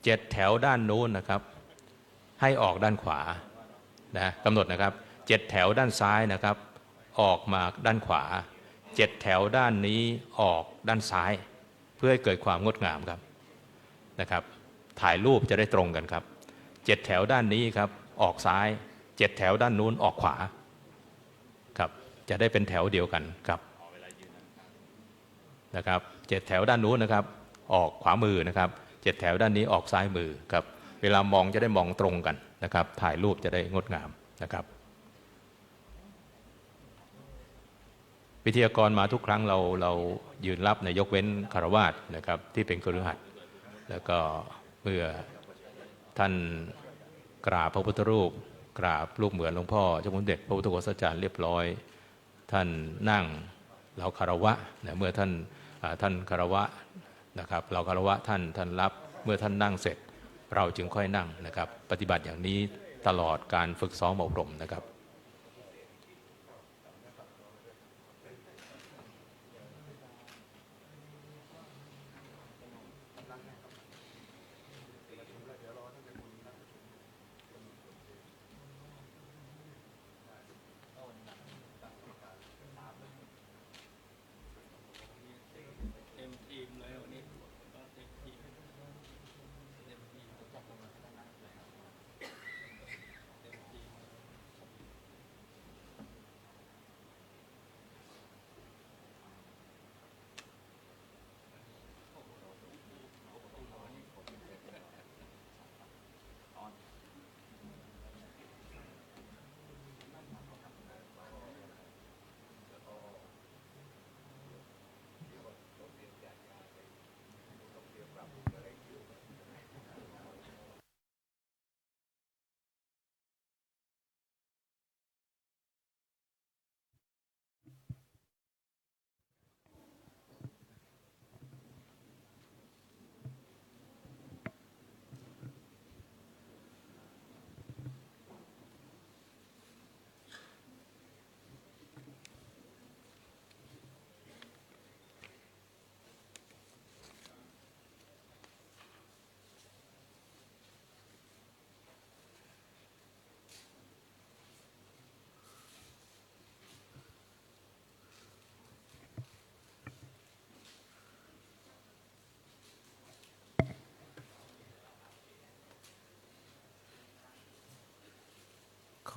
7 แถวด้านนู้นนะครับให้ออกด้านขวานะกำหนดนะครับ7 แถวด้านซ้ายนะครับออกมาด้านขวา7 แถวด้านนี้ออกด้านซ้ายเพื่อให้เกิดความงดงามครับนะครับถ่ายรูปจะได้ตรงกันครับ7 แถวด้านนี้ครับออกซ้าย7 แถวด้านนู้นออกขวาครับจะได้เป็นแถวเดียวกันครับนะครับ7 แถวด้านนู้นนะครับออกขวามือนะครับ7 แถวด้านนี้ออกซ้ายมือครับเวลามองจะได้มองตรงกันนะครับถ่ายรูปจะได้งดงามนะครับวิทยากรมาทุกครั้งเรายืนรับในยกเว้นคฤหัสถ์นะครับที่เป็นคฤหัสถ์แล้วก็เมื่อท่านกราบพระพุทธรูปกราบรูปเหมือนหลวงพ่อเจ้าคุณสมเด็จพระพุทธโฆษาจารย์เรียบร้อยท่านนั่งเราคารวะเมื่อท่านคารวะนะครับเราคารวะท่านรับเมื่อท่านนั่งเสร็จเราจึงค่อยนั่งนะครับปฏิบัติอย่างนี้ตลอดการฝึกซ้อมอบรมนะครับ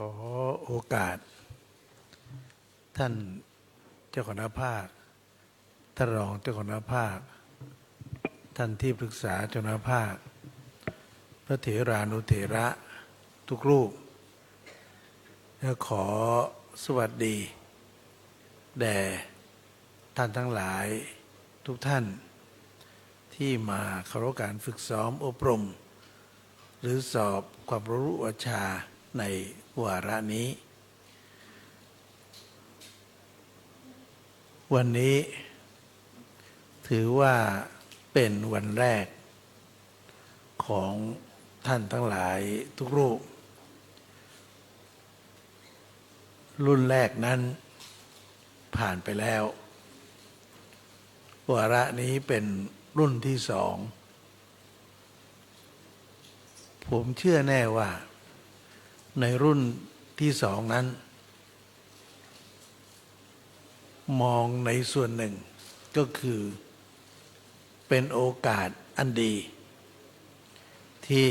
ขอโอกาสท่านเจ้าคณะภาคท่านรองเจ้าคณะภาคท่านที่ปรึกษาเจ้าคณะภาคพระเถรานุเถระทุกรูปและขอสวัสดีแด่ท่านทั้งหลายทุกท่านที่มาเคารพการฝึกซ้อมอบรมหรือสอบความรู้วิชาในวาระนี้วันนี้ถือว่าเป็นวันแรกของท่านทั้งหลายทุกรูปรุ่นแรกนั้นผ่านไปแล้ววาระนี้เป็นรุ่นที่สองผมเชื่อแน่ว่าในรุ่นที่สองนั้นมองในส่วนหนึ่งก็คือเป็นโอกาสอันดีที่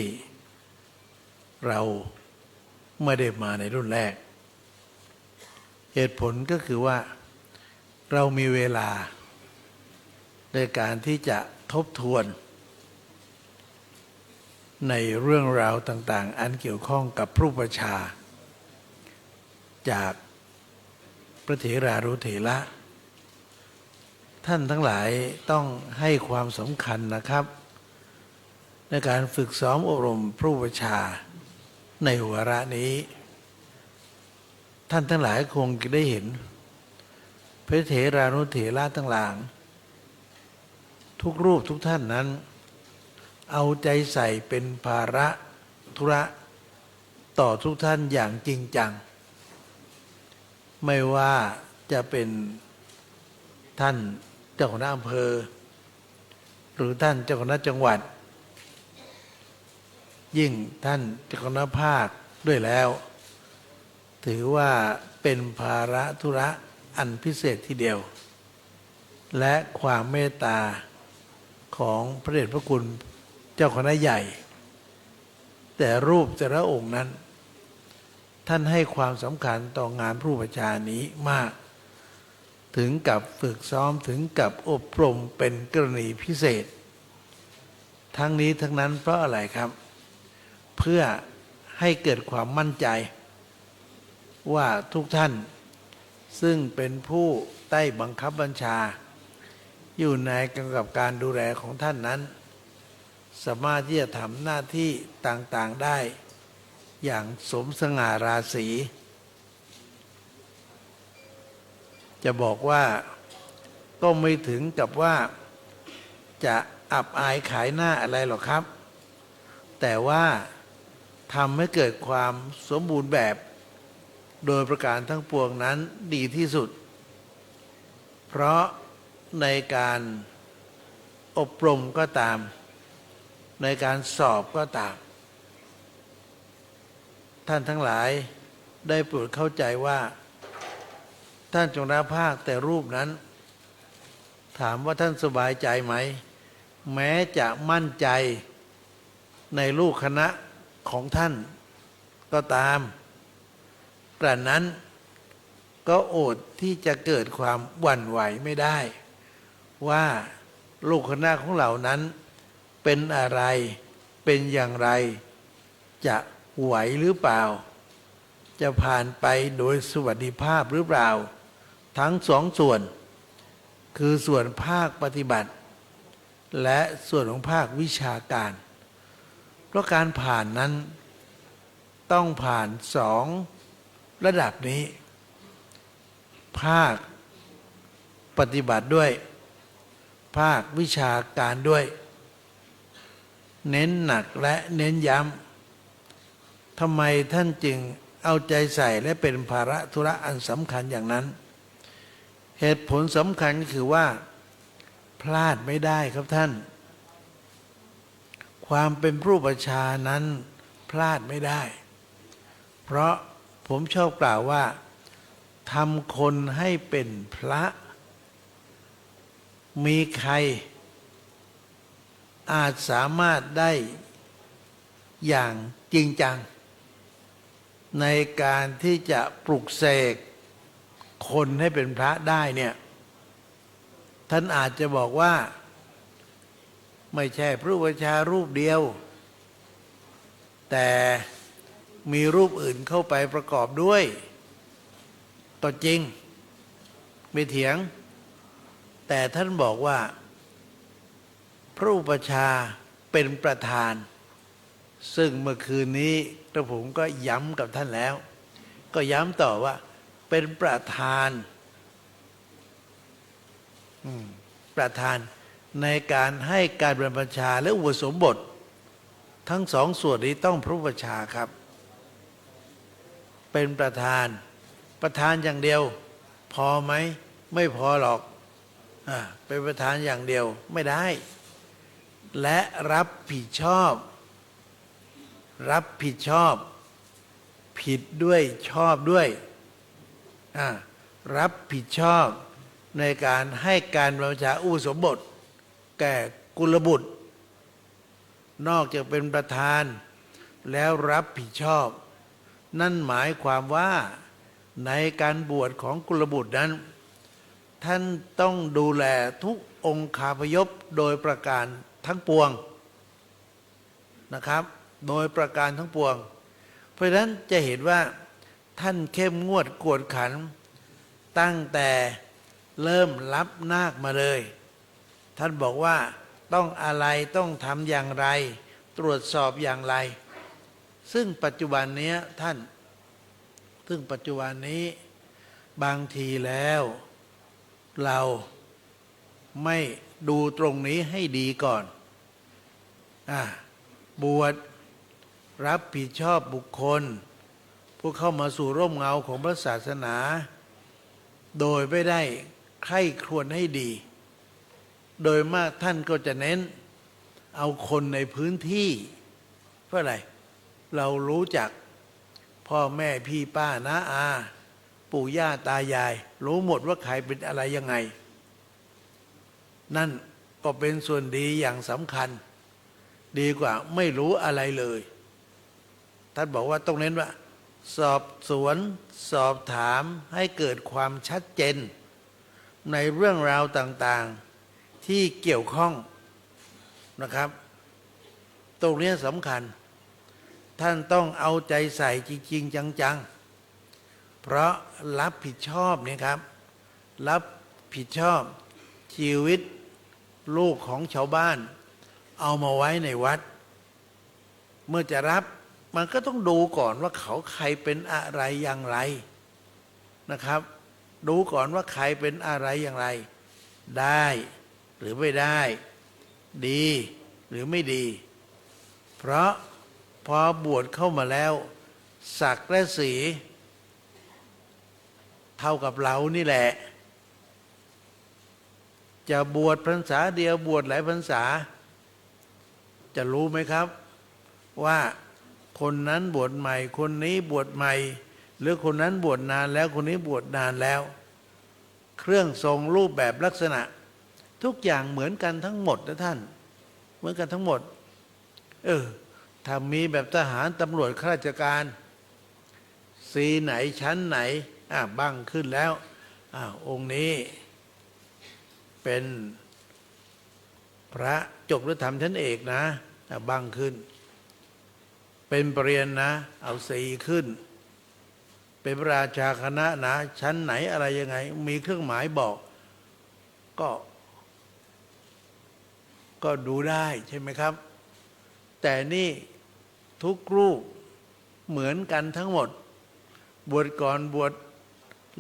เราไม่ได้มาในรุ่นแรกเหตุผลก็คือว่าเรามีเวลาในการที่จะทบทวนในเรื่องราวต่างๆอันเกี่ยวข้องกับพระอุปชาจากพระเถรานุเถระท่านทั้งหลายต้องให้ความสำคัญนะครับในการฝึกซ้อมอบรมพระอุปชาในวาระนี้ท่านทั้งหลายคงจะได้เห็นพระเถรานุเถระทั้งหลายทุกรูปทุกท่านนั้นเอาใจใส่เป็นภาระธุระต่อทุกท่านอย่างจริงจังไม่ว่าจะเป็นท่านเจ้าคณะอำเภอหรือท่านเจ้าคณะจังหวัด ยิ่งท่านเจ้าคณะภาคด้วยแล้ว ถือว่าเป็นภาระธุระอันพิเศษทีเดียว และความเมตตาของพระเดชพระคุณเจ้าคณะใหญ่ แต่รูปแต่ละองค์นั้น ท่านให้ความสำคัญต่องานพระอุปชฌาย์นี้มาก ถึงกับฝึกซ้อมถึงกับอบรมเป็นกรณีพิเศษ ทั้งนี้ทั้งนั้นเพราะอะไรครับ เพื่อให้เกิดความมั่นใจ ว่าทุกท่านซึ่งเป็นผู้ใต้บังคับบัญชา อยู่ในกำกับการดูแลของท่านนั้น สามารถที่จะทำหน้าที่ต่างๆได้อย่างสมสง่าราศีจะบอกว่าก็ไม่ถึงกับว่าจะอับอายขายหน้าอะไรหรอกครับ แต่ว่าทำให้เกิดความสมบูรณ์แบบโดยประการทั้งปวงนั้นดีที่สุด เพราะในการอบรมก็ตาม ในการสอบก็ตาม ท่านทั้งหลายได้โปรดเข้าใจว่าท่านจงรับภาคแต่รูปนั้น ถามว่าท่านสบายใจไหม แม้จะมั่นใจในลูกคณะของท่านก็ตามกระนั้นก็อดที่จะเกิดความหวั่นไหวไม่ได้ ว่าลูกคณะของเหล่านั้นเป็นอะไรเป็นอย่างไรจะไหวหรือเปล่า จะผ่านไปโดยสวัสดิภาพหรือเปล่า ทั้งสองส่วนคือส่วนภาคปฏิบัติ และส่วนของภาควิชาการ เพราะการผ่านนั้นต้องผ่านสองระดับนี้ ภาคปฏิบัติด้วย ภาควิชาการด้วย เน้นหนักและเน้นย้ำทำไมท่านจึงเอาใจใส่และเป็นภาระธุระอันสำคัญอย่างนั้น เหตุผลสำคัญก็คือว่าพลาดไม่ได้ครับท่าน ความเป็นผู้ประชานั้นพลาดไม่ได้ เพราะผมชอบกล่าวว่าทำคนให้เป็นพระ มีใครอาจสามารถได้อย่างจริงจัง ในการที่จะปลุกเสกคนให้เป็นพระได้เนี่ย ท่านอาจจะบอกว่าไม่ใช่พระอุปัชฌาย์รูปเดียว แต่มีรูปอื่นเข้าไปประกอบด้วยก็จริงไม่เถียง แต่ท่านบอกว่าพระอุปัชฌาย์เป็นประธาน ซึ่งเมื่อคืนนี้กระผมก็ย้ำกับท่านแล้ว ก็ย้ำต่อว่าเป็นประธานในการให้การบรรพชาและอุปสมบททั้งสองส่วนนี้ต้องพระอุปัชฌาย์ครับ เป็นประธานอย่างเดียวพอไหมไม่พอหรอกเป็นประธานอย่างเดียวไม่ได้ และรับผิดชอบผิดด้วยชอบด้วยรับผิดชอบในการให้การบรรพชาอุปสมบทแก่กุลบุตร นอกจากเป็นประธานแล้วรับผิดชอบ นั่นหมายความว่าในการบวชของกุลบุตรนั้น ท่านต้องดูแลทุกองคาพยพโดยประการทั้งปวงนะครับโดยประการทั้งปวง เพราะฉะนั้นจะเห็นว่าท่านเข้มงวดกวดขันตั้งแต่เริ่มรับนาคมาเลย ท่านบอกว่าต้องอะไรต้องทำอย่างไรตรวจสอบอย่างไร ซึ่งปัจจุบันนี้บางทีแล้วเราไม่ดูตรงนี้ให้ดีก่อนบวชรับผิดชอบบุคคลผู้เข้ามาสู่ร่มเงาของพระศาสนา โดยไม่ได้ใคร่ครวญให้ดี โดยมากท่านก็จะเน้นเอาคนในพื้นที่ เพราะอะไรเรารู้จักพ่อแม่พี่ป้าน้าอาปู่ย่าตายายรู้หมดว่าใครเป็นอะไรยังไงนั่นก็เป็นส่วนดีอย่างสำคัญดีกว่าไม่รู้อะไรเลยท่านบอกว่าต้องเน้นว่าสอบสวนสอบถามให้เกิดความชัดเจนในเรื่องราวต่างๆที่เกี่ยวข้องนะครับตรงนี้สำคัญท่านต้องเอาใจใส่จริงๆจังๆเพราะรับผิดชอบเนี่ยครับรับผิดชอบชีวิตลูกของชาวบ้านเอามาไว้ในวัดเมื่อจะรับมันก็ต้องดูก่อนว่าเขาใครเป็นอะไรอย่างไรนะครับดูก่อนว่าใครเป็นอะไรอย่างไรได้หรือไม่ได้ดีหรือไม่ดีเพราะพอบวชเข้ามาแล้วศักดิ์และศรีเท่ากับเรานี่แหละจะบวชพรรษาเดียวบวชหลายพรรษาจะรู้ไหมครับว่าคนนั้นบวชใหม่คนนี้บวชใหม่หรือคนนั้นบวชนานแล้วคนนี้บวชนานแล้วเครื่องทรงรูปแบบลักษณะทุกอย่างเหมือนกันทั้งหมดนะท่านเหมือนกันทั้งหมดถ้ามีแบบทหารตำรวจข้าราชการสีไหนชั้นไหนบังขึ้นแล้วองค์นี้เป็นพระจบหรือธรรมชั้นเอกนะบังขึ้นเป็นปรริญญานะเอาสีขึ้นเป็นพระราชาคณะนะชั้นไหนอะไรยังไงมีเครื่องหมายบอกก็ดูได้ใช่ไหมครับแต่นี่ทุกรูปเหมือนกันทั้งหมดบวชก่อนบวช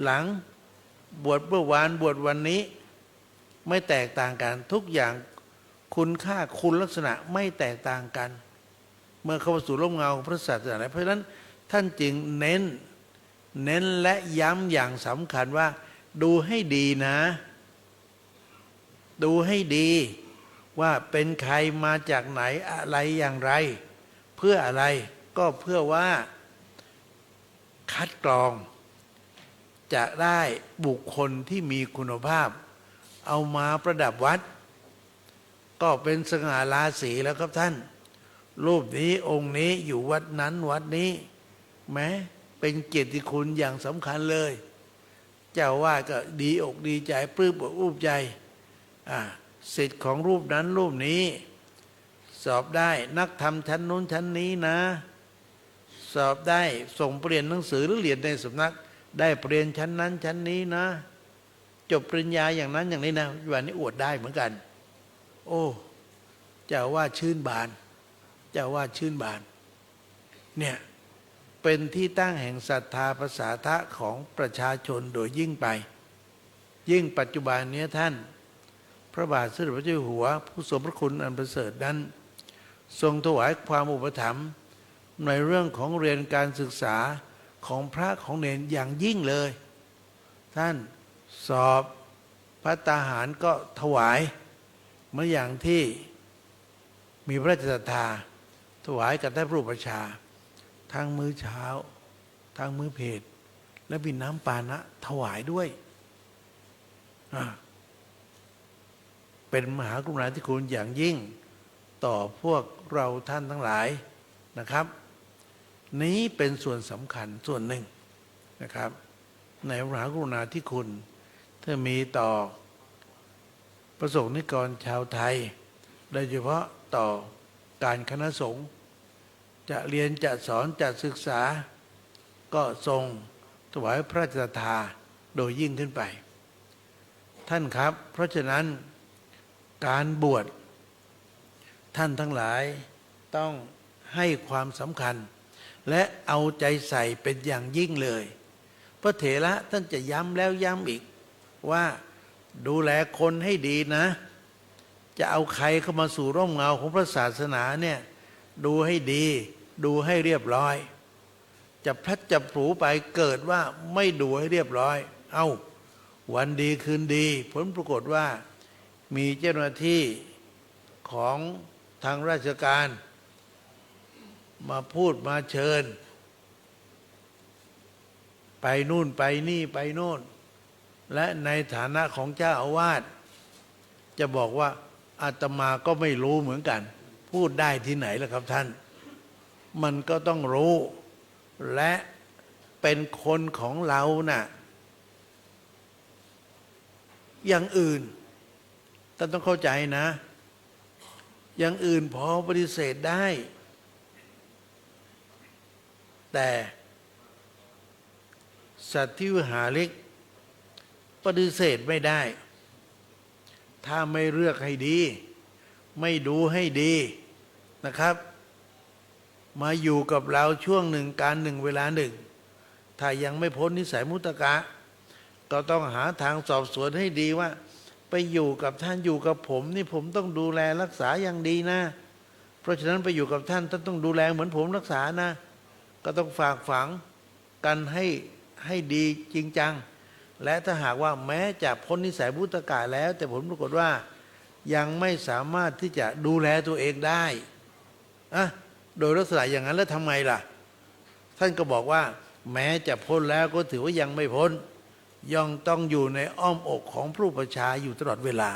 หลังบวชเมื่อวานบวชวันนี้ไม่แตกต่างกันทุกอย่างคุณค่าคุณลักษณะไม่แตกต่างกันเมื่อเข้าสู่ร่มเงาพระศาสนาเพราะฉะนั้นท่านจึงเน้นและย้ำอย่างสำคัญว่าดูให้ดีนะดูให้ดีว่าเป็นใครมาจากไหนอะไรอย่างไรเพื่ออะไรก็เพื่อว่าคัดกรองจะได้บุคคลที่มีคุณภาพเอามาประดับวัดก็เป็นสง่าราศีแล้วครับท่านรูปนี้องค์นี้อยู่วัดนั้นวัดนี้แม้เป็นเกียรติคุณอย่างสำคัญเลยเจ้าว่าก็ดีอกดีใจปลื้มอกอุ้มใจสิทธิ์ของรูปนั้นรูปนี้สอบได้นักธรรมชั้นนู้นชั้นนี้นะสอบได้ส่งเปลี่ยนหนังสือหรือเรียนในสำนักได้เปลี่ยนชั้นนั้นชั้นนี้นะจบปริญญาอย่างนั้นอย่างนี้นะวันนี้อวดได้เหมือนกันโอ้เจ้าว่าชื่นบานเจ้าว่าชื่นบานเนี่ยเป็นที่ตั้งแห่งศรัทธาภาษาทะของประชาชนโดยยิ่งไปยิ่งปัจจุบันนี้ท่านพระบาทสมเด็จพระเจ้าอยู่หัวผู้ทรงพระคุณอันประเสริฐนั้นทรงถวายความอุปถัมภ์ในเรื่องของเรียนการศึกษาของพระของเนรอย่างยิ่งเลยท่านสอบพระตาหารก็ถวายเหมือนอย่างที่มีพระราชศรัทธาถวายกับท่านพระอุปัชฌาย์ทั้งมื้อเช้าทั้งมื้อเพลและมีน้ำปานะถวายด้วยเป็นมหากรุณาธิคุณอย่างยิ่งต่อพวกเราท่านทั้งหลายนะครับนี้เป็นส่วนสำคัญส่วนหนึ่งนะครับในมหากรุณาธิคุณที่มีต่อประสงค์นิกรชาวไทยโดยเฉพาะต่อการคณะสงฆ์จะเรียนจะสอนจะศึกษาก็ทรงถวายพระราชทานโดยยิ่งขึ้นไปท่านครับเพราะฉะนั้นการบวชท่านทั้งหลายต้องให้ความสำคัญและเอาใจใส่เป็นอย่างยิ่งเลยพระเถระท่านจะย้ำแล้วย้ำอีกว่าดูแลคนให้ดีนะจะเอาใครเข้ามาสู่ร่มเงาของพระศาสนาเนี่ยดูให้ดีดูให้เรียบร้อยจะพลัดจะผูไปเกิดว่าไม่ดูให้เรียบร้อยวันดีคืนดีผลปรากฏว่ามีเจ้าหน้าที่ของทางราชการ มาพูดมาเชิญ ไปนู่นไปนี่ไปโน่น และในฐานะของเจ้าอาวาสจะบอกว่าอาตมาก็ไม่รู้เหมือนกัน พูดได้ที่ไหนล่ะครับท่าน มันก็ต้องรู้ และเป็นคนของเราน่ะอย่างอื่นท่านต้องเข้าใจนะ อย่างอื่นพอปฏิเสธได้ แต่สัตว์ที่วิหาริกปฏิเสธไม่ได้ ถ้าไม่เลือกให้ดี ไม่ดูให้ดีนะครับ มาอยู่กับเราช่วงหนึ่งการหนึ่งเวลาหนึ่ง ถ้ายังไม่พ้นนิสัยมุตตะก็ต้องหาทางสอบสวนให้ดีว่า ไปอยู่กับท่านอยู่กับผมนี่ผมต้องดูแลรักษาอย่างดีนะ เพราะฉะนั้นไปอยู่กับท่านต้องดูแลเหมือนผมรักษานะ ก็ต้องฝากฝังกันให้ดีจริงจัง และถ้าหากว่าแม้จะพ้นนิสัยมุตตะแล้ว แต่ผลปรากฏว่ายังไม่สามารถที่จะดูแลตัวเองได้อะโดยลักษณะอย่างนั้นแล้วทำไมล่ะท่านก็บอกว่าแม้จะพ้นแล้วก็ถือว่ายังไม่พ้นยังต้องอยู่ในอ้อมอกของพระอุปัชฌาย์อยู่ตลอดเวลา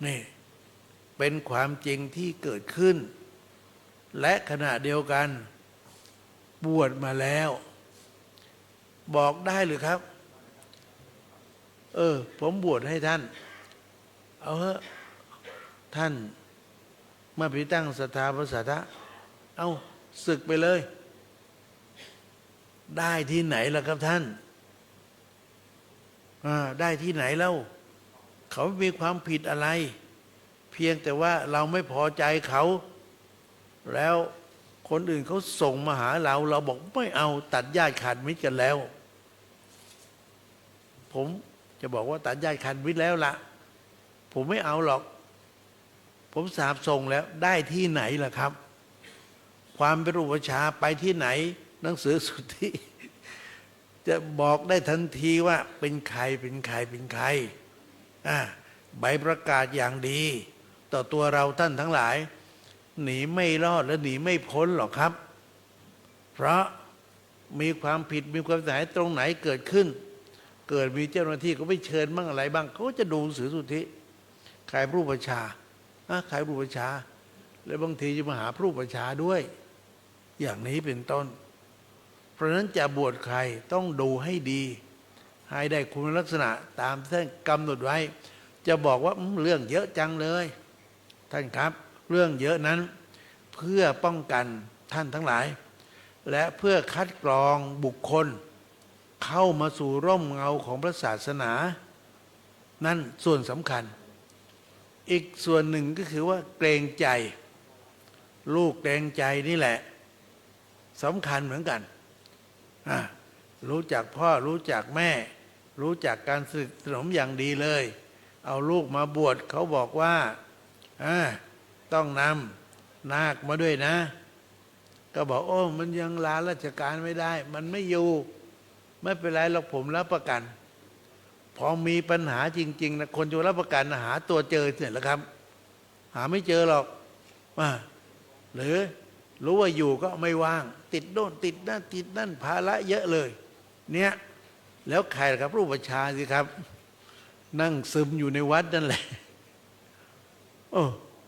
นี่เป็นความจริงที่เกิดขึ้น และขณะเดียวกันบวชมาแล้วบอกได้หรือครับผมบวชให้ท่านเอาเถอะท่านเมื่อพิตั้งศรัทธาพระสัทธะเอาศึกไปเลยได้ที่ไหนล่ะครับท่านได้ที่ไหนแล้วเขามีความผิดอะไรเพียงแต่ว่าเราไม่พอใจเขาแล้วคนอื่นเขาส่งมาหาเราบอกไม่เอาตัดญาติขาดมิตรกันแล้วผมจะบอกว่าตัดญาติขาดมิตรแล้วล่ะผมไม่เอาหรอกผมสาบส่งแล้วได้ที่ไหนล่ะครับความเป็นอุปัชฌาย์ไปที่ไหนหนังสือสุทธิจะบอกได้ทันทีว่าเป็นใครเป็นใครเป็นใครใบประกาศอย่างดีต่อตัวเราท่านทั้งหลายหนีไม่รอดและหนีไม่พ้นหรอกครับเพราะมีความผิดมีความเสียหายตรงไหนเกิดขึ้นเกิดมีเจ้าหน้าที่ก็ไปเชิญบ้างอะไรบ้างเขาจะดูหนังสือสุทธิใครพระอุปัชฌาย์ใครพระอุปัชฌาย์แล้วบางทีจะมาหาพระอุปัชฌาย์ด้วยอย่างนี้เป็นต้นเพราะฉะนั้นจะบวชใครต้องดูให้ดีให้ได้คุณลักษณะตามที่ท่านกำหนดไว้จะบอกว่าเรื่องเยอะจังเลยท่านครับเรื่องเยอะนั้นเพื่อป้องกันท่านทั้งหลายและเพื่อคัดกรองบุคคลเข้ามาสู่ร่มเงาของพระศาสนานั่นส่วนสำคัญอีกส่วนหนึ่งก็คือว่าเกรงใจลูกเกรงใจนี่แหละสำคัญเหมือนกันรู้จักพ่อรู้จักแม่รู้จักการสนิทสนมอย่างดีเลยเอาลูกมาบวชเขาบอกว่าต้องนำนาคมาด้วยนะก็บอกโอ้มันยังลาราชการไม่ได้มันไม่อยู่ไม่เป็นไรหรอกผมรับประกันพอมีปัญหาจริงๆนะคนจะรับประกันหาตัวเจอเนี่ยแหละครับหาไม่เจอหรอกหรือรู้ว่าอยู่ก็ไม่ว่างติดโน่นติดนั่นติดนั่นภาระเยอะเลยเนี่ยแล้วใครครับพระอุปัชฌาย์สิครับนั่งซึมอยู่ในวัดนั่นแหละ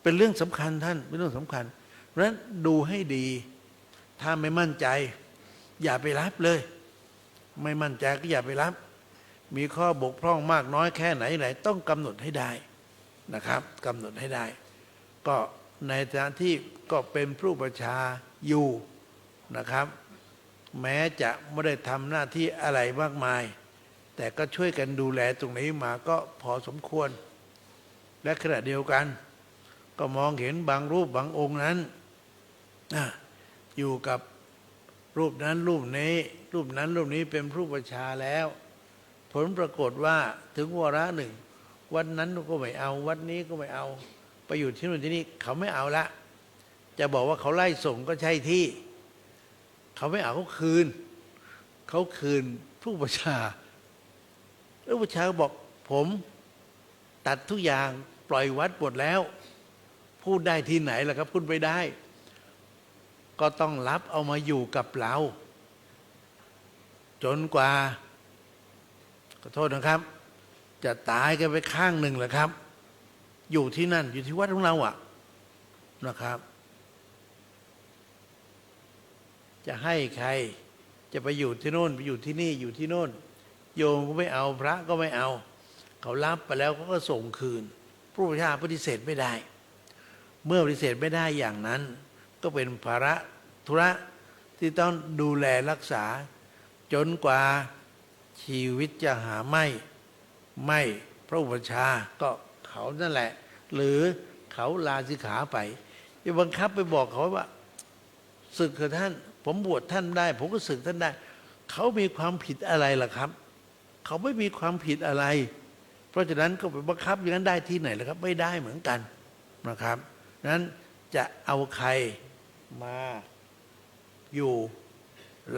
เป็นเรื่องสำคัญท่านเป็นเรื่องสำคัญเพราะฉะนั้นดูให้ดีถ้าไม่มั่นใจอย่าไปรับเลยไม่มั่นใจก็อย่าไปรับมีข้อบกพร่องมากน้อยแค่ไหนต้องกำหนดให้ได้นะครับกำหนดให้ได้ก็ในฐานะที่ก็เป็นผู้อุปัชฌาย์อยู่นะครับแม้จะไม่ได้ทำหน้าที่อะไรมากมายแต่ก็ช่วยกันดูแลตรงนี้มาก็พอสมควรและขณะเดียวกันก็มองเห็นบางรูปบางองค์นั้นอยู่กับรูปนั้นรูปนี้รูปนั้นรูปนี้เป็นผู้อุปัชฌาย์แล้วผลปรากฏว่าถึงวาระหนึ่งวันนั้นก็ไม่เอาวันนี้ก็ไม่เอาไปอยู่ที่นู่นที่นี่เขาไม่เอาละจะบอกว่าเขาไล่ส่งก็ใช่ที่เขาไม่เอาเขาคืนผู้อุปัชฌาย์แล้วอุปัชฌาย์ก็บอกผมตัดทุกอย่างปล่อยวัดหมดแล้วพูดได้ที่ไหนล่ะครับพูดไม่ได้ ก็ต้องรับเอามาอยู่กับเรา จนกว่าขอโทษนะครับ จะตายกันไปข้างหนึ่งแหละครับ อยู่ที่นั่นอยู่ที่วัดของเราอะนะครับ จะให้ใครจะไปอยู่ที่โน่นไปอยู่ที่นี่อยู่ที่โน่น โยมก็ไม่เอาพระก็ไม่เอา เขารับไปแล้วเขาก็ส่งคืนพระพุทธเจ้าปฏิเสธไม่ได้ เมื่อปฏิเสธไม่ได้อย่างนั้น ก็เป็นภาระธุระที่ต้องดูแลรักษา จนกว่าชีวิตจะหาไม่พระอุปชฌาย์ก็เขานั่นแหละ หรือเขาลาสิกขาไปจะบังคับไปบอกเขาว่าศึกเถอะท่านผมบวชท่านได้ ผมก็ศึกท่านได้ เขามีความผิดอะไรล่ะครับ เขาไม่มีความผิดอะไร เพราะฉะนั้นก็ไปบังคับอย่างนั้นได้ที่ไหนล่ะครับ ไม่ได้เหมือนกันนะครับนั้นจะเอาใครมาอยู่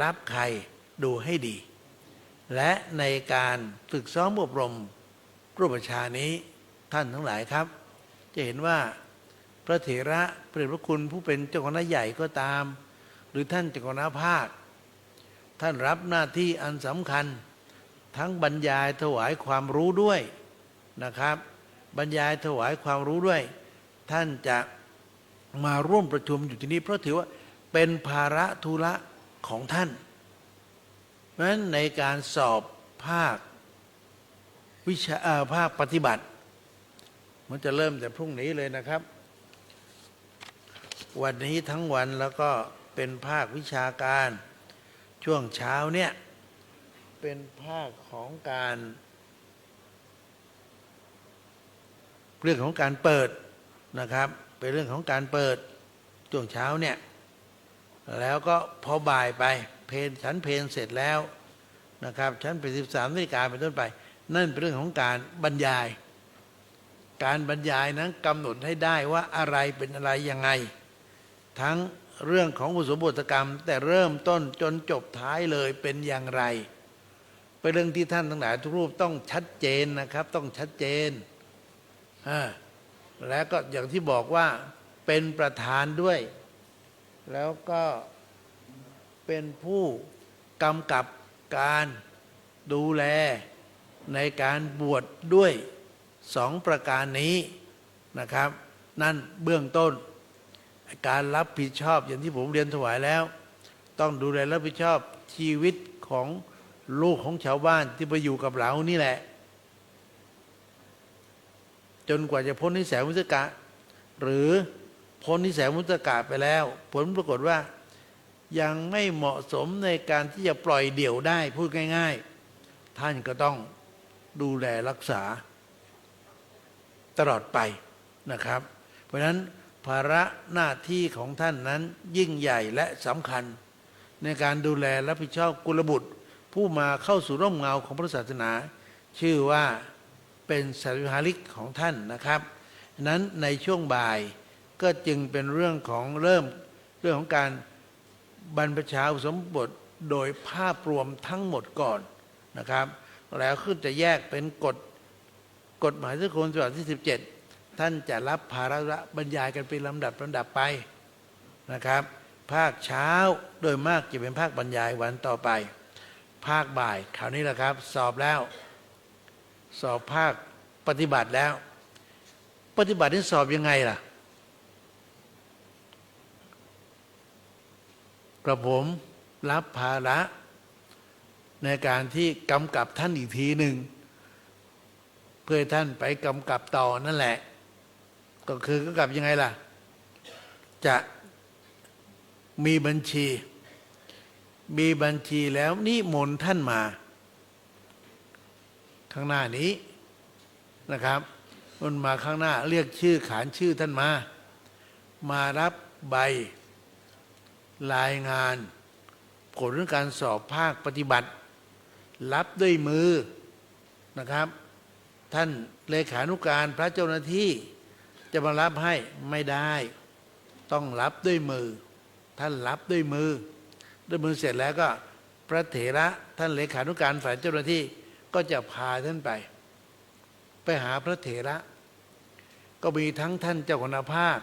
รับใครดูให้ดี และในการฝึกซ้อมอบรมรูปฌานนี้ท่านทั้งหลายครับ จะเห็นว่าพระเถระพระเดชพระคุณผู้เป็นเจ้าคณะใหญ่ก็ตาม หรือท่านเจ้าคณะภาคท่านรับหน้าที่อันสำคัญทั้งบรรยายถวายความรู้ด้วยนะครับ บรรยายถวายความรู้ด้วย ท่านจะมาร่วมประชุมอยู่ที่นี้เพราะถือว่าเป็นภาระธุระของท่าน เพราะฉะนั้นในการสอบภาควิชาภาคปฏิบัติมันจะเริ่มแต่พรุ่งนี้เลยนะครับ วันนี้ทั้งวันแล้วก็เป็นภาควิชาการช่วงเช้าเนี่ยเป็นภาคของการเรื่องของการเปิดนะครับเป็นเรื่องของการเปิดช่วงเช้าเนี่ยแล้วก็พอบ่ายไปเพลฉันเพลเสร็จแล้วนะครับฉันเป็น13 นาฬิกาเป็นต้นไปนั่นเป็นเรื่องของการบรรยายการบรรยายนั้นกำหนดให้ได้ว่าอะไรเป็นอะไรยังไงทั้งเรื่องของอุโสมบทกรรมแต่เริ่มต้นจนจบท้ายเลยเป็นอย่างไรเป็นเรื่องที่ท่านทั้งหลายทุกรูปต้องชัดเจนนะครับต้องชัดเจนแล้วก็อย่างที่บอกว่าเป็นประธานด้วยแล้วก็เป็นผู้กำกับการดูแลในการบวชด้วย2 ประการนี้นะครับนั่นเบื้องต้นการรับผิดชอบอย่างที่ผมเรียนถวายแล้วต้องดูแลรับผิดชอบชีวิตของลูกของชาวบ้านที่ไปอยู่กับเรานี่แหละจนกว่าจะพ้นนิสัยมุสกะหรือพ้นนิสัยมุสกะไปแล้วผลปรากฏว่ายังไม่เหมาะสมในการที่จะปล่อยเดี่ยวได้พูดง่ายๆท่านก็ต้องดูแลรักษาตลอดไปนะครับเพราะฉะนั้นภาระหน้าที่ของท่านนั้นยิ่งใหญ่และสำคัญในการดูแลรับผิดชอบกุลบุตรผู้มาเข้าสู่ร่มเงาของพระศาสนาชื่อว่าเป็นสัตวิหาริกของท่านนะครับนั้นในช่วงบ่ายก็จึงเป็นเรื่องของเรื่องของการบรรพชาอุปสมบทโดยภาพรวมทั้งหมดก่อนนะครับแล้วขึ้นจะแยกเป็นกฎหมายสากลฉบับที่17ท่านจะรับภาระบรรยายกันเป็นลำดับไปนะครับภาคเช้าโดยมากจะเป็นภาคบรรยายวันต่อไปภาคบ่ายคราวนี้แหละครับสอบแล้วสอบภาคปฏิบัติแล้วปฏิบัตินี่สอบยังไงล่ะกระผมรับภาระในการที่กำกับท่านอีกทีหนึ่งเพื่อท่านไปกำกับต่อนั่นแหละก็คือกำกับยังไงล่ะจะมีบัญชีแล้วนิมนต์ท่านมาข้างหน้านี้นะครับมันมาข้างหน้าเรียกชื่อขานชื่อท่านมารับใบรายงานผลเรื่องการสอบภาคปฏิบัติรับด้วยมือนะครับท่านเลขานุการพระเจ้าหน้าที่จะมารับให้ไม่ได้ต้องรับด้วยมือท่านรับด้วยมือเสร็จแล้วก็พระเถระท่านเลขานุการฝ่ายเจ้าหน้าที่ก็จะพาท่านไปหาพระเถระก็มีทั้งท่านเจ้าคณะภาค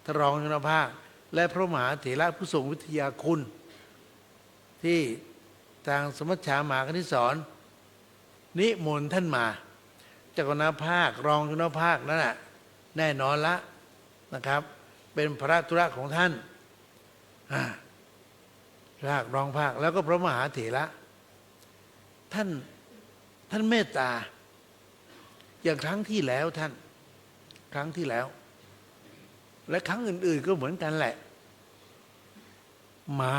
ท่านรองเจ้าคณะภาค และพระมหาเถระผู้ทรงวิทยาคุณที่ทางสมัชชามหาคณิสอนนิมนต์ท่านมาเจ้าคณะภาครองเจ้าคณะภาคนั่นแหละแน่นอนละนะครับเป็นพระธุระของท่านภาครองภาคแล้วก็พระมหาเถระท่านเมตตาอย่างครั้งที่แล้วท่านครั้งที่แล้วและครั้งอื่นๆก็เหมือนกันแหละมา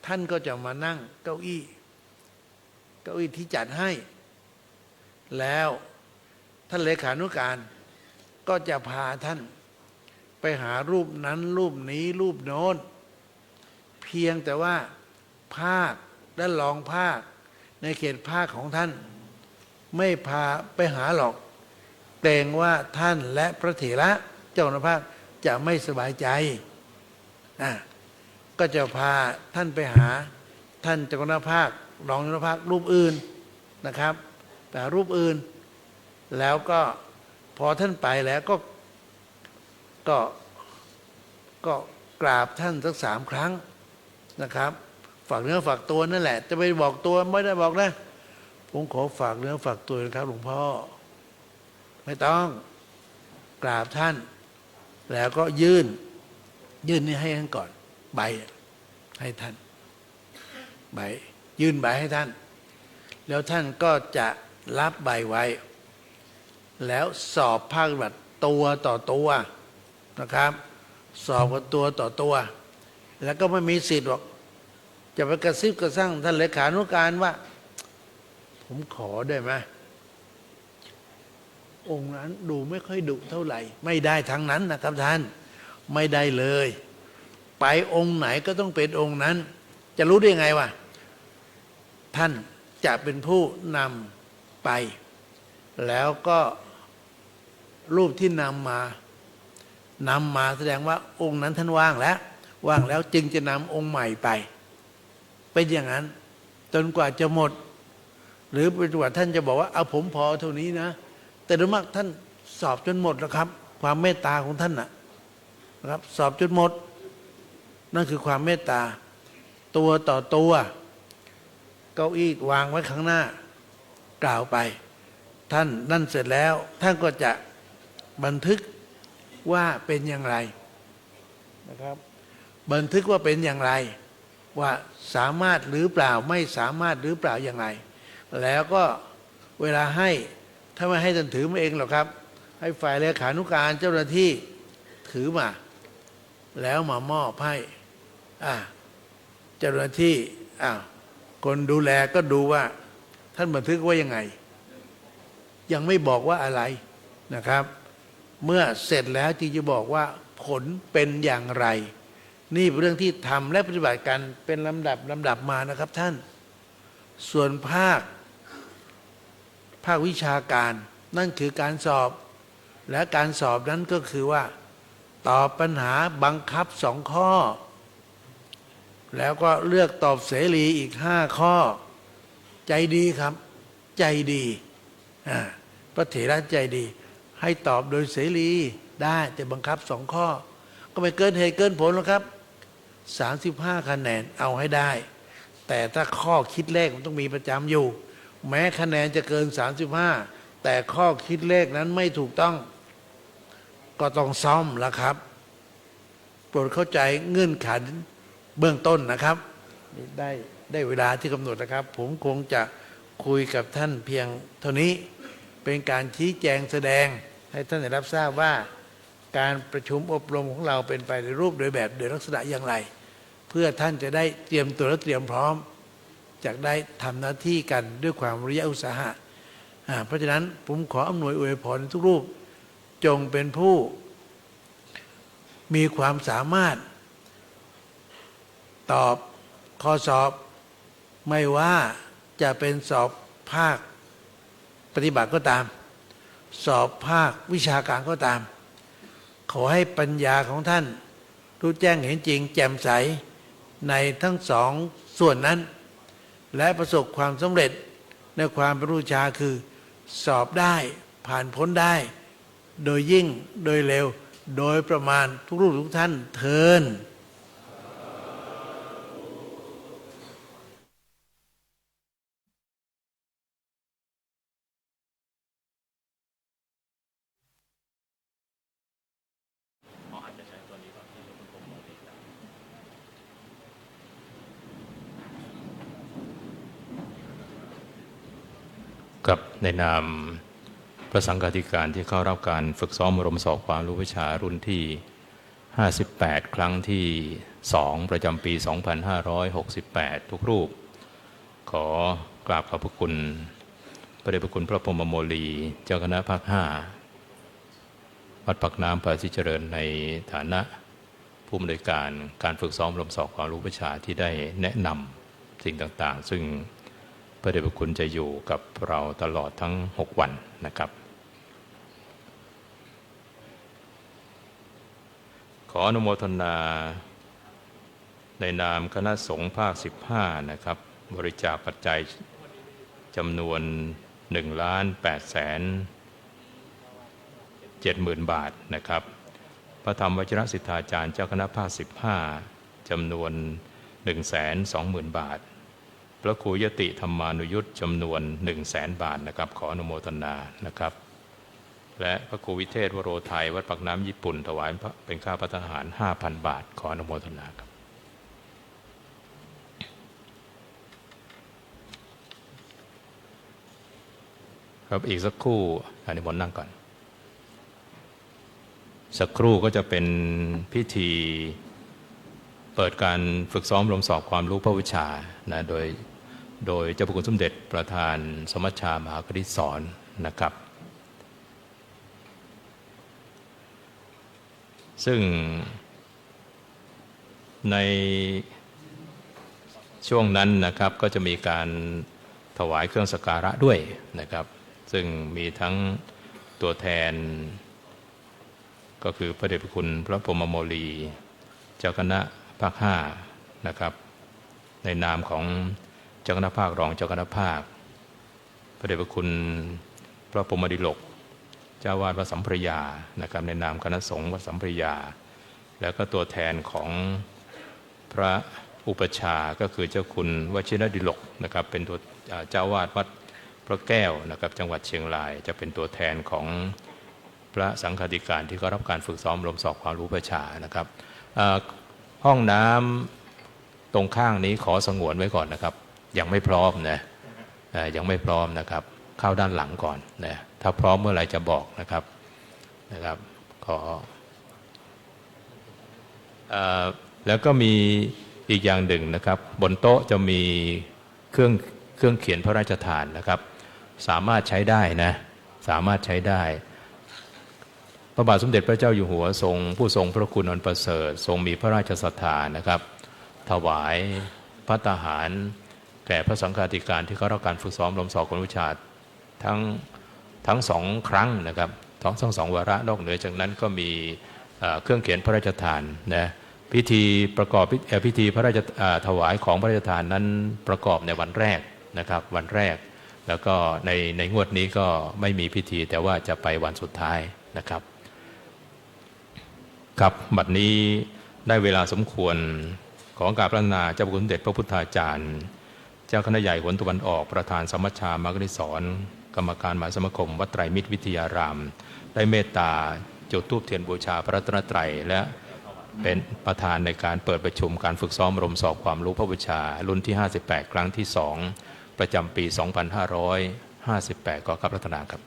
ท่านก็จะมานั่งเก้าอี้ที่จัดให้แล้วท่านเลขานุการก็จะพาท่านไปหารูปนั้นรูปนี้รูปโน้นเพียงแต่ว่าภาคและรองภาคในเขตภาคของท่านไม่พาไปหาหรอกเกรงว่าท่านและพระเถระเจ้าคณะภาคจะไม่สบายใจก็จะพาท่านไปหาท่านเจ้าคณะภาครองเจ้าคณะภาครูปอื่นนะครับแต่รูปอื่นแล้วก็พอท่านไปแล้วก็กราบท่านสัก3 ครั้งนะครับฝากเนื้อฝากตัวนั่นแหละจะไปบอกตัวไม่ได้บอกนะผมขอฝากเนื้อฝากตัวนะครับหลวงพ่อไม่ต้องกราบท่านแล้วก็ยื่นนี่ให้ท่านก่อนใบให้ท่านใบยื่นใบให้ท่านแล้วท่านก็จะรับใบไว้แล้วสอบภาคปฏิบัติตัวต่อตัวนะครับสอบกันตัวต่อตัวแล้วก็ไม่มีสิทธิ์หรอกจะไปกระซิบกระซั่งท่านเลขานุการว่าผมขอได้ไหมองค์นั้นดูไม่ค่อยดุเท่าไหร่ไม่ได้ทั้งนั้นนะครับท่านไม่ได้เลยไปองค์ไหนก็ต้องเป็นองค์นั้นจะรู้ได้ไงวะท่านจะเป็นผู้นำไปแล้วก็รูปที่นำมาแสดงว่าองค์นั้นท่านว่างแล้วจึงจะนำองค์ใหม่ไปเป็นอย่างนั้นจนกว่าจะหมดหรือปัจจุบันท่านจะบอกว่าเอาผมพอเท่านี้นะแต่โดยมากท่านสอบจนหมดแล้วครับความเมตตาของท่านนะครับสอบจนหมดนั่นคือความเมตตาตัวต่อตัวเก้าอี้วางไว้ข้างหน้ากล่าวไปท่านนั่นเสร็จแล้วท่านก็จะบันทึกว่าเป็นอย่างไรนะครับบันทึกว่าเป็นอย่างไรว่าสามารถหรือเปล่าไม่สามารถหรือเปล่าอย่างไรแล้วก็เวลาให้ถ้าไม่ให้ท่านถือมาเองหรอกครับให้ฝ่ายเลขานุการเจ้าหน้าที่ถือมาแล้วมามอบให้เจ้าหน้าที่คนดูแลก็ดูว่าท่านบันทึกว่ายังไงยังไม่บอกว่าอะไรนะครับเมื่อเสร็จแล้วจึงจะบอกว่าผลเป็นอย่างไรนี่เป็นเรื่องที่ทำและปฏิบัติกันเป็นลำดับมานะครับท่านส่วนภาควิชาการนั่นคือการสอบและการสอบนั้นก็คือว่าตอบปัญหาบังคับ2 ข้อแล้วก็เลือกตอบเสรีอีก5 ข้อใจดีครับใจดีพระเถระใจดีให้ตอบโดยเสรีได้แต่บังคับ2 ข้อก็ไม่เกินเหตุเกินผลหรอกครับ35 คะแนนเอาให้ได้แต่ถ้าข้อคิดเลขมันต้องมีประจำอยู่แม้คะแนนจะเกิน35แต่ข้อคิดเลขนั้นไม่ถูกต้องก็ต้องซ่อมแล้วครับโปรดเข้าใจเงื่อนไขเบื้องต้นนะครับได้เวลาที่กำหนดนะครับผมคงจะคุยกับท่านเพียงเท่านี้เป็นการชี้แจงแสดงให้ท่านได้รับทราบว่าการประชุมอบรมของเราเป็นไปในรูปโดยแบบโดยลักษณะอย่างไรเพื่อท่านจะได้เตรียมตัวและเตรียมพร้อมจะได้ทำหน้าที่กันด้วยความวิริยะอุตสาหะเพราะฉะนั้นผมขออำนวยอวยพรทุกรูปจงเป็นผู้มีความสามารถตอบข้อสอบไม่ว่าจะเป็นสอบภาคปฏิบัติก็ตามสอบภาควิชาการก็ตามขอให้ปัญญาของท่านรู้แจ้งเห็นจริงแจ่มใสในทั้ง2 ส่วนนั้นและประสบความสำเร็จในความเป็นผู้ชาคือสอบได้ผ่านพ้นได้โดยยิ่งโดยเร็ว โดยประมาณทุกรูปทุกท่านเทินกับในนามพระสังฆาธิการที่เข้ารับการฝึกซ้อมอบรมสอบความรู้วิชารุ่นที่ 58 ครั้งที่ 2 ประจำปี 2568 ทุกรูป ขอกราบขอบพระคุณพระเดชพระคุณพระพรหมโมลีเจ้าคณะภาค 5 วัดปากน้ำภาษีเจริญในฐานะผู้อำนวยการฝึกซ้อมอบรมสอบความรู้วิชาที่ได้แนะนำสิ่งต่างๆซึ่งพระเดชพระคุณจะอยู่กับเราตลอดทั้ง 6 วันนะครับขออนุโมทนาในนามคณะสงฆ์ภาค 15 นะครับบริจาคปัจจัยจำนวน 1,870,000 บาทนะครับพระธรรมวชิรสิทธาจารย์เจ้าคณะภาค 15 จำนวน 120,000 บาทพระครูยติธรรมานุยุตจำนวน 100,000 บาทนะครับขออนุโมทนานะครับและพระครูวิเทศวโรไทยวัดปากน้ำญี่ปุ่นถวายเป็นค่าภัตตาหาร 5,000 บาทขออนุโมทนาครับครับอีกสักครู่นิมนต์นั่งก่อนสักครู่ก็จะเป็นพิธีเปิดการฝึกซ้อมอบรมสอบความรู้พระวิชานะโดยเจ้าพระคุณสมเด็จประธานสมัชชามหาคณิตสอนนะครับซึ่งในช่วงนั้นนะครับก็จะมีการถวายเครื่องสักการะด้วยนะครับซึ่งมีทั้งตัวแทนก็คือพระเดชพระคุณพระพรหมโมลีเจ้าคณะภาค 5 นะครับในนามของเจ้าคณะภาครองเจ้าคณะภาคพระเดชพระคุณพระพรหมดิลกเจ้าวาดวัดสัมพระยานะครับในนามคณะสงฆ์วัดสัมพระยาแล้วก็ตัวแทนของพระอุปชาก็คือเจ้าคุณวชิรดิลกนะครับเป็นตัวเจ้าวาดวัดพระแก้วนะครับจังหวัดเชียงรายจะเป็นตัวแทนของพระสังฆาธิการที่เขารับการฝึกซ้อมอบรมสอบความรู้วิชานะครับห้องน้ำตรงข้างนี้ขอสงวนไว้ก่อนนะครับยังไม่พร้อมนะยังไม่พร้อมนะครับเข้าด้านหลังก่อนนะถ้าพร้อมเมื่อไหร่จะบอกนะครับขอแล้วก็มีอีกอย่างหนึ่งนะครับบนโต๊ะจะมีเครื่องเขียนพระราชทานนะครับสามารถใช้ได้นะสามารถใช้ได้พระบาทสมเด็จพระเจ้าอยู่หัวทรงผู้ทรงพระคุณอันประเสริฐทรงมีพระราชศรัทธานะครับถวายภัตตาหารแก่พระสังฆาธิการที่เขารับการฝึกซ้อมอบรมสอบความรู้วิชาทั้ง2 ครั้งนะครับทั้ง2 วาระนอกเหนือจากนั้นก็มีเครื่องเขียนพระราชทานนะพิธีประกอบพิธีพระราชถวายของพระราชทานนั้นประกอบในวันแรกนะครับวันแรกแล้วก็ในงวดนี้ก็ไม่มีพิธีแต่ว่าจะไปวันสุดท้ายนะครับครับบัดนี้ได้เวลาสมควรของการพัฒนาเจ้าพระคุณสมเด็จพระพุทธาจารย์เจ้าคณะใหญ่หนตะวันออกประธานสมัชชามหาคณิตสอนกรรมการมหาสมาคมวัดไตรมิตรวิทยารามได้เมตตาจุดธูปเทียนบูชาพระรัตนตรัยและเป็นประธานในการเปิดประชุมการฝึกซ้อมอบรมสอบความรู้พระวิชารุ่นที่ 58 ครั้งที่ 2 ประจำปี 2558 ขอรับรัตนาครับ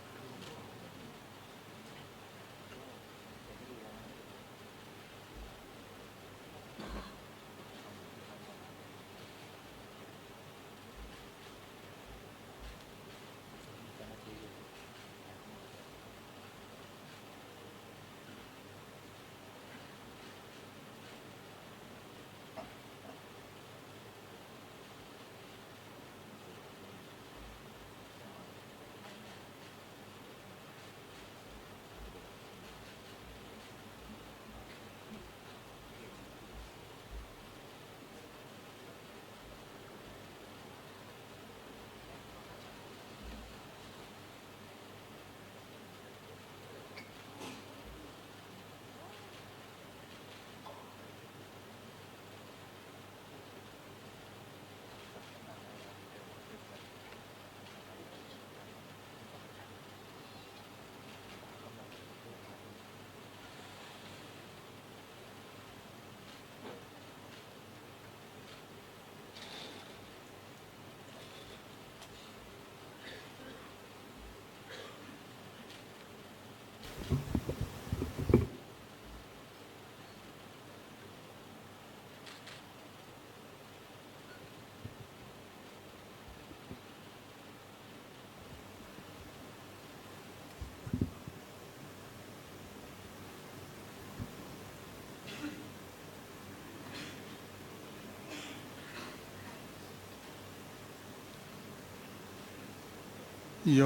โย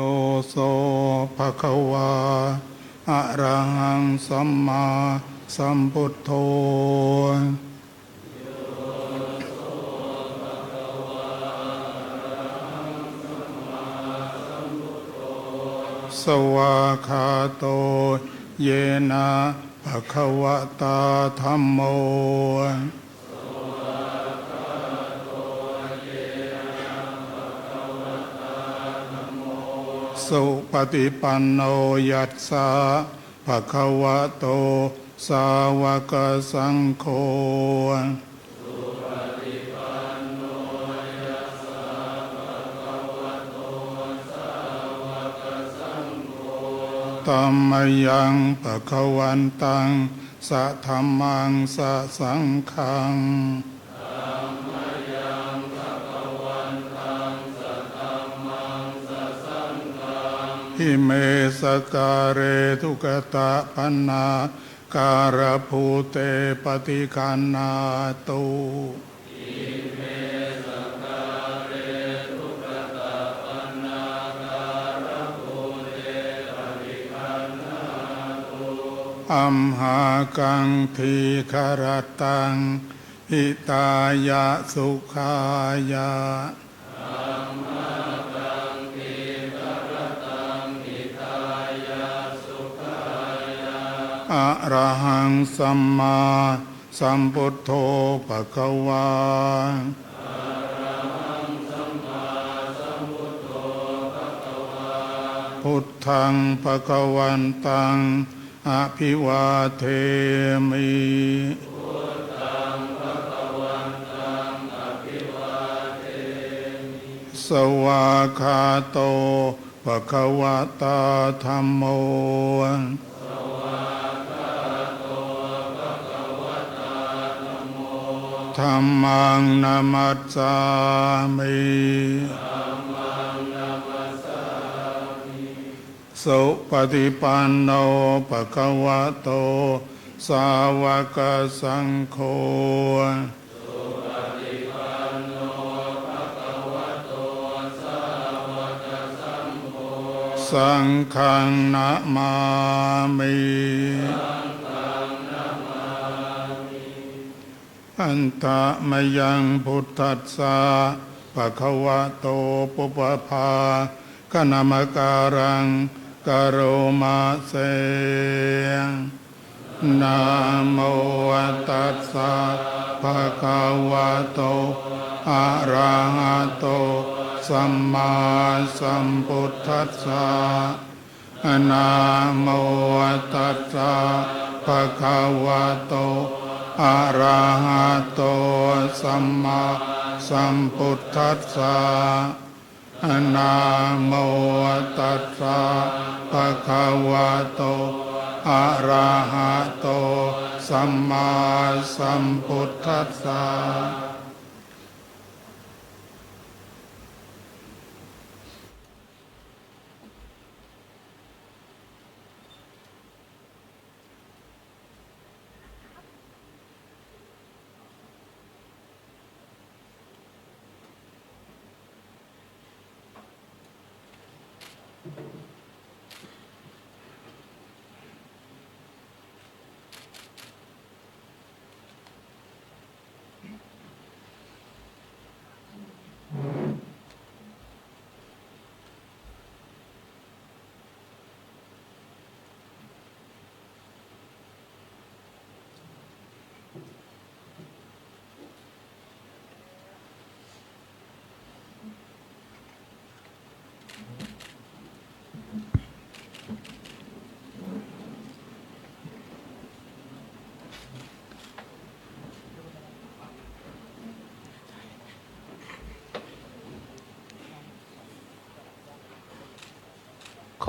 โสภะคะวาอะระหังสัมมาสัมพุทโธสวากขาโตเยนะภะคะวะตาธัมโมสุปฏิปันโนยัสสะภะคะวะโตสาวกสังโฆธัมมยังภะคะวันตังสะธัมมังสะสังฆังอิเมสการเรทุกตะปันนาการภูเตปฏิคันนาตุอัมหากังทีคารตังหิตายะสุขายะอะระหังสัมมาสัมพุทโธภะคะวาพุทธังภะคะวันตังอภิวาเทมิสวากขาโตภะคะวะตาธัมโมธัมมังนัมมัสสามิสุปฏิปันโนภะคะวะโตสาวกสังโฆสังฆังนะมามิอันตะมยังพุทธัสสะภะคะวะโตปุปภาคณมการังกโรมาเสนะโมตัสสะภะคะวะโตอะระหะโตสัมมาสัมพุทธัสสะนะโมตัสสะภะคะวะโตอะระหะโตสัมมาสัมพุทธัสสะนะโมตัสสะภะคะวะโตอะระหะโตสัมมาสัมพุทธัสสะ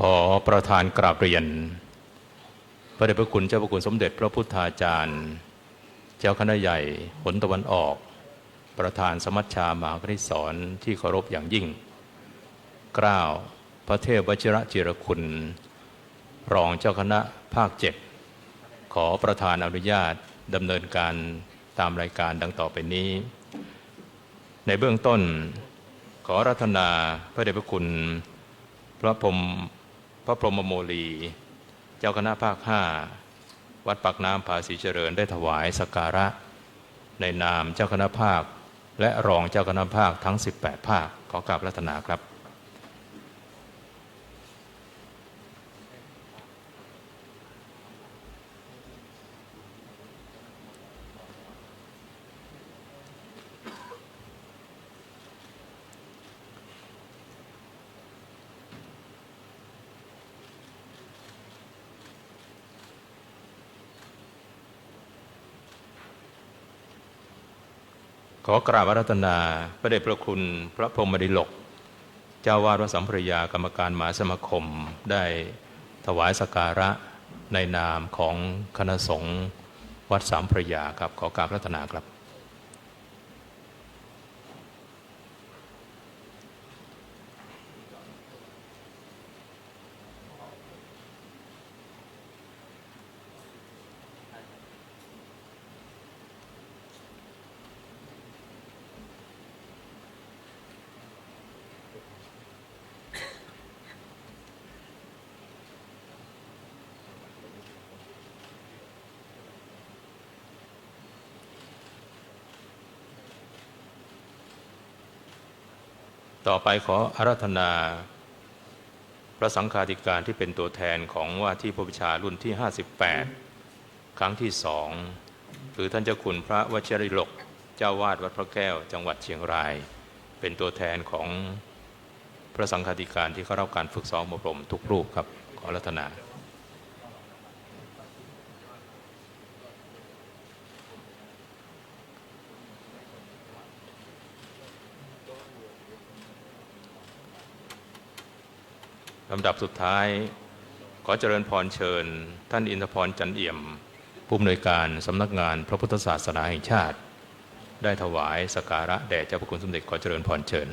ขอประธานกราบเรียนพระเดชพระคุณเจ้าพระคุณสมเด็จพระพุทธาจารย์เจ้าคณะใหญ่หนตะวันออกประธานสมัชชามหาคณิตศรที่เคารพอย่างยิ่งเกล้าพระเทพวชิรจิรคุณรองเจ้าคณะภาค7ขอประธานอนุญาตดำเนินการตามรายการดังต่อไปนี้ในเบื้องต้นขออาราธนาพระเดชพระคุณพ พระพรหมโมลีเจ้าคณะภาค 5วัดปากน้ำภาษีเจริญได้ถวายสักการะในนามเจ้าคณะภาคและรองเจ้าคณะภาคทั้ง18ภาคขอกราบรัตนาครับขอกราบอาราธนาพระเดชพระคุณพระพรหมดิลกเจ้าวาดวัดสัมพรยากรรมการมหาสมาคมได้ถวายสักการะในนามของคณะสงฆ์วัดสัมพรยาครับขอกราบอาราธนาครับต่อไปขออาราธนาพระสังฆาธิการที่เป็นตัวแทนของว่าที่พระวิชารุ่นที่58ครั้งที่2คือท่านเจ้าคุณพระวชิริลกเจ้าวาดวัดพระแก้วจังหวัดเชียงรายเป็นตัวแทนของพระสังฆาธิการที่เข้ารับการฝึกซ้อมอบรมทุกรูปครับขออาราธนาลำดับสุดท้ายขอเจริญพรเชิญท่านอินทพรจันเอี่ยมผู้อำนวยการสำนักงานพระพุทธศาสนาแห่งชาติได้ถวายสักการะแด่เจ้าพระคุณสมเด็จขอเจริญพรเชิญ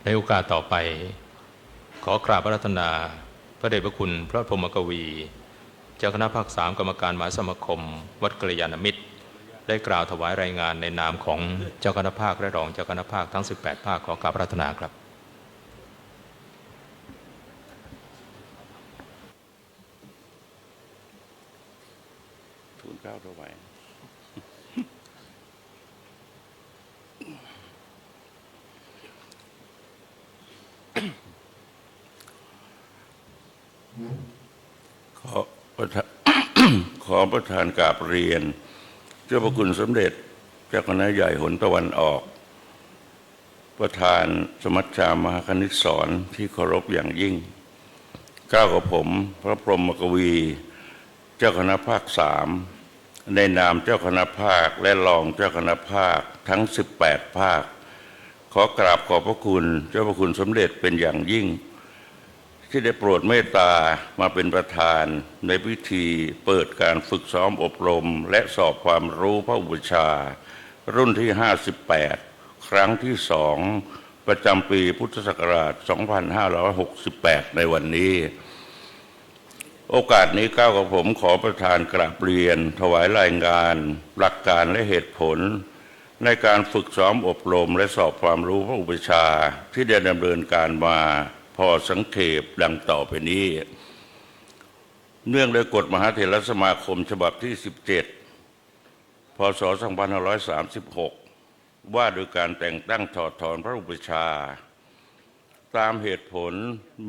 ในโอกาสต่อไปขอกราบอาราธนาพระเดชพระคุณพระพรหมกวีเจ้าคณะภาค 3กรรมการมหาสมาคมวัดกัลยาณมิตรได้กล่าวถวายรายงานในนามของเจ้าคณะภาคและรองเจ้าคณะภาคทั้ง18ภาคขอกราบอาราธนาครับทูลเกล้าถวายขอประธานกราบเรียนเจ้าพระคุณสมเด็จเจ้าคณะใหญ่หนตะวันออกประธานสมัชชามหาคณิตศรที่เคารพอย่างยิ่งกล่าวกับผมพระพรหมกวีเจ้าคณะภาค 3ในนามเจ้าคณะภาคและรองเจ้าคณะภาคทั้ง18ภาคขอกราบขอบพระคุณเจ้าพระคุณสมเด็จเป็นอย่างยิ่งที่ได้โปรดเมตตามาเป็นประธานในพิธีเปิดการฝึกซ้อมอบรมและสอบความรู้พระอุปชารุ่นที่58ครั้งที่2ประจำปีพุทธศักราช2568ในวันนี้โอกาสนี้ก้าวกับผมขอประธานกราบเรียนถวายรายงานหลักการและเหตุผลในการฝึกซ้อมอบรมและสอบความรู้พระอุปชาที่ได้ดำเนินการมาพอสังเขปดังต่อไปนี้เนื่องด้วยกฎมหาเถรสมาคมฉบับที่17พ.ศ. 2536ว่าโดยการแต่งตั้งถอดถอนพระอุปชาตามเหตุผล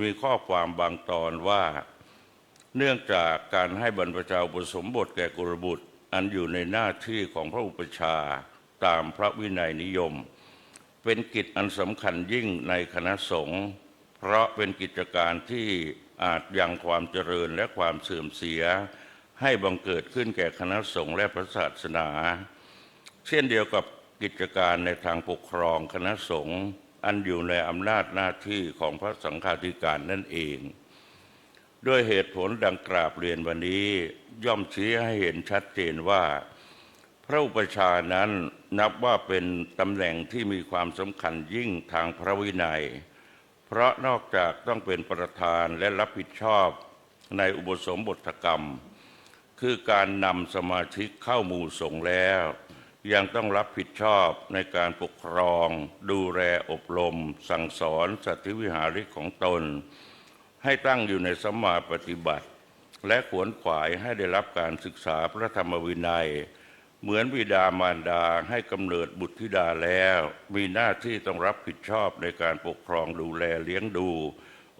มีข้อความบางตอนว่าเนื่องจากการให้บรรพชาอุปสมบทแก่กุลบุตร อันอยู่ในหน้าที่ของพระอุปชฌาย์ตามพระวินัยนิยมเป็นกิจอันสำคัญยิ่งในคณะสงฆ์เพราะเป็นกิจการที่อาจยังความเจริญและความเสื่อมเสียให้บังเกิดขึ้นแก่คณะสงฆ์และพระศาสนาเช่นเดียวกับกิจการในทางปกครองคณะสงฆ์อันอยู่ในอำนาจหน้าที่ของพระสังฆาธิการนั่นเองด้วยเหตุผลดังกราบเรียนวันนี้ย่อมชี้ให้เห็นชัดเจนว่าพระอุปชฌาย์นั้นนับว่าเป็นตำแหน่งที่มีความสำคัญยิ่งทางพระวินัยเพราะนอกจากต้องเป็นประธานและรับผิดชอบในอุปสมบทกรรมคือการนำสมาชิกเข้าหมู่สงฆ์แล้วยังต้องรับผิดชอบในการปกครองดูแลอบรมสั่งสอนสัตธิวิหาริกของตนให้ตั้งอยู่ในสัมมาปฏิบัติและขวนขวายให้ได้รับการศึกษาพระธรรมวินัยเหมือนบิดามารดาให้กำเนิดบุตรธิดาแล้วมีหน้าที่ต้องรับผิดชอบในการปกครองดูแลเลี้ยงดู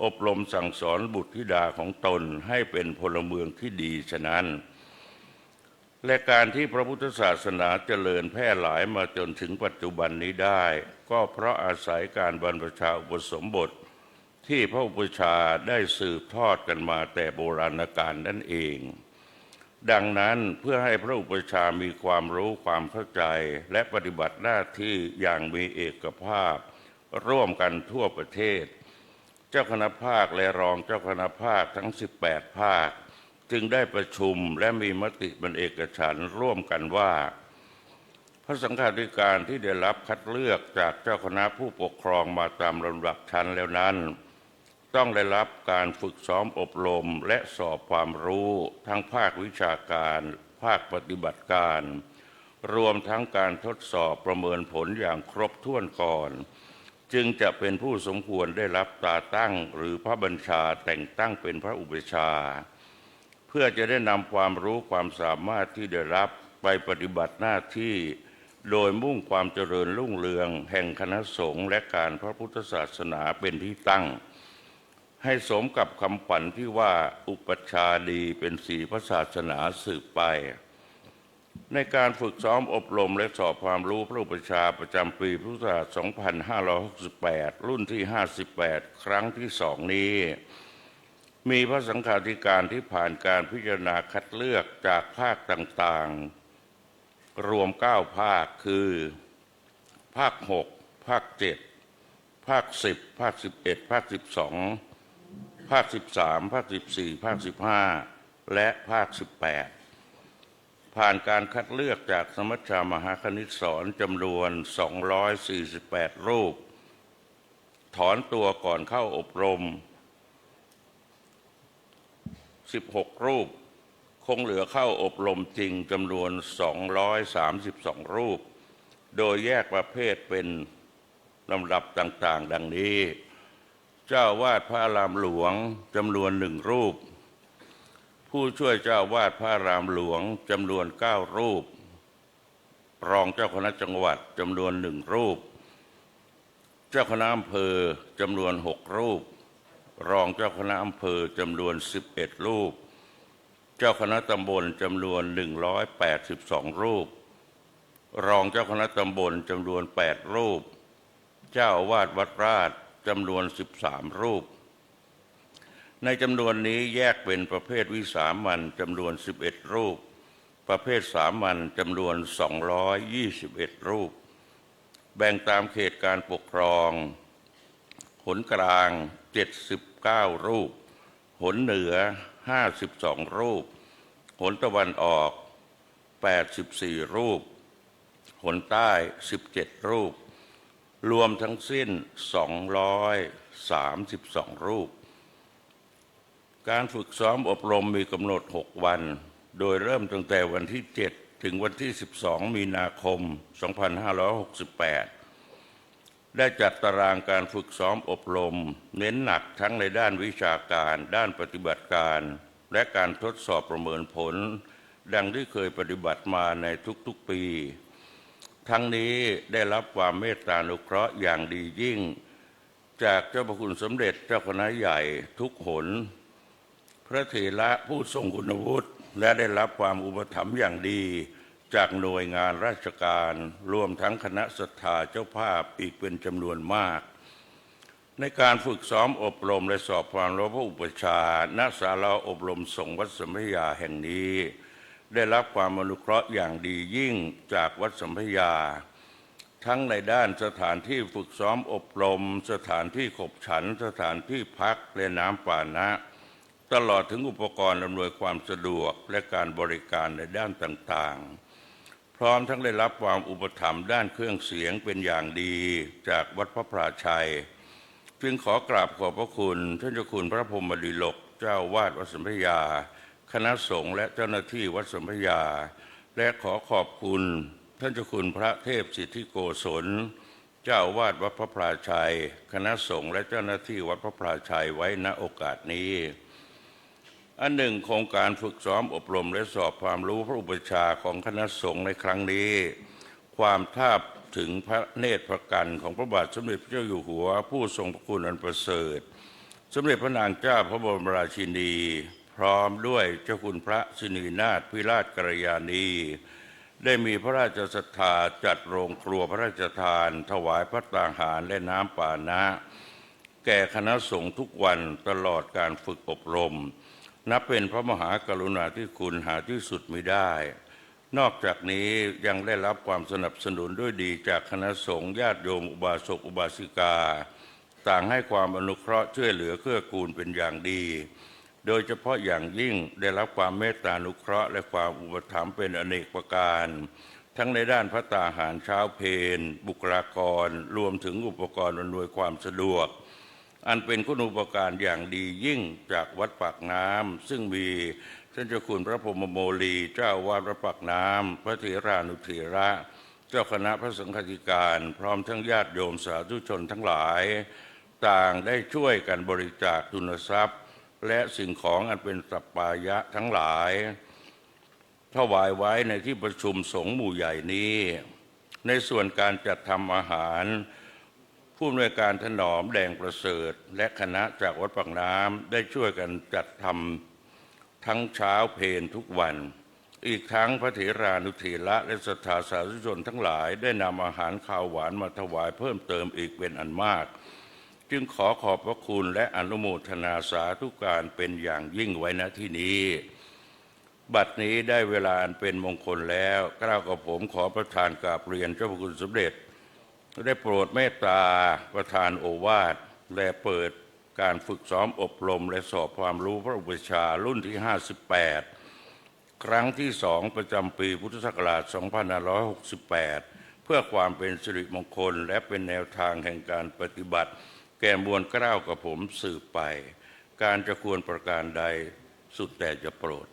อบรมสั่งสอนบุตรธิดาของตนให้เป็นพลเมืองที่ดีฉะนั้นและการที่พระพุทธศาสนาเจริญแพร่หลายมาจนถึงปัจจุบันนี้ได้ก็เพราะอาศัยการบรรพชาอุปสมบทที่พระอุปชฌาย์ได้สืบทอดกันมาแต่โบราณกาลนั่นเองดังนั้นเพื่อให้พระอุปชฌาย์มีความรู้ความเข้าใจและปฏิบัติหน้าที่อย่างมีเอกภาพร่วมกันทั่วประเทศเจ้าคณะภาคและรองเจ้าคณะภาคทั้ง18ภาคจึงได้ประชุมและมีมติเป็นเอกฉันท์ร่วมกันว่าพระสังฆาธิการที่ได้รับคัดเลือกจากเจ้าคณะผู้ปกครองมาตามลำดับชั้นแล้วนั้นต้องได้รับการฝึกซ้อมอบรมและสอบความรู้ทั้งภาควิชาการภาคปฏิบัติการรวมทั้งการทดสอบประเมินผลอย่างครบถ้วนก่อนจึงจะเป็นผู้สมควรได้รับตราตั้งหรือพระบัญชาแต่งตั้งเป็นพระอุปชฌาย์เพื่อจะได้นำความรู้ความสามารถที่ได้รับไปปฏิบัติหน้าที่โดยมุ่งความเจริญรุ่งเรืองแห่งคณะสงฆ์และการพระพุทธศาสนาเป็นที่ตั้งให้สมกับคำขวัญที่ว่าอุปัชฌาย์ดีเป็นสีพระศาสนาสืบไปในการฝึกซ้อมอบรมและสอบความรู้พระอุปชฌาย์ประจำปีพุทธศักราช 2568 รุ่นที่ 58 ครั้งที่ 2 นี้มีพระสังฆาธิการที่ผ่านการพิจารณาคัดเลือกจากภาคต่างๆรวม9ภาคคือภาค6ภาค7ภาค10ภาค11ภาค12ภาค13ภาค14ภาค15และภาค18ผ่านการคัดเลือกจากสมัชชามหาคณิตศรจำนวน248รูปถอนตัวก่อนเข้าอบรม16รูปคงเหลือเข้าอบรมจริงจำนวน232รูปโดยแยกประเภทเป็นลำดับต่างๆดังนี้เจ้าวาดพระอารามหลวงจำนวน1รูปผู้ช่วยเจ้าวาดพระอารามหลวงจำนวน9รูปรองเจ้าคณะจังหวัดจำนวน1รูปเจ้าคณะอำเภอจำนวน6รูปรองเจ้าคณะอำเภอจำนวน11รูปเจ้าคณะตำบลจำนวน182รูปรองเจ้าคณะตำบลจำนวน8รูปเจ้าอาวาสวัดราชจำนวน13รูปในจำนวนนี้แยกเป็นประเภทวิสามัญจำนวน11รูปประเภทสามัญจำนวน221รูปแบ่งตามเขตการปกครองหนกลาง79รูปหนเหนือ52รูปหนตะวันออก84รูปหนใต้17รูปรวมทั้งสิ้น232รูปการฝึกซ้อมอบรมมีกำหนด6วันโดยเริ่มตั้งแต่วันที่7ถึงวันที่12มีนาคม2568ได้จัดตารางการฝึกซ้อมอบรมเน้นหนักทั้งในด้านวิชาการด้านปฏิบัติการและการทดสอบประเมินผลดังที่เคยปฏิบัติมาในทุกๆปีทั้งนี้ได้รับความเมตตาอนุเคราะห์อย่างดียิ่งจากเจ้าพระคุณสมเด็จเจ้าคณะใหญ่ทุกหนพระเถระผู้ทรงคุณวุฒิ และได้รับความอุปถัมภ์อย่างดีจากหน่วยงานราชการรวมทั้งคณะศรัทธาเจ้าภาพอีกเป็นจำนวนมากในการฝึกซ้อมอบรมและสอบความรู้พระอุปชาณศาลาอบรมสงฆ์วัดสัมพยาแห่งนี้ได้รับความอนุเคราะห์อย่างดียิ่งจากวัดสัมพยาทั้งในด้านสถานที่ฝึกซ้อมอบรมสถานที่ขบฉันสถานที่พักและน้ำปานะตลอดถึงอุปกรณ์อำนวยความสะดวกและการบริการในด้านต่างๆพร้อมทั้งได้รับความอุปถัมภ์ด้านเครื่องเสียงเป็นอย่างดีจากวัดพระพราชัยจึงขอกราบขอบพระคุณท่านเจ้าคุณพระพรหมดิลกเจ้าวาดวัดสัมพยาคณะสงฆ์และเจ้าหน้าที่วัดสัมพยาและขอขอบคุณท่านเจ้าคุณพระเทพสิทธิโกศลเจ้าวาดวัดพระพราชัยคณะสงฆ์และเจ้าหน้าที่วัดพระพราชัยไว้ณโอกาสนี้อันหนึ่งโครงการฝึกซ้อมอบรมและสอบความรู้พระอุปชาของคณะสงฆ์ในครั้งนี้ความทาบถึงพระเนตรพระกันของพระบาทสมเด็จพระเจ้าอยู่หัวผู้ทรงพระคุณอันประเสริฐสมเด็จพระนางเจ้าพระบรมราชินีพร้อมด้วยเจ้าคุณพระสินีนาถพิราชกัลยาณีได้มีพระราชศรัทธาจัดโรงครัวพระราชทานถวายภัตตาหารและน้ำปานะแก่คณะสงฆ์ทุกวันตลอดการฝึกอบรมนับเป็นพระมหากรุณาธิคุณหาที่สุดมิได้นอกจากนี้ยังได้รับความสนับสนุนด้วยดีจากคณะสงฆ์ญาติโยมอุบาสกอุบาสิกาต่างให้ความอนุเคราะห์ช่วยเหลือเกื้อกูลเป็นอย่างดีโดยเฉพาะอย่างยิ่งได้รับความเมตตานุเคราะห์และความอุปถัมภ์เป็นอเนกประการทั้งในด้านภัตตาหารเช้าเพลบุคลากรรวมถึงอุปกรณ์อำนวยความสะดวกอันเป็นคุณูปการอย่างดียิ่งจากวัดปากน้ำซึ่งมีท่านเจ้าคุณพระพรหมโมลีเจ้าวาดวัดปากน้ำพระเถรานุเถระเจ้าคณะพระสังฆาธิการพร้อมทั้งญาติโยมสาธุชนทั้งหลายต่างได้ช่วยกันบริจาคทุนทรัพย์และสิ่งของอันเป็นสัปปายะทั้งหลายถวายไว้ในที่ประชุมสงฆ์หมู่ใหญ่นี้ในส่วนการจัดทำอาหารผู้อำนวยการถนอมแดงประเสริฐและคณะจากวัดปากน้ำได้ช่วยกันจัดทำทั้งเช้าเพลทุกวันอีกทั้งพระเถรานุเถระและศรัทธาสาธุชนทั้งหลายได้นำอาหารข้าวหวานมาถวายเพิ่มเติมอีกเป็นอันมากจึงขอขอบพระคุณและอนุโมทนาสาธุการเป็นอย่างยิ่งไว้ณที่นี้บัดนี้ได้เวลาอันเป็นมงคลแล้วกล้ากับผมขอประทานกราบเรียนเจ้าพระคุณสมเด็จได้โปรดเมตตาประทานโอวาทและเปิดการฝึกซ้อมอบรมและสอบความรู้พระอุปชารุ่นที่58ครั้งที่2ประจำปีพุทธศักราช2568เพื่อความเป็นสิริมงคลและเป็นแนวทางแห่งการปฏิบัติแก่มวลเกล้ากับผมสืบไปการจะควรประการใดสุดแต่จะโปรด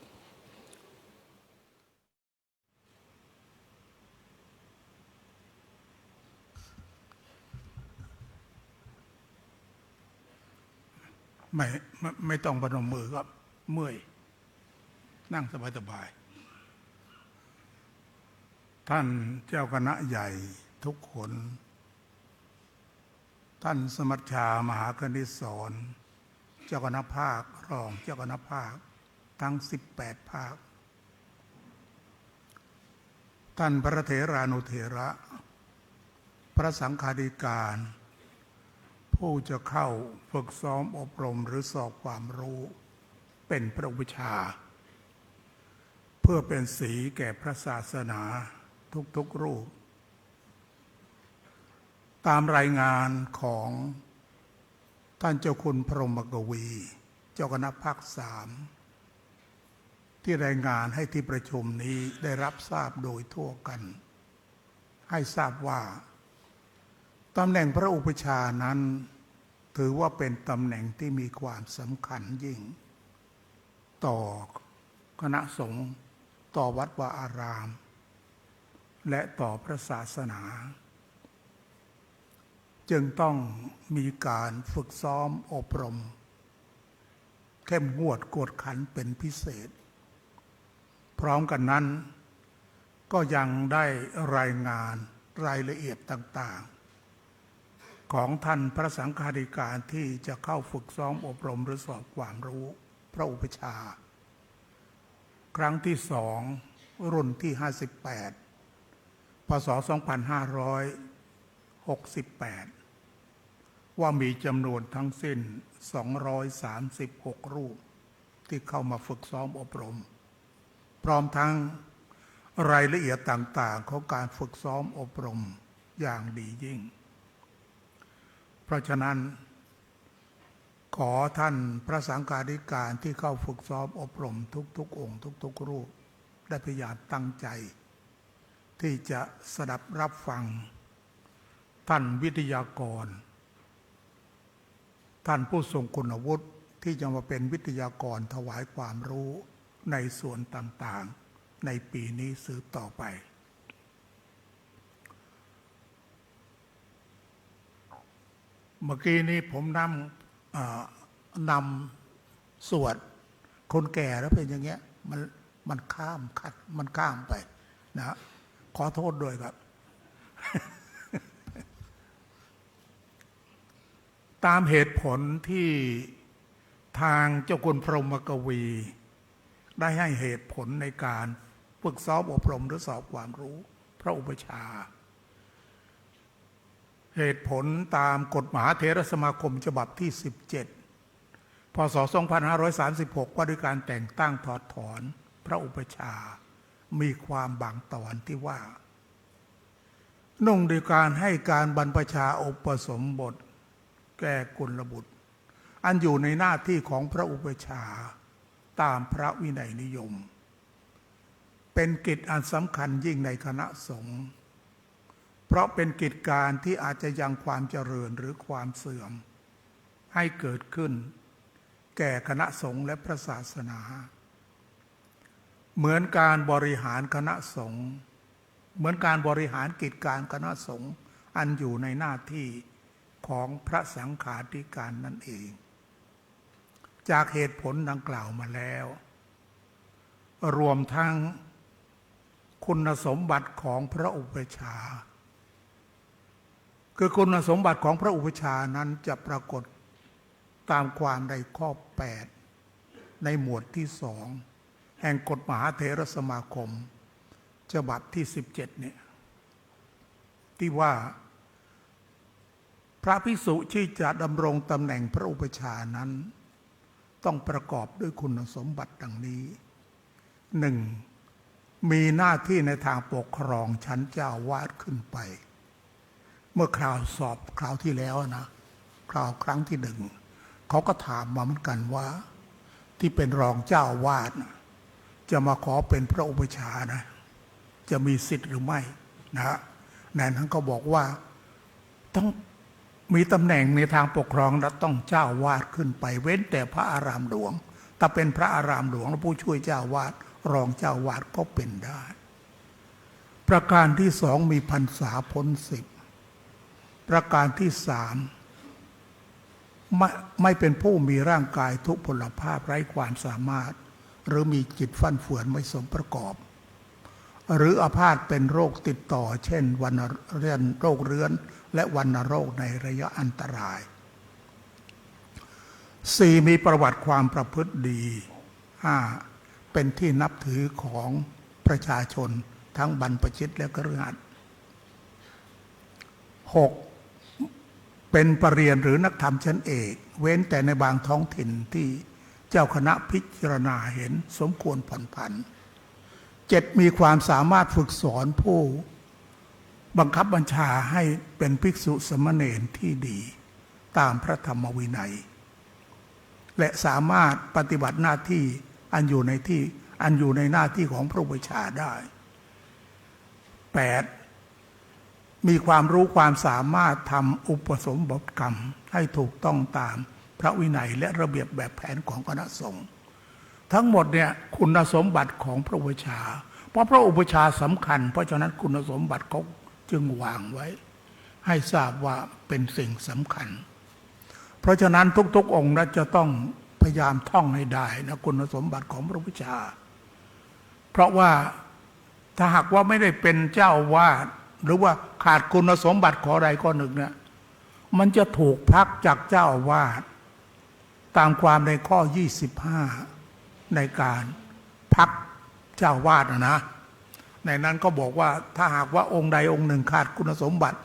ไม่ต้องพนมมือก็เมื่อยนั่งสบายๆท่านเจ้าคณะใหญ่ทุกคนท่านสมัชชามหาคณิสรเจ้าคณะภาครองเจ้าคณะภาคทั้ง18ภาคท่านพระเถรานุเถระพระสังฆาธิการผู้จะเข้าฝึกซ้อมอบรมหรือสอบความรู้เป็นพระอุปชาเพื่อเป็นสีแก่พระศาสนาทุกๆรูปตามรายงานของท่านเจ้าคุณพรหมกวีเจ้าคณะภาค3ที่รายงานให้ที่ประชุมนี้ได้รับทราบโดยทั่วกันให้ทราบว่าตำแหน่งพระอุปชานั้นถือว่าเป็นตำแหน่งที่มีความสำคัญยิ่งต่อคณะสงฆ์ต่อวัดวาอารามและต่อพระศาสนาจึงต้องมีการฝึกซ้อมอบรมเข้มงวดกวดขันเป็นพิเศษพร้อมกันนั้นก็ยังได้รายงานรายละเอียดต่างๆของท่านพระสังฆาธิการที่จะเข้าฝึกซ้อมอบรมหรือสอบความรู้พระอุปชา ครั้งที่สองรุ่นที่58พศ2568ว่ามีจำนวนทั้งสิ้น236รูปที่เข้ามาฝึกซ้อมอบรมพร้อมทั้งรายละเอียดต่างๆของการฝึกซ้อมอบรมอย่างดียิ่งเพราะฉะนั้นขอท่านพระสังฆาธิการที่เข้าฝึกซ้อมอบรมทุกๆองค์ทุกๆรูปได้พยายามตั้งใจที่จะสดับรับฟังท่านวิทยากรท่านผู้ทรงคุณวุฒิที่จะมาเป็นวิทยากรถวายความรู้ในส่วนต่างๆในปีนี้สืบต่อไปเมื่อกี้นี้ผมนำสวดคนแก่แล้วเป็นอย่างเงี้ยมันข้ามไปนะขอโทษด้วยครับ ตามเหตุผลที่ทางเจ้าคุณพรหมกวีได้ให้เหตุผลในการฝึกซ้อมอบรมหรือสอบความรู้พระอุปชฌาย์เหตุผลตามกฎมหาเถรสมาคมฉบับที่17พศ2536ว่าด้วยการแต่งตั้งถอดถอนพระอุปชฌาย์มีความบางตอนที่ว่านุ่งโดยการให้การบรรพชาอุปสมบทแก่กุลบุตรอันอยู่ในหน้าที่ของพระอุปชฌาย์ตามพระวินัยนิยมเป็นกิจอันสำคัญยิ่งในคณะสงฆ์เพราะเป็นกิจการที่อาจจะยังความเจริญหรือความเสื่อมให้เกิดขึ้นแก่คณะสงฆ์และพระศาสนาเหมือนการบริหารคณะสงฆ์เหมือนการบริหารกิจการคณะสงฆ์อันอยู่ในหน้าที่ของพระสังฆาธิการนั่นเองจากเหตุผลดังกล่าวมาแล้วรวมทั้งคุณสมบัติของพระอุปชฌาย์คือคุณสมบัติของพระอุปชฌาย์นั้นจะปรากฏตามความในข้อ8ในหมวดที่2แห่งกฎมหาเถรสมาคมฉบับที่17เนี่ยที่ว่าพระภิกษุที่จะดำรงตำแหน่งพระอุปชฌาย์นั้นต้องประกอบด้วยคุณสมบัติดังนี้ 1. มีหน้าที่ในทางปกครองชั้นเจ้าวาดขึ้นไปเมื่อคราวสอบคราวที่แล้วนะครั้งที่1เขาก็ถามมาเหมือนกันว่าที่เป็นรองเจ้าวาดนะจะมาขอเป็นพระอุปชฌาย์นะจะมีสิทธิ์หรือไม่นะนั้นก็บอกว่าต้องมีตำแหน่งในทางปกครองและต้องเจ้าวาดขึ้นไปเว้นแต่พระอารามหลวงถ้าเป็นพระอารามหลวงและผู้ช่วยเจ้าวาดรองเจ้าวาดก็เป็นได้ประการที่2มีพรรษาพ้น10ประการที่3ไม่เป็นผู้มีร่างกายทุพพลภาพไร้ความสามารถหรือมีจิตฟั่นเฟือนไม่สมประกอบหรืออาพาธเป็นโรคติดต่อเช่นวัณโรคเรื้อนและวัณโรคในระยะอันตราย 4. มีประวัติความประพฤติดี 5. เป็นที่นับถือของประชาชนทั้งบรรพชิตและคฤหัสถ์ 6. เป็นปรริญญาหรือนักธรรมชั้นเอกเว้นแต่ในบางท้องถิ่นที่เจ้าคณะพิจารณาเห็นสมควรผ่อนผัน 7. มีความสามารถฝึกสอนผู้บังคับบัญชาให้เป็นภิกษุสมณเณรที่ดีตามพระธรรมวินัยและสามารถปฏิบัติหน้าที่อันอยู่ในหน้าที่ของพระอุปชฌาย์ได้ 8. มีความรู้ความสามารถทำอุปสมบทกรรมให้ถูกต้องตามพระวินัยและระเบียบแบบแผนของคณะสงฆ์ทั้งหมดเนี่ยคุณสมบัติของพระอุปชฌาย์เพราะพระอุปชฌาย์สำคัญเพราะฉะนั้นคุณสมบัติเขาจึงวางไว้ให้ทราบว่าเป็นสิ่งสำคัญเพราะฉะนั้นทุกๆองค์นั้นจะต้องพยายามท่องให้ได้นะคุณสมบัติของพระอุปชฌาย์เพราะว่าถ้าหากว่าไม่ได้เป็นเจ้าวาดหรือว่าขาดคุณสมบัติข้อใดข้อหนึ่งเนี่ยมันจะถูกพักจากเจ้าวาดตามความในข้อ25ในการพัก เจ้าวาดนะในนั้นก็บอกว่าถ้าหากว่าองค์ใดองค์หนึ่งขาดคุณสมบัติ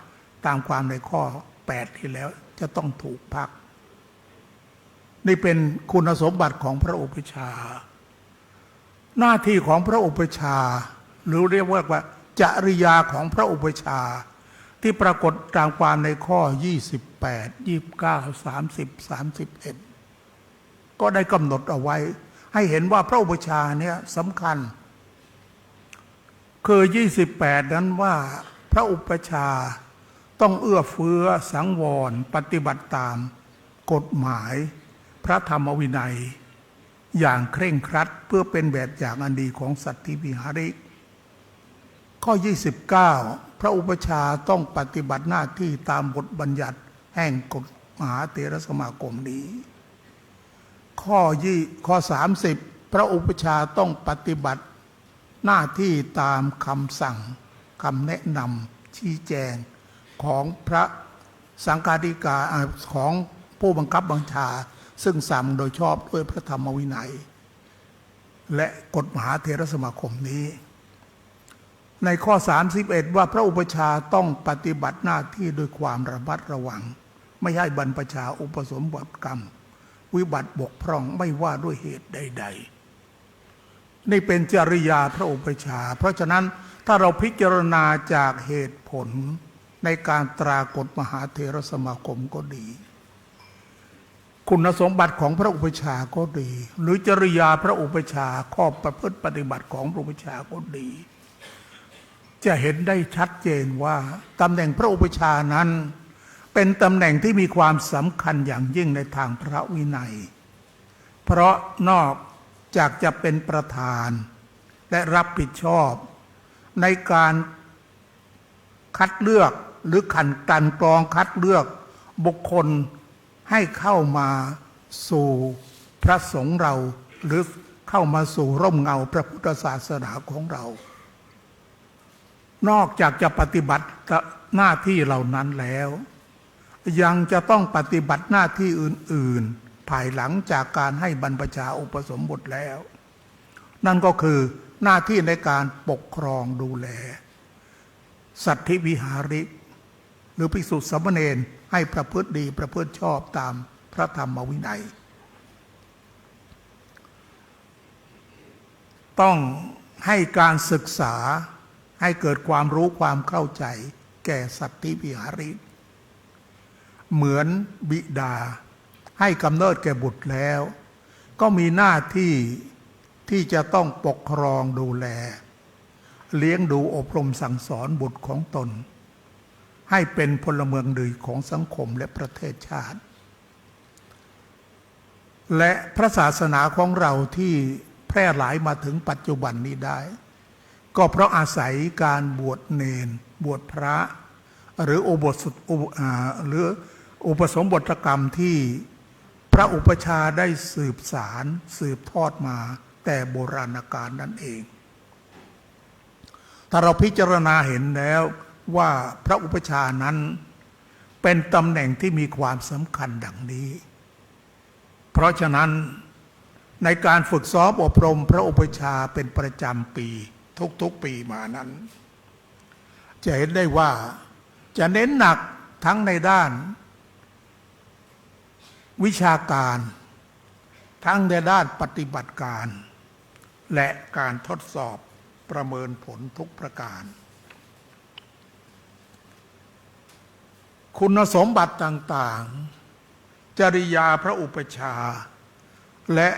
ตามความในข้อ8ที่แล้วจะต้องถูกพักนี่เป็นคุณสมบัติของพระอุปชฌาย์หน้าที่ของพระอุปชฌาย์หรือเรียกว่าจริยาของพระอุปชฌาย์ที่ปรากฏตามความในข้อ28 29 30 31ก็ได้กำหนดเอาไว้ให้เห็นว่าพระอุปชฌาย์เนี่ยสำคัญคือ28นั้นว่าพระอุปชฌาย์ต้องเอื้อเฟื้อสังวรปฏิบัติตามกฎหมายพระธรรมวินัยอย่างเคร่งครัดเพื่อเป็นแบบอย่างอันดีของสัตถิวิหาริกข้อ29พระอุปชฌาย์ต้องปฏิบัติหน้าที่ตามบทบัญญัติแห่งกฎมหาเถรสมาคมนี้ข้อ30พระอุปชฌาย์ต้องปฏิบัติหน้าที่ตามคำสั่งคำแนะนำชี้แจงของพระสังฆาธิการของผู้บังคับบัญชาซึ่งสั่งโดยชอบด้วยพระธรรมวินัยและกฎมหาเถรสมาคมนี้ในข้อ31ว่าพระอุปชฌาย์ต้องปฏิบัติหน้าที่ด้วยความระมัดระวังไม่ให้บรรพชาอุปสมบทกรรมวิบัติบกพร่องไม่ว่าด้วยเหตุใดๆนี่เป็นจริยาพระอุปชฌาย์เพราะฉะนั้นถ้าเราพิจารณาจากเหตุผลในการตรากฎมหาเถรสมาคมก็ดีคุณสมบัติของพระอุปชฌาย์ก็ดีหรือจริยาพระอุปชฌาย์ข้อประพฤติปฏิบัติของพระอุปชฌาย์ก็ดีจะเห็นได้ชัดเจนว่าตำแหน่งพระอุปชฌาย์นั้นเป็นตำแหน่งที่มีความสำคัญอย่างยิ่งในทางพระวินัยเพราะนอกจากจะเป็นประธานและรับผิดชอบในการคัดเลือกหรือขันกลั่นกรองคัดเลือกบุคคลให้เข้ามาสู่พระสงฆ์เราหรือเข้ามาสู่ร่มเงาพระพุทธศาสนาของเรานอกจากจะปฏิบัติหน้าที่เหล่านั้นแล้วยังจะต้องปฏิบัติหน้าที่อื่นๆภายหลังจากการให้บรรพชาอุปสมบทแล้วนั่นก็คือหน้าที่ในการปกครองดูแลสัตถิวิหาริกหรือภิกษุสามเณรให้ประพฤติดีประพฤติชอบตามพระธรรมวินัยต้องให้การศึกษาให้เกิดความรู้ความเข้าใจแก่สัตถิวิหาริกเหมือนบิดาให้กำเนิดแก่บุตรแล้วก็มีหน้าที่ที่จะต้องปกครองดูแลเลี้ยงดูอบรมสั่งสอนบุตรของตนให้เป็นพลเมืองดีของสังคมและประเทศชาติและพระศาสนาของเราที่แพร่หลายมาถึงปัจจุบันนี้ได้ก็เพราะอาศัยการบวชเณรบวชพระหรืออุปสมบทกรรมที่พระอุปชฌาย์ได้สืบสารสืบทอดมาแต่โบราณกาลนั่นเองถ้าเราพิจารณาเห็นแล้วว่าพระอุปชฌาย์นั้นเป็นตำแหน่งที่มีความสำคัญดังนี้เพราะฉะนั้นในการฝึกซ้อมอบรมพระอุปชฌาย์เป็นประจำปีทุกๆปีมานั้นจะเห็นได้ว่าจะเน้นหนักทั้งในด้านวิชาการทั้งในด้านปฏิบัติการและการทดสอบประเมินผลทุกประการคุณสมบัติต่างๆจริยาพระอุปชฌาย์และ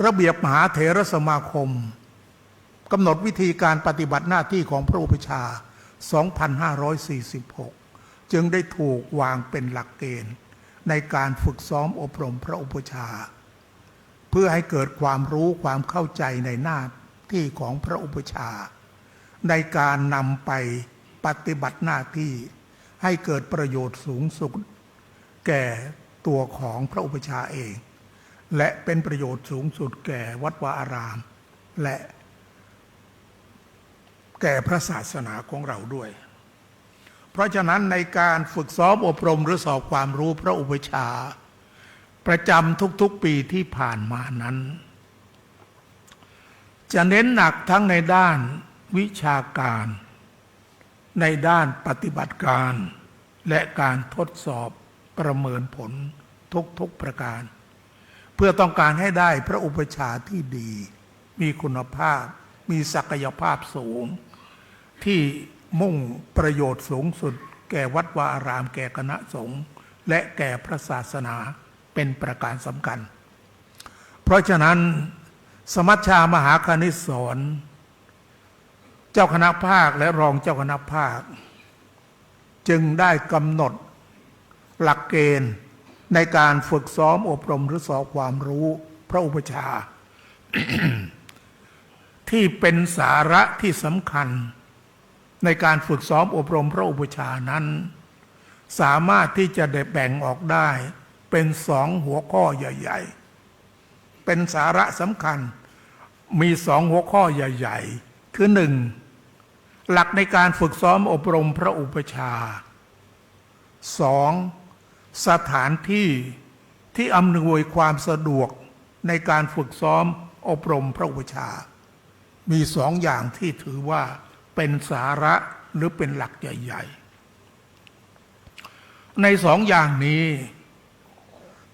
ระเบียบมหาเถรสมาคมกำหนดวิธีการปฏิบัติหน้าที่ของพระอุปชฌาย์ 2546 จึงได้ถูกวางเป็นหลักเกณฑ์ในการฝึกซ้อมอบรมพระอุปชฌาย์เพื่อให้เกิดความรู้ความเข้าใจในหน้าที่ของพระอุปชฌาย์ในการนำไปปฏิบัติหน้าที่ให้เกิดประโยชน์สูงสุดแก่ตัวของพระอุปชฌาย์เองและเป็นประโยชน์สูงสุดแก่วัดวาอารามและแก่พระศาสนาของเราด้วยเพราะฉะนั้นในการฝึกซ้อมอบรมหรือสอบความรู้พระอุปชฌาย์ประจำทุกๆปีที่ผ่านมานั้น จะเน้นหนักทั้งในด้านวิชาการ ในด้านปฏิบัติการและการทดสอบประเมินผลทุกประการเพื่อต้องการให้ได้พระอุปชฌาย์ที่ดีมีคุณภาพมีศักยภาพสูงที่มุ่งประโยชน์สูงสุดแก่วัดวาอารามแก่คณะสงฆ์และแก่พระศาสนาเป็นประการสำคัญเพราะฉะนั้นสมัชชามหาคณิสรณ์เจ้าคณะภาคและรองเจ้าคณะภาคจึงได้กำหนดหลักเกณฑ์ในการฝึกซ้อมอบรมหรือสอบความรู้พระอุปชฌาย์ ที่เป็นสาระที่สำคัญในการฝึกซ้อมอบรมพระอุปชฌาย์นั้นสามารถที่จะแบ่งออกได้เป็น2หัวข้อใหญ่ๆเป็นสาระสำคัญมี2หัวข้อใหญ่ๆคือ1หลักในการฝึกซ้อมอบรมพระอุปชฌาย์2สถานที่ที่อำนวยความสะดวกในการฝึกซ้อมอบรมพระอุปชฌาย์มี2อย่างที่ถือว่าเป็นสาระหรือเป็นหลักใหญ่ๆใน2อย่างนี้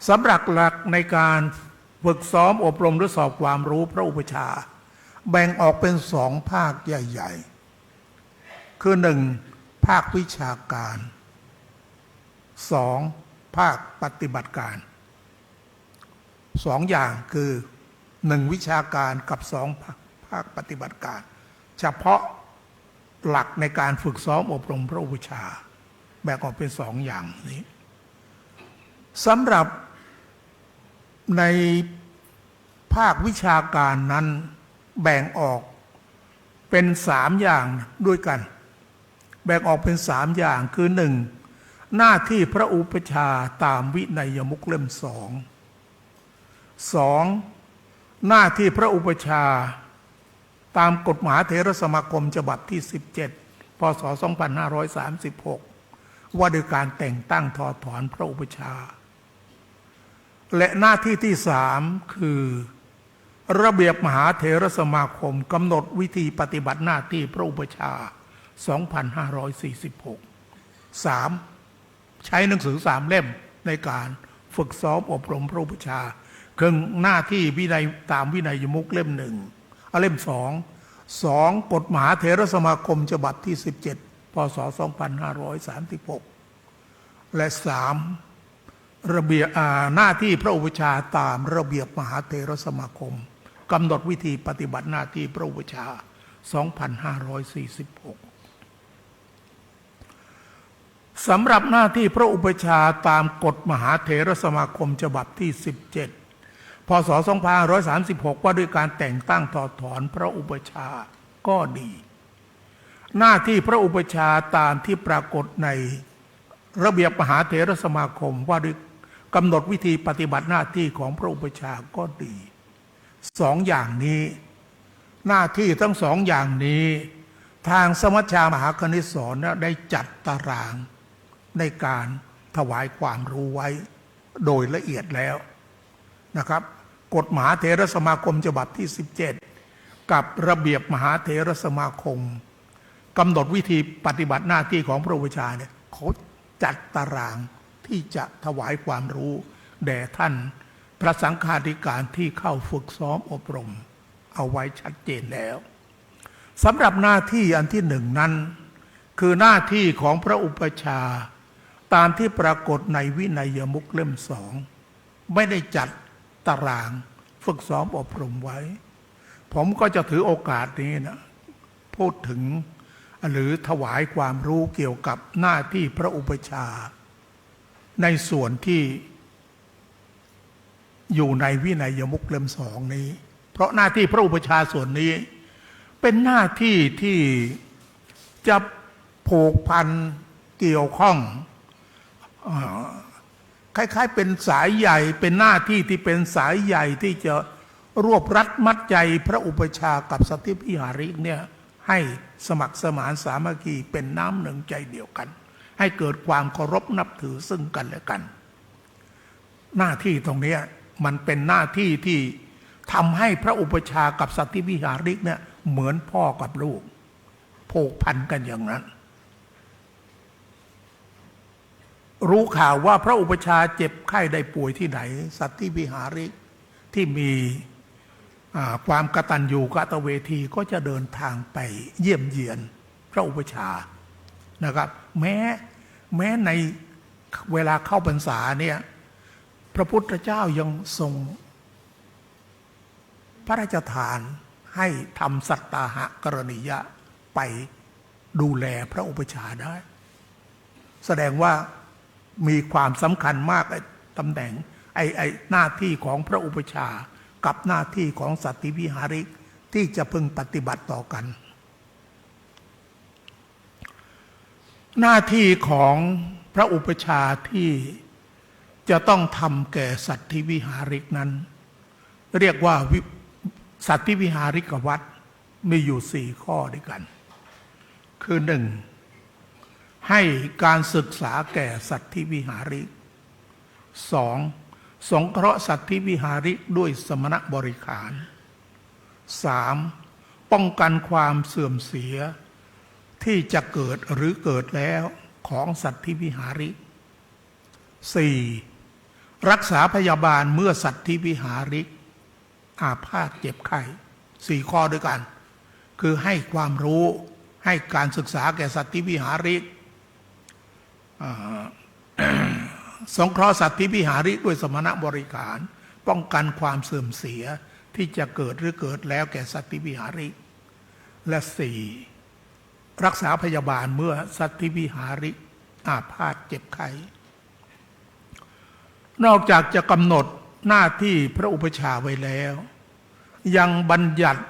สำหรับหลักในการฝึกซ้อมอบรมหรือสอบความรู้พระอุปชฌาย์แบ่งออกเป็น2ภาคใหญ่ๆคือ1ภาควิชาการ2ภาคปฏิบัติการ2อย่างคือ1วิชาการกับ2ภาคปฏิบัติการเฉพาะหลักในการฝึกซ้อมอบรมพระอุปชฌาย์แบ่งออกเป็น2อย่างนี้สำหรับในภาควิชาการนั้นแบ่งออกเป็น3อย่างด้วยกันแบ่งออกเป็น3อย่างคือ1หน้าที่พระอุปชฌาย์ตามวินัยมุขเล่ม2หน้าที่พระอุปชฌาย์ตามกฎมหาเถรสมาคมฉบับที่17พศ2536ว่าด้วยการแต่งตั้งถอดถอนพระอุปชฌาย์และหน้าที่ที่3คือระเบียบมหาเถรสมาคมกำหนดวิธีปฏิบัติหน้าที่พระอุปชฌาย์2546 3ใช้หนังสือ3เล่มในการฝึกซ้อมอบรมพระอุปชฌาย์คือหน้าที่วินัยตามวินัยมุขเล่ม1เล่ม2กฎมหาเถรสมาคมฉบับที่17พศ2536และ3ระเบียบหน้าที่พระอุปชฌาย์ตามระเบียบมหาเถรสมาคมกำหนดวิธีปฏิบัติหน้าที่พระอุปชฌาย์2546สำหรับหน้าที่พระอุปชฌาย์ตามกฎมหาเถรสมาคมฉบับที่17พศ2536ว่าด้วยการแต่งตั้งถอดถอนพระอุปชฌาย์ก็ดีหน้าที่พระอุปชฌาย์ตามที่ปรากฏในระเบียบมหาเถรสมาคมว่าด้วยกำหนดวิธีปฏิบัติหน้าที่ของพระอุปชฌาย์ก็ดี2อย่างนี้หน้าที่ทั้ง2อย่างนี้ทางสมัชชามหาคณิสรณ์ได้จัดตารางในการถวายความรู้ไว้โดยละเอียดแล้วนะครับกฎมหาเถรสมาคมฉบับที่17กับระเบียบมหาเถรสมาคมกำหนดวิธีปฏิบัติหน้าที่ของพระอุปชฌาย์เนี่ยเขาจัดตารางที่จะถวายความรู้แด่ท่านพระสังฆาธิการที่เข้าฝึกซ้อมอบรมเอาไว้ชัดเจนแล้วสำหรับหน้าที่อันที่1นั้นคือหน้าที่ของพระอุปชฌาย์ตามที่ปรากฏในวินัยมุขเล่ม2ไม่ได้จัดตารางฝึกซ้อมอบรมไว้ผมก็จะถือโอกาสนี้นะพูดถึงหรือถวายความรู้เกี่ยวกับหน้าที่พระอุปชฌาย์ในส่วนที่อยู่ในวินัยมุขเล่ม2นี้เพราะหน้าที่พระอุปชฌาย์ส่วนนี้เป็นหน้าที่ที่จะผูกพันเกี่ยวข้องคล้ายๆเป็นสายใหญ่เป็นหน้าที่ที่เป็นสายใหญ่ที่จะรวบรัดมัดใจพระอุปชฌาย์กับสัตถิวิหาริกเนี่ยให้สมัครสมานสามัคคีเป็นน้ำหนึ่งใจเดียวกันให้เกิดความเคารพนับถือซึ่งกันและกันหน้าที่ตรงนี้มันเป็นหน้าที่ที่ ทำให้พระอุปชฌาย์กับสัตธิวิหาริกเนี่ยเหมือนพ่อกับลูกผูกพันกันอย่างนั้นรู้ข่าวว่าพระอุปชฌาย์เจ็บไข้ได้ป่วยที่ไหนสัตธิวิหาริกที่มีความกตัญญูกตเวทีก็จะเดินทางไปเยี่ยมเยียนพระอุปชฌาย์นะครับแม้ในเวลาเข้าพรรษาเนี่ยพระพุทธเจ้ายังทรงพระราชทานให้ทำสัตตาหกรณียะไปดูแลพระอุปชฌาย์ได้แสดงว่ามีความสำคัญมากตำแหน่งหน้าที่ของพระอุปชฌาย์กับหน้าที่ของสัตธิวิหาริกที่จะพึงปฏิบัติต่อกันหน้าที่ของพระอุปชฌาย์ที่จะต้องทำแก่สัตธิวิหาริกนั้นเรียกว่าสัตธิวิหาริกวัตรมีอยู่4ข้อด้วยกันคือ 1. ให้การศึกษาแก่สัตธิวิหาริก 2. สงเคราะห์สัตธิวิหาริกด้วยสมณบริขาร 3. ป้องกันความเสื่อมเสียที่จะเกิดหรือเกิดแล้วของสัตธิวิหาริก 4. รักษาพยาบาลเมื่อสัตธิวิหาริกอาพาธเจ็บไข้4 ข้อด้วยกันคือให้ความรู้ให้การศึกษาแก่สัตธิวิหาริกสงเคราะห์สัตธิวิหาริกด้วยสมณบริขารป้องกันความเสื่อมเสียที่จะเกิดหรือเกิดแล้วแก่สัตธิวิหาริกและ 4. รักษาพยาบาลเมื่อสัตธิวิหาริกอาพาธเจ็บไข้นอกจากจะกำหนดหน้าที่พระอุปชฌาย์ไว้แล้วยังบัญญัติ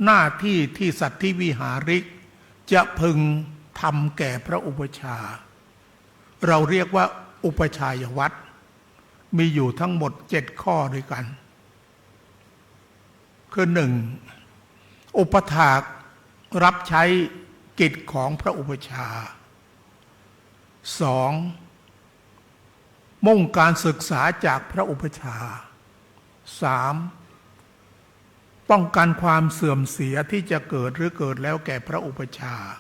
หน้าที่ที่สัตธิวิหาริกจะพึงทำแก่พระอุปชฌาย์เราเรียกว่าอุปชฌายวัตรมีอยู่ทั้งหมด7 ข้อด้วยกันคือ 1. อุปถากรับใช้กิจของพระอุปชฌาย์ 2. มุ่งการศึกษาจากพระอุปชฌาย์ 3. ป้องกันความเสื่อมเสียที่จะเกิดหรือเกิดแล้วแก่พระอุปชฌาย์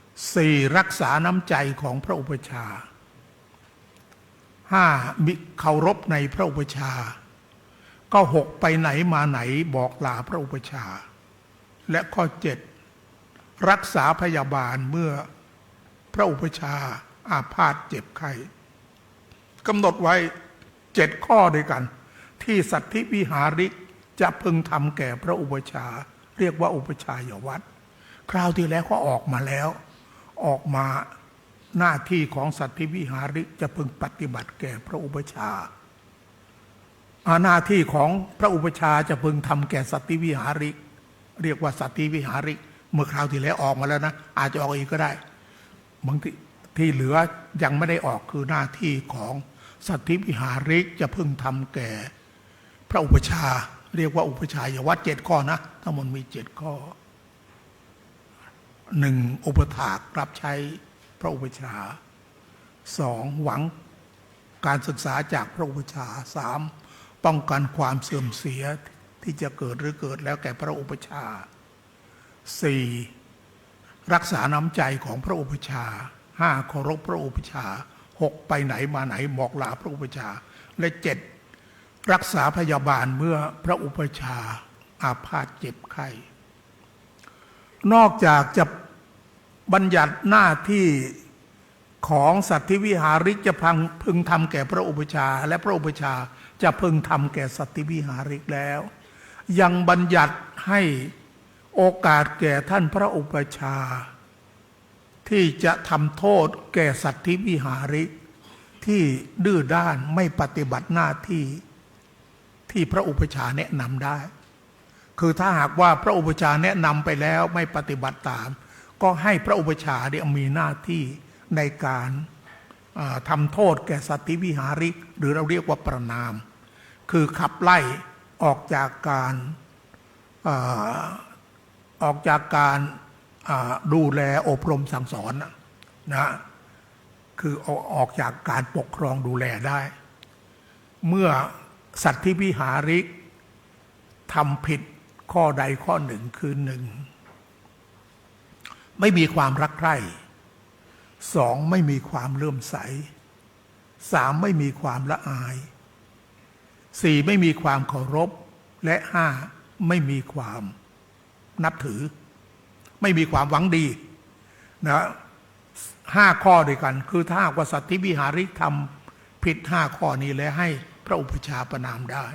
4. รักษาน้ำใจของพระอุปชฌาย์ 5. มิเคารพในพระอุปชฌาย์ก็ 6. ไปไหนมาไหนบอกลาพระอุปชฌาย์และข้อ 7. รักษาพยาบาลเมื่อพระอุปชฌาย์อาพาธเจ็บไข้กำหนดไว้7 ข้อด้วยกันที่สัตธิวิหาริกจะพึงทำแก่พระอุปชฌาย์เรียกว่าอุปชฌายวัตรคราวที่แล้วก็ออกมาแล้วออกมาหน้าที่ของสัตธิวิหาริกจะพึงปฏิบัติแก่พระอุปชฌาย์หน้าที่ของพระอุปชฌาย์จะพึงทำแก่สัตธิวิหาริกเรียกว่าสัตธิวิหาริกเมื่อคราวที่แล้วออกมาแล้วนะอาจจะออกอีกก็ได้บางที่เหลือยังไม่ได้ออกคือหน้าที่ของสัตธิวิหาริกจะพึงทำแก่พระอุปชฌาย์เรียกว่าอุปชฌายวัตร7 ข้อนะทั้งหมดมี7 ข้อ 1. อุปถากรับใช้พระอุปชฌาย์ 2. หวังการศึกษาจากพระอุปชฌาย์ 3. ป้องกันความเสื่อมเสียที่จะเกิดหรือเกิดแล้วแก่พระอุปชฌาย์ 4. รักษาน้ำใจของพระอุปชฌาย์ 5. เคารพพระอุปชฌาย์ 6. ไปไหนมาไหนบอกลาพระอุปชฌาย์และ 7. รักษาพยาบาลเมื่อพระอุปชฌาย์อาพาธเจ็บไข้นอกจากจะบัญญัติหน้าที่ของสัตธิวิหาริกจะพึงทำแก่พระอุปชฌาย์และพระอุปชฌาย์จะพึงทำแก่สัตธิวิหาริกแล้วยังบัญญัติให้โอกาสแก่ท่านพระอุปชฌาย์ที่จะทำโทษแก่สัตธิวิหาริกที่ดื้อด้านไม่ปฏิบัติหน้าที่ที่พระอุปชฌาย์แนะนำได้คือถ้าหากว่าพระอุปชฌาย์แนะนำไปแล้วไม่ปฏิบัติตามก็ให้พระอุปชฌาย์เนี่ยมีหน้าที่ในการทำโทษแก่สัตธิวิหาริกหรือเราเรียกว่าประณามคือขับไล่ออกจากการดูแลอบรมสั่งสอนนะคือออกจากการปกครองดูแลได้เมื่อสัตธิวิหาริก ทำผิดข้อใดข้อหนึ่งคือหนึ่งไม่มีความรักใคร่สองไม่มีความเลื่อมใสสามไม่มีความละอายสี่ไม่มีความเคารพและห้าไม่มีความนับถือไม่มีความหวังดีนะ5 ข้อด้วยกันคือถ้าว่าสัตธิวิหาริกทำผิด5 ข้อนี้แล้วให้พระอุปชฌาย์ประนามได้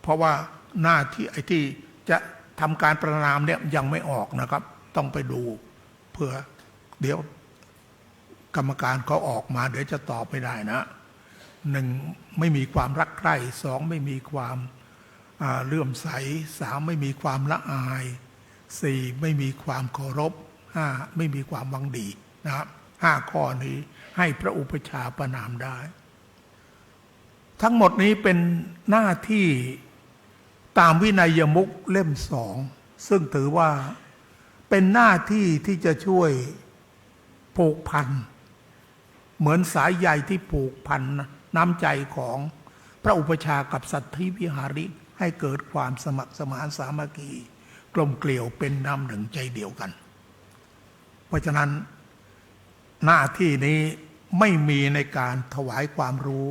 เพราะว่าหน้าที่ไอ้ที่จะทำการประนามเนี่ยยังไม่ออกนะครับต้องไปดูเพื่อเดี๋ยวกรรมการเขาออกมาเดี๋ยวจะตอบไม่ได้นะหนึ่งไม่มีความรักใคร่สองไม่มีความเลื่อมใสสามไม่มีความละอายสี่ไม่มีความเคารพห้าไม่มีความหวังดีนะครับ5 ข้อนี้ให้พระอุปชฌาย์ประนามได้ ทั้งหมดนี้เป็นหน้าที่ตามวินัยมุขเล่ม2ซึ่งถือว่าเป็นหน้าที่ที่จะช่วยผูกพันเหมือนสายใยที่ผูกพันน้ำใจของพระอุปชฌาย์กับสัตธิวิหาริกให้เกิดความสมัครสมานสามัคคีกลมเกลียวเป็นน้ำหนึ่งใจเดียวกันเพราะฉะนั้นหน้าที่นี้ไม่มีในการถวายความรู้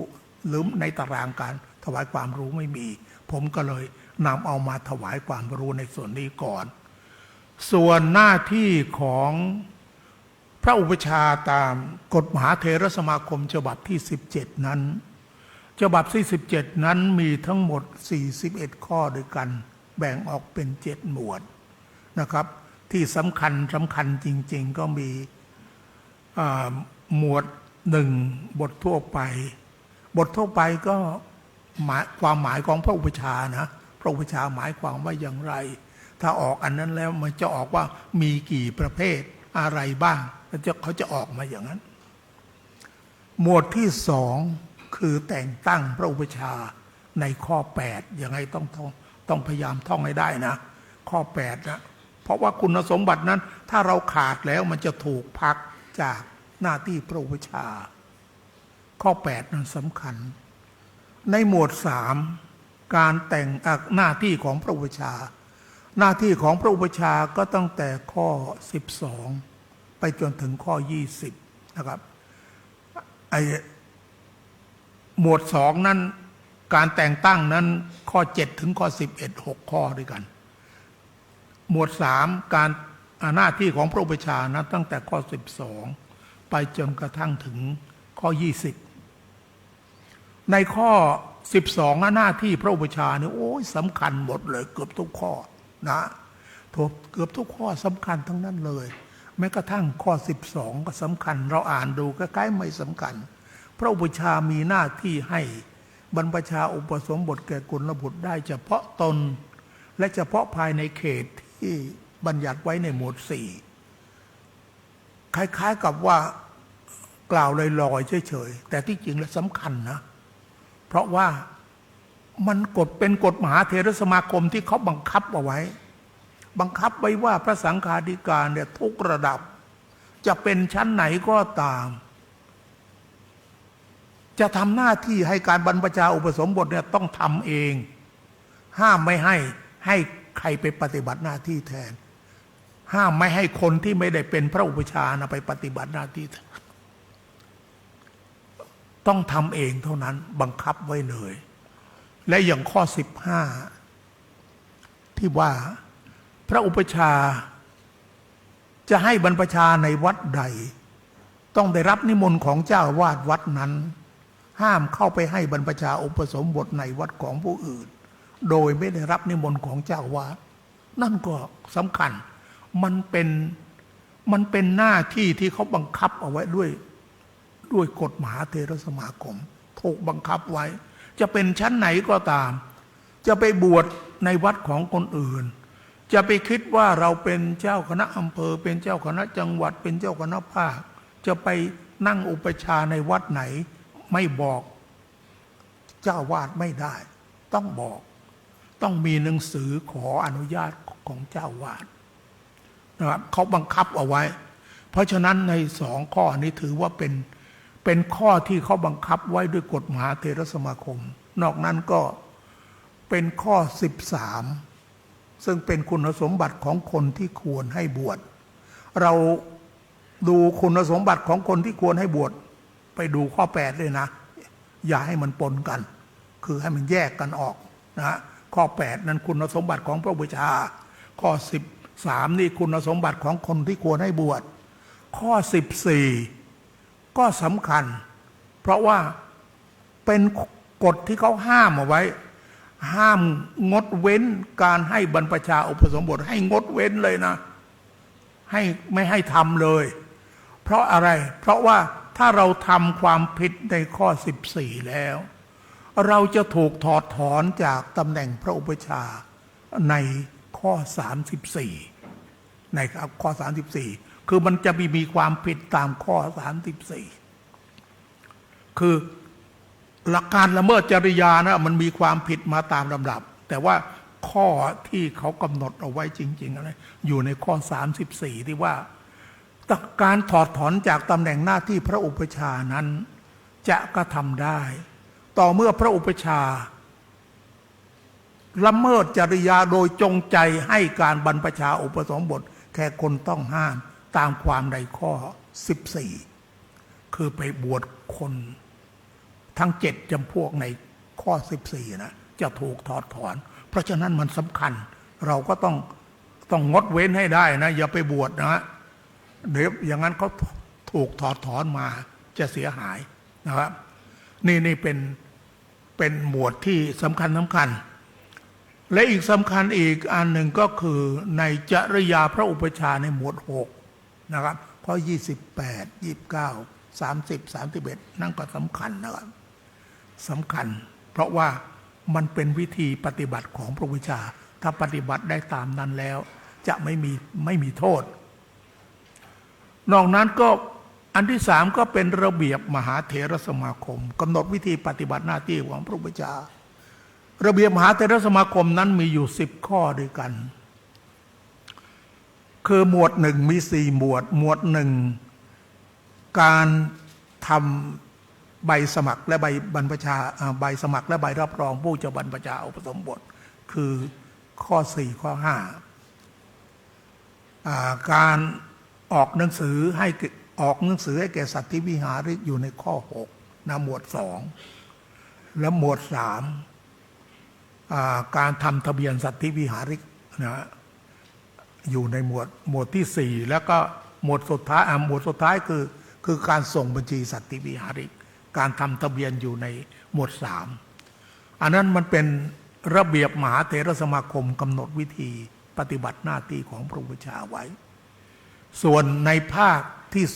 หรือในตารางการถวายความรู้ไม่มีผมก็เลยนำเอามาถวายความรู้ในส่วนนี้ก่อนส่วนหน้าที่ของพระอุปชฌาย์ตามกฎมหาเถรสมาคมฉบับที่17นั้นฉบับที่17นั้นมีทั้งหมด41 ข้อด้วยกันแบ่งออกเป็น7 หมวดนะครับที่สำคัญจริงๆก็มีหมวด1บททั่วไปบททั่วไปก็ความหมายของพระอุปชฌาย์นะพระอุปชฌาย์หมายความว่าอย่างไรถ้าออกอันนั้นแล้วมันจะออกว่ามีกี่ประเภทอะไรบ้างเขาจะออกมาอย่างนั้นหมวดที่2คือแต่งตั้งพระอุปชฌาย์ในข้อ8ยังไงต้องพยายามท่องให้ได้นะข้อ8นะเพราะว่าคุณสมบัตินั้นถ้าเราขาดแล้วมันจะถูกพักจากหน้าที่พระอุปชฌาย์ข้อ8นั้นสำคัญในหมวด3การแต่งหน้าที่ของพระอุปชฌาย์หน้าที่ของพระอุปชฌาย์ก็ตั้งแต่ข้อ12ไปจนถึงข้อ20นะครับหมวด2นั้นการแต่งตั้งนั้นข้อ7ถึงข้อ11 6 ข้อด้วยกันหมวด3การหน้าที่ของพระอุปชฌาย์นั้นตั้งแต่ข้อ12ไปจนกระทั่งถึงข้อ20ในข้อ12หน้าที่พระอุปชฌาย์นี่โอ้ยสำคัญหมดเลยเกือบทุกข้อนะเกือบทุกข้อสำคัญทั้งนั้นเลยแม้กระทั่งข้อ12ก็สำคัญเราอ่านดูใกล้ๆไม่สำคัญพระอุปชฌาย์มีหน้าที่ให้บรรพชาอุปสมบทแก่กุลบุตรได้เฉพาะตนและเฉพาะภายในเขตที่บัญญัติไว้ในหมวด4คล้ายๆกับว่ากล่าวลอยๆเฉยๆแต่ที่จริงแล้วสำคัญนะเพราะว่ามันเป็นกฎมหาเถรสมาคมที่เขาบังคับเอาไว้บังคับไว้ว่าพระสังฆาธิการเนี่ยทุกระดับจะเป็นชั้นไหนก็ตามจะทำหน้าที่ให้การบรรพชาอุปสมบทเนี่ยต้องทำเองห้ามไม่ให้ใครไปปฏิบัติหน้าที่แทนห้ามไม่ให้คนที่ไม่ได้เป็นพระอุปชฌาย์นะไปปฏิบัติหน้าที่ต้องทำเองเท่านั้นบังคับไว้เลยและอย่างข้อ15ที่ว่าพระอุปชฌาย์จะให้บรรพชาในวัดใดต้องได้รับนิมนต์ของเจ้าวาดวัดนั้นห้ามเข้าไปให้บรรพชาอุปสมบทในวัดของผู้อื่นโดยไม่ได้รับนิมนต์ของเจ้าวาดนั่นก็สำคัญมันเป็นหน้าที่ที่เขาบังคับเอาไว้ด้วยกฎมหาเถรสมาคมถูกบังคับไว้จะเป็นชั้นไหนก็ตามจะไปบวชในวัดของคนอื่นจะไปคิดว่าเราเป็นเจ้าคณะอำเภอเป็นเจ้าคณะจังหวัดเป็นเจ้าคณะภาคจะไปนั่งอุปชฌาย์ในวัดไหนไม่บอกเจ้าวาดไม่ได้ต้องบอกต้องมีหนังสือขออนุญาตของเจ้าวาดนะครับเขาบังคับเอาไว้เพราะฉะนั้นใน2 ข้อนี้ถือว่าเป็นข้อที่เขาบังคับไว้ด้วยกฎมหาเถรสมาคมนอกนั้นก็ เป็นข้อ13ซึ่งเป็นคุณสมบัติของคนที่ควรให้บวชเราดูคุณสมบัติของคนที่ควรให้บวชไปดูข้อ8เลยนะอย่าให้มันปนกันคือให้มันแยกกันออกนะข้อ8นั้นคุณสมบัติของพระอุปชฌาย์ข้อ13นี่คุณสมบัติของคนที่ควรให้บวชข้อ14ก็สำคัญเพราะว่าเป็นกฎที่เขาห้ามเอาไว้ห้ามงดเว้นการให้บรรพชาอุปสมบทให้งดเว้นเลยนะให้ไม่ให้ทำเลยเพราะอะไรเพราะว่าถ้าเราทำความผิดในข้อ14แล้วเราจะถูกถอดถอนจากตำแหน่งพระอุปชฌาย์ในข้อ34ในข้อ34คือมันจะมีความผิดตามข้อ34คือหลักการละเมิดจริยานะมันมีความผิดมาตามลำดับแต่ว่าข้อที่เขากำหนดเอาไว้จริงๆนะอยู่ในข้อ34ที่ว่าการถอดถอนจากตำแหน่งหน้าที่พระอุปชฌาย์นั้นจะกระทำได้ต่อเมื่อพระอุปชฌาย์ละเมิดจริยาโดยจงใจให้การบรรพชาอุปสมบทแก่คนต้องห้ามตามความในข้อ14คือไปบวชคนทั้ง7จำพวกในข้อ14นะจะถูกถอดถอนเพราะฉะนั้นมันสำคัญเราก็ต้องงดเว้นให้ได้นะอย่าไปบวชนะเดี๋ยวอย่างนั้นเขาถูกถอดถอนมาจะเสียหายนะครับนี่เป็นหมวดที่สำคัญและอีกสำคัญอีกอันหนึ่งก็คือในจริยาพระอุปชฌาย์ในหมวด6นะครับข้อ28 29 30 31นั่นก็สำคัญนะครับสำคัญเพราะว่ามันเป็นวิธีปฏิบัติของพระอุปชฌาย์ถ้าปฏิบัติได้ตามนั้นแล้วจะไม่มีโทษนอกนั้นก็อันที่3ก็เป็นระเบียบมหาเถรสมาคมกำหนดวิธีปฏิบัติหน้าที่ของพระอุปชฌาย์ระเบียบมหาเถรสมาคมนั้นมีอยู่10ข้อด้วยกันคือหมวด1มี4หมวด1การทำใบสมัครและใบบรรพชาใบสมัครและใบรับรองผู้จะบรรพชาอุปสมบทคือข้อ4ข้อ5การออกหนังสือให้แก่สัตว์ที่วิหาริกอยู่ในข้อ6นะหมวด2และหมวด3การทำทะเบียนสัตว์ที่วิหาริกนะอยู่ในหมวดที่4แล้วก็หมวดสุดท้ายคือการส่งบัญชีสัตว์ที่วิหาริกการทำทะเบียนอยู่ในหมวด3อันนั้นมันเป็นระเบียบมหาเถรสมาคมกำหนดวิธีปฏิบัติหน้าที่ของพระอุปชฌาย์ไว้ส่วนในภาคที่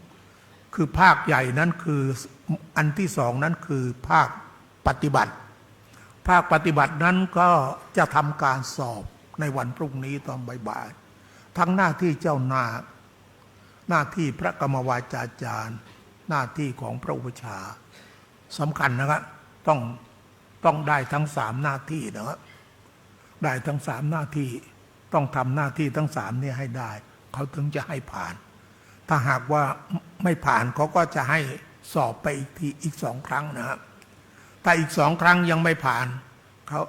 2คือภาคใหญ่นั้นคืออันที่2นั้นคือภาคปฏิบัตินั้นก็จะทำการสอบในวันพรุ่งนี้ตอนบ่ายๆทั้งหน้าที่เจ้านาคหน้าที่พระกรรมวาจาจารย์หน้าที่ของพระอุปชฌาย์สำคัญนะครับต้องได้ทั้ง3หน้าที่นะครับได้ทั้ง3หน้าที่ต้องทำหน้าที่ทั้ง3นี่ให้ได้เขาถึงจะให้ผ่านถ้าหากว่าไม่ผ่านเขาก็จะให้สอบไปอีก2ครั้งนะครับถ้าอีก2ครั้งยังไม่ผ่านเขา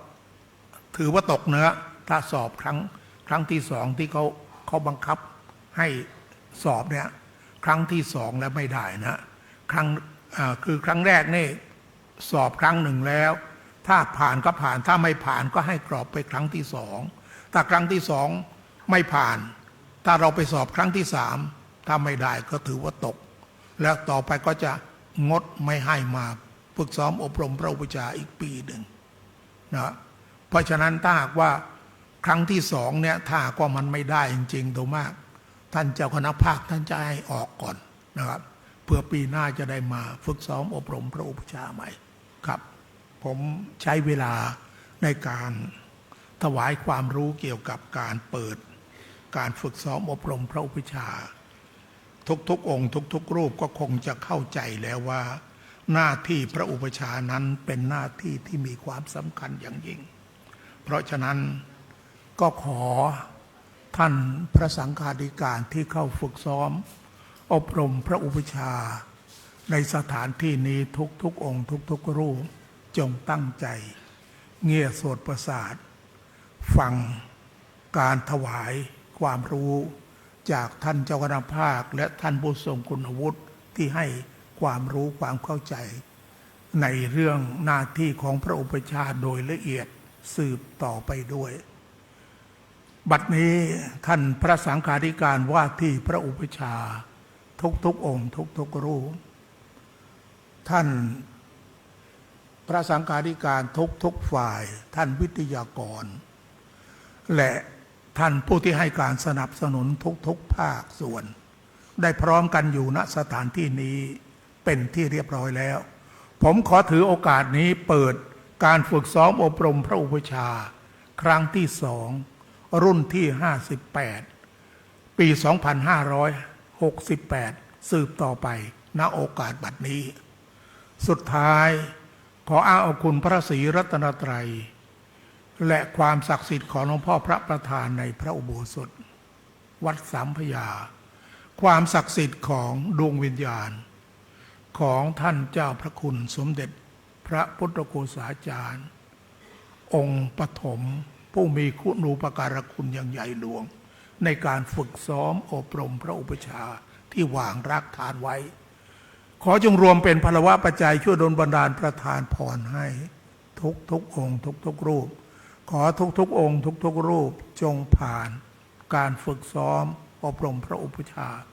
ถือว่าตกเนื้อถ้าสอบครั้งที่2ที่เขาบังคับให้สอบเนี่ยครั้งที่2แล้วไม่ได้นะคือครั้งแรกนี่สอบครั้ง1แล้วถ้าผ่านก็ผ่านถ้าไม่ผ่านก็ให้กรอบไปครั้งที่2ถ้าครั้งที่2ไม่ผ่านถ้าเราไปสอบครั้งที่3ถ้าไม่ได้ก็ถือว่าตกแล้วต่อไปก็จะงดไม่ให้มาฝึกซ้อมอบรมพระอุปชฌาย์อีกปีหนึ่งนะเพราะฉะนั้นถ้าหากว่าครั้งที่2เนี่ยถ้าก็มันไม่ได้จริงๆตัวมากท่านเจ้าคณะภาคท่านจะให้ออกก่อนนะครับเพื่อปีหน้าจะได้มาฝึกซ้อมอบรมพระอุปชฌาย์ใหม่ครับผมใช้เวลาในการถวายความรู้เกี่ยวกับการเปิดการฝึกซ้อมอบรมพระอุปชฌาย์ทุกองค์ทุกรูปก็คงจะเข้าใจแล้วว่าหน้าที่พระอุปชฌาย์นั้นเป็นหน้าที่ที่มีความสำคัญอย่างยิ่งเพราะฉะนั้นก็ขอท่านพระสังฆาธิการที่เข้าฝึกซ้อมอบรมพระอุปชฌาย์ในสถานที่นี้ทุกองค์ทุกรูปจงตั้งใจ เงี่ยโสตประสาทฟังการถวายความรู้จากท่านเจ้าคณะภาคและท่านผู้ทรงคุณวุฒิที่ให้ความรู้ความเข้าใจในเรื่องหน้าที่ของพระอุปชฌาย์โดยละเอียดสืบต่อไปด้วยบัดนี้ท่านพระสังฆาธิการว่าที่พระอุปชฌาย์ทุกองค์ทุกรูปท่านพระสังฆาธิการทุกฝ่ายท่านวิทยากรและท่านผู้ที่ให้การสนับสนุนทุกภาคส่วนได้พร้อมกันอยู่ณสถานที่นี้เป็นที่เรียบร้อยแล้วผมขอถือโอกาสนี้เปิดการฝึกซ้อมอบรมพระอุปชฌาย์ครั้งที่2รุ่นที่58ปี2568สืบต่อไปณโอกาสบัดนี้สุดท้ายขออ้างเอาคุณพระศรีรัตนตรัยและความศักดิ์สิทธิ์ของหลวงพ่อพระประธานในพระอุโบสถวัดสามพระยาความศักดิ์สิทธิ์ของดวงวิญญาณของท่านเจ้าพระคุณสมเด็จพระพุทธโฆษาจารย์องค์ปฐมผู้มีคุณูปการคุณอย่างใหญ่หลวงในการฝึกซ้อมอบรมพระอุปชฌาย์ที่วางรากฐานไว้ขอจงรวมเป็นพลวะปัจจัยช่วยดลบันดาลประทานพรให้ทุกองค์ทุกรูปขอทุกองค์ทุกรูปจงผ่านการฝึกซ้อมอบรมพระอุปชฌาย์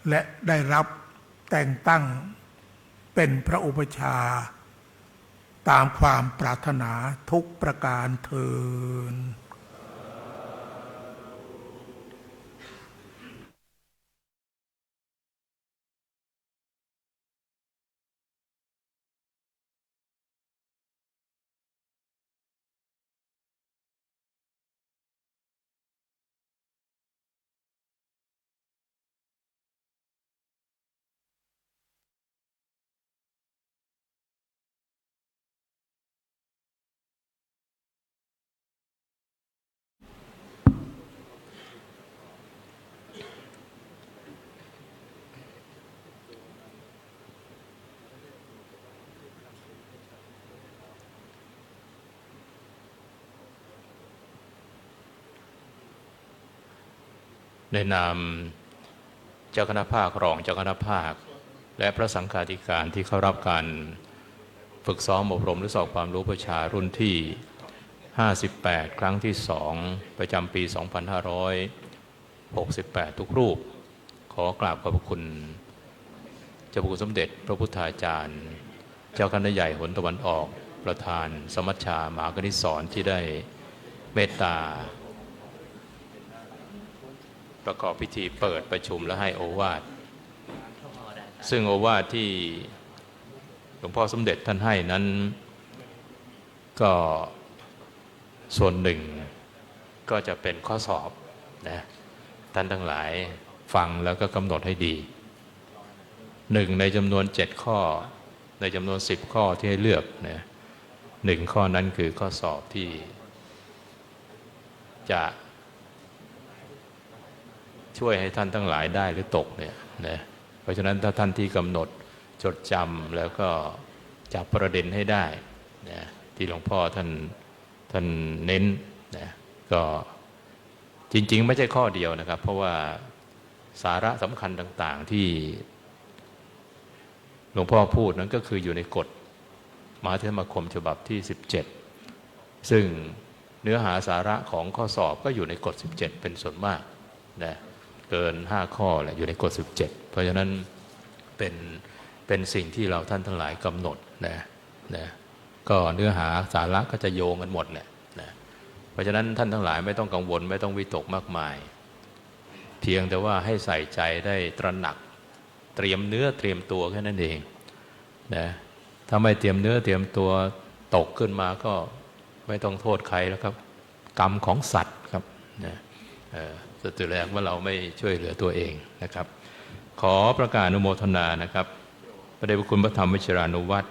และได้รับแต่งตั้งเป็นพระอุปชฌาย์ตามความปรารถนาทุกประการเทอญในนามเจ้าคณะภาครองเจ้าคณะภาคและพระสังฆาธิการที่เข้ารับการฝึกซ้อมอบรมหรือสอบความรู้ประชารุ่นที่58ครั้งที่2ประจำปี2568ทุกรูปขอกราบขอบพระคุณเจ้าพระคุณสมเด็จพระพุทธาจารย์เจ้าคณะใหญ่หนตะวันออกประธานสมัชชามหาคณิตศรที่ได้เมตตาประกอบพิธีเปิดประชุมและให้โอวาทซึ่งโอวาทที่หลวงพ่อสมเด็จท่านให้นั้นก็ส่วนหนึ่งก็จะเป็นข้อสอบนะท่านทั้งหลายฟังแล้วก็กำหนดให้ดี1ในจำนวน7ข้อในจำนวน10ข้อที่ให้เลือกนะ1ข้อนั้นคือข้อสอบที่จะช่วยให้ท่านทั้งหลายได้หรือตกเนี่ยนะเพราะฉะนั้นถ้าท่านที่กำหนดจดจำแล้วก็จับประเด็นให้ได้นะที่หลวงพ่อท่านเน้นนะก็จริงๆไม่ใช่ข้อเดียวนะครับเพราะว่าสาระสำคัญต่างๆที่หลวงพ่อพูดนั้นก็คืออยู่ในกฎมหาเถรสมาคมฉบับที่17ซึ่งเนื้อหาสาระของข้อสอบก็อยู่ในกฎ17เป็นส่วนมากนะเกิน5ข้อแหละอยู่ในกฎ17เพราะฉะนั้นเป็นสิ่งที่เราท่านทั้งหลายกำหนดนะก็เนื้อหาสาระก็จะโยงกันหมดแหละนะเพราะฉะนั้นท่านทั้งหลายไม่ต้องกังวลไม่ต้องวิตกมากมายเพียงแต่ว่าให้ใส่ใจได้ตระหนักเตรียมเนื้อเตรียมตัวแค่นั้นเองนะถ้าไม่เตรียมเนื้อเตรียมตัวตกขึ้นมาก็ไม่ต้องโทษใครแล้วครับกรรมของสัตว์ครับนะสุดแรงว่าเราไม่ช่วยเหลือตัวเองนะครับขอประกาศอนุโมทนานะครับพระเดชพระคุณพระธรรมวชิรานุวัตร